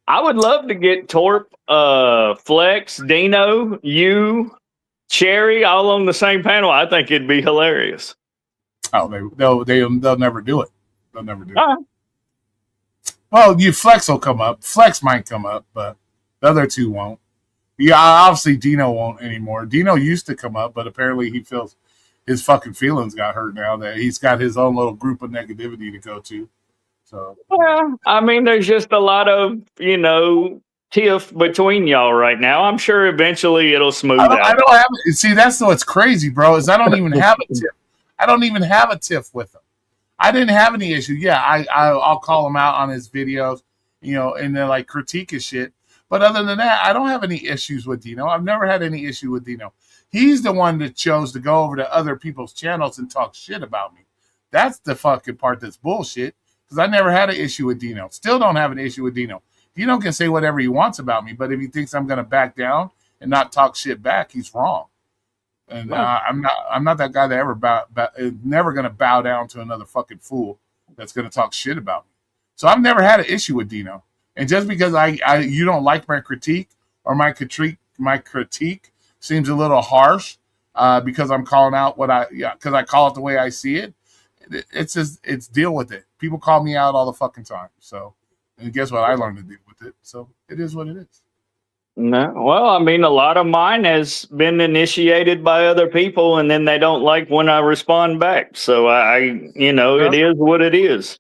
B: I would love to get Torp, Flex, Dino, you, Cherry, all on the same panel. I think it'd be hilarious.
A: Oh, they'll never do it. They'll never do it. Well, Flex will come up. Flex might come up, but the other two won't. Yeah, obviously Dino won't anymore. Dino used to come up, but apparently he feels his fucking feelings got hurt now that he's got his own little group of negativity to go to. So,
B: well, I mean, there's just a lot of, tiff between y'all right now. I'm sure eventually it'll smooth out.
A: I don't have it. See, that's what's crazy, bro, is I don't even have a tiff. I don't even have a tiff with him. I didn't have any issue. Yeah, I'll call him out on his videos, and then like critique his shit. But other than that, I don't have any issues with Dino. I've never had any issue with Dino. He's the one that chose to go over to other people's channels and talk shit about me. That's the fucking part that's bullshit. Because I never had an issue with Dino. Still don't have an issue with Dino. Dino can say whatever he wants about me, but if he thinks I'm going to back down and not talk shit back, he's wrong. And I'm not that guy that ever never going to bow down to another fucking fool that's going to talk shit about me. So I've never had an issue with Dino. And just because you don't like my critique or my critique seems a little harsh because I'm calling out because I call it the way I see it. It's deal with it. People call me out all the fucking time. So, and guess what? I learned to deal with it. So it is what it is.
B: No, well, I mean, a lot of mine has been initiated by other people, and then they don't like when I respond back. So it is what it is.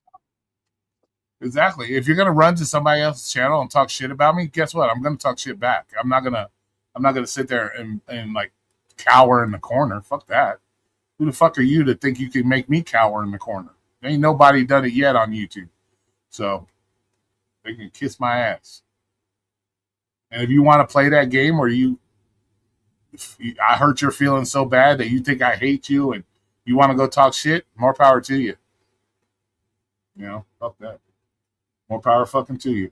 A: Exactly. If you're gonna run to somebody else's channel and talk shit about me, guess what? I'm gonna talk shit back. I'm not gonna sit there and like cower in the corner. Fuck that. Who the fuck are you to think you can make me cower in the corner? Ain't nobody done it yet on YouTube. So they can kiss my ass. And if you want to play that game where I hurt your feelings so bad that you think I hate you and you want to go talk shit, more power to you. Fuck that. More power fucking to you.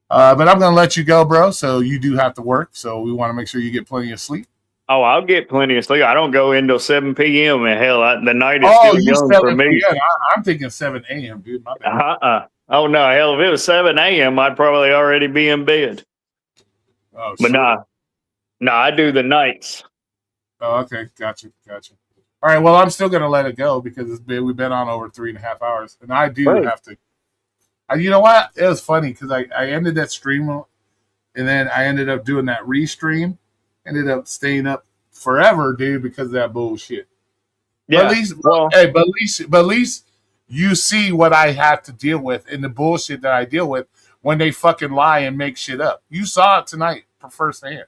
A: But I'm going to let you go, bro. So you do have to work. So we want to make sure you get plenty of sleep.
B: Oh, I'll get plenty of sleep. I don't go until 7 p.m. And hell, the night is still young for me.
A: I'm thinking 7 a.m., dude. My bad.
B: Oh, no. Hell, if it was 7 a.m., I'd probably already be in bed.
A: Oh,
B: but
A: sure.
B: nah, I do the nights.
A: Oh, okay. Gotcha. All right. Well, I'm still going to let it go because we've been on over 3.5 hours. And I do have to. You know what? It was funny because I ended that stream and then I ended up doing that restream. Ended up staying up forever, dude, because of that bullshit. Yeah. But at least you see what I have to deal with and the bullshit that I deal with when they fucking lie and make shit up. You saw it tonight firsthand.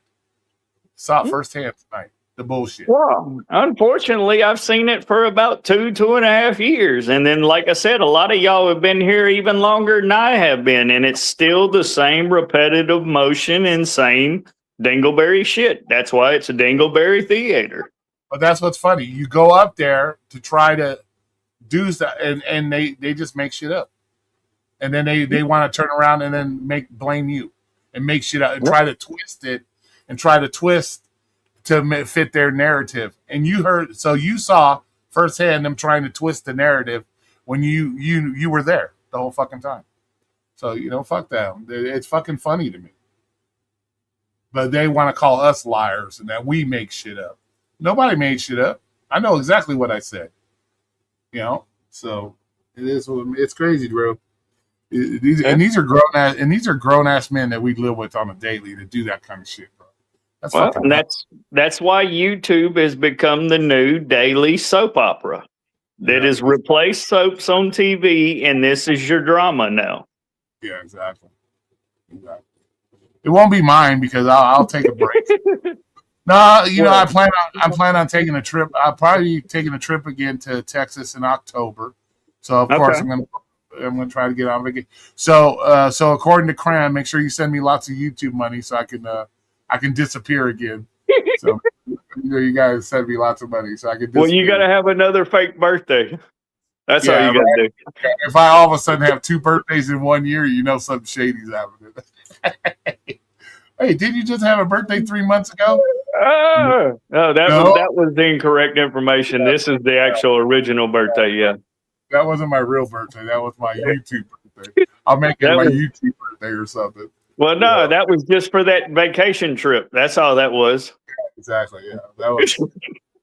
A: Firsthand tonight. The bullshit.
B: Well, unfortunately, I've seen it for about 2.5 years. And then, like I said, a lot of y'all have been here even longer than I have been. And it's still the same repetitive motion and same Dingleberry shit. That's why it's a Dingleberry theater.
A: But that's what's funny. You go up there to try to do that, and they just make shit up. And then they want to turn around and then blame you and make shit up and try to twist it and try to twist to fit their narrative. And you saw firsthand them trying to twist the narrative when you were there the whole fucking time. So, fuck that. It's fucking funny to me. But they want to call us liars and that we make shit up. Nobody made shit up. I know exactly what I said. So it's crazy, bro. These are grown ass men that we live with on a daily to do that kind of shit, bro.
B: That's why YouTube has become the new daily soap opera that has replaced soaps on TV, and this is your drama now.
A: Yeah, exactly. It won't be mine because I'll take a break. No, I plan on taking a trip. I'll probably be taking a trip again to Texas in October. So of course I'm gonna try to get on vacation. So according to Cram, make sure you send me lots of YouTube money so I can disappear again. So you guys send me lots of money so I can disappear.
B: Well, you gotta have another fake birthday. That's all you gotta do.
A: If I all of a sudden have 2 birthdays in 1 year, something shady's happening. Hey, didn't you just have a birthday 3 months ago?
B: No, that was the incorrect information. This is the actual original birthday, yeah.
A: That wasn't my real birthday. That was my YouTube birthday. I'll make it my YouTube birthday or something.
B: Well, no, that was just for that vacation trip. That's all that was.
A: Exactly, yeah. That was.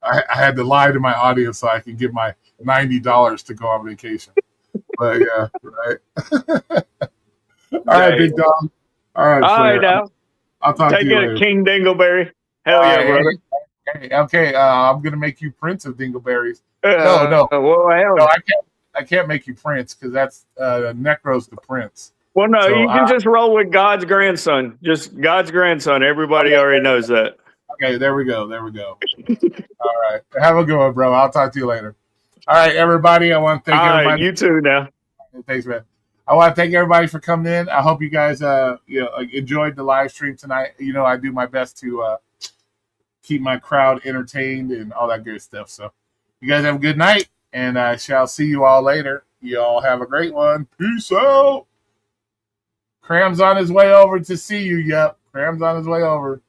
A: I had to lie to my audience so I could get my $90 to go on vacation. But yeah, right. All right, big dog. All right,
B: now.
A: I'll talk to you later.
B: Take it, King Dingleberry. Hell yeah, brother.
A: Okay, I'm gonna make you Prince of Dingleberries. No.
B: Well, hell
A: no, I can't make you Prince because that's Necro's the Prince.
B: Well, no, so you can just roll with God's grandson. Just God's grandson. Everybody already knows that.
A: Okay, there we go. All right, have a good one, bro. I'll talk to you later. All right, everybody. I want to thank everybody.
B: You too now.
A: Thanks, man. I want to thank everybody for coming in. I hope you guys enjoyed the live stream tonight. You know, I do my best to keep my crowd entertained and all that good stuff. So you guys have a good night, and I shall see you all later. You all have a great one. Peace out. Cram's on his way over to see you. Yep, Cram's on his way over.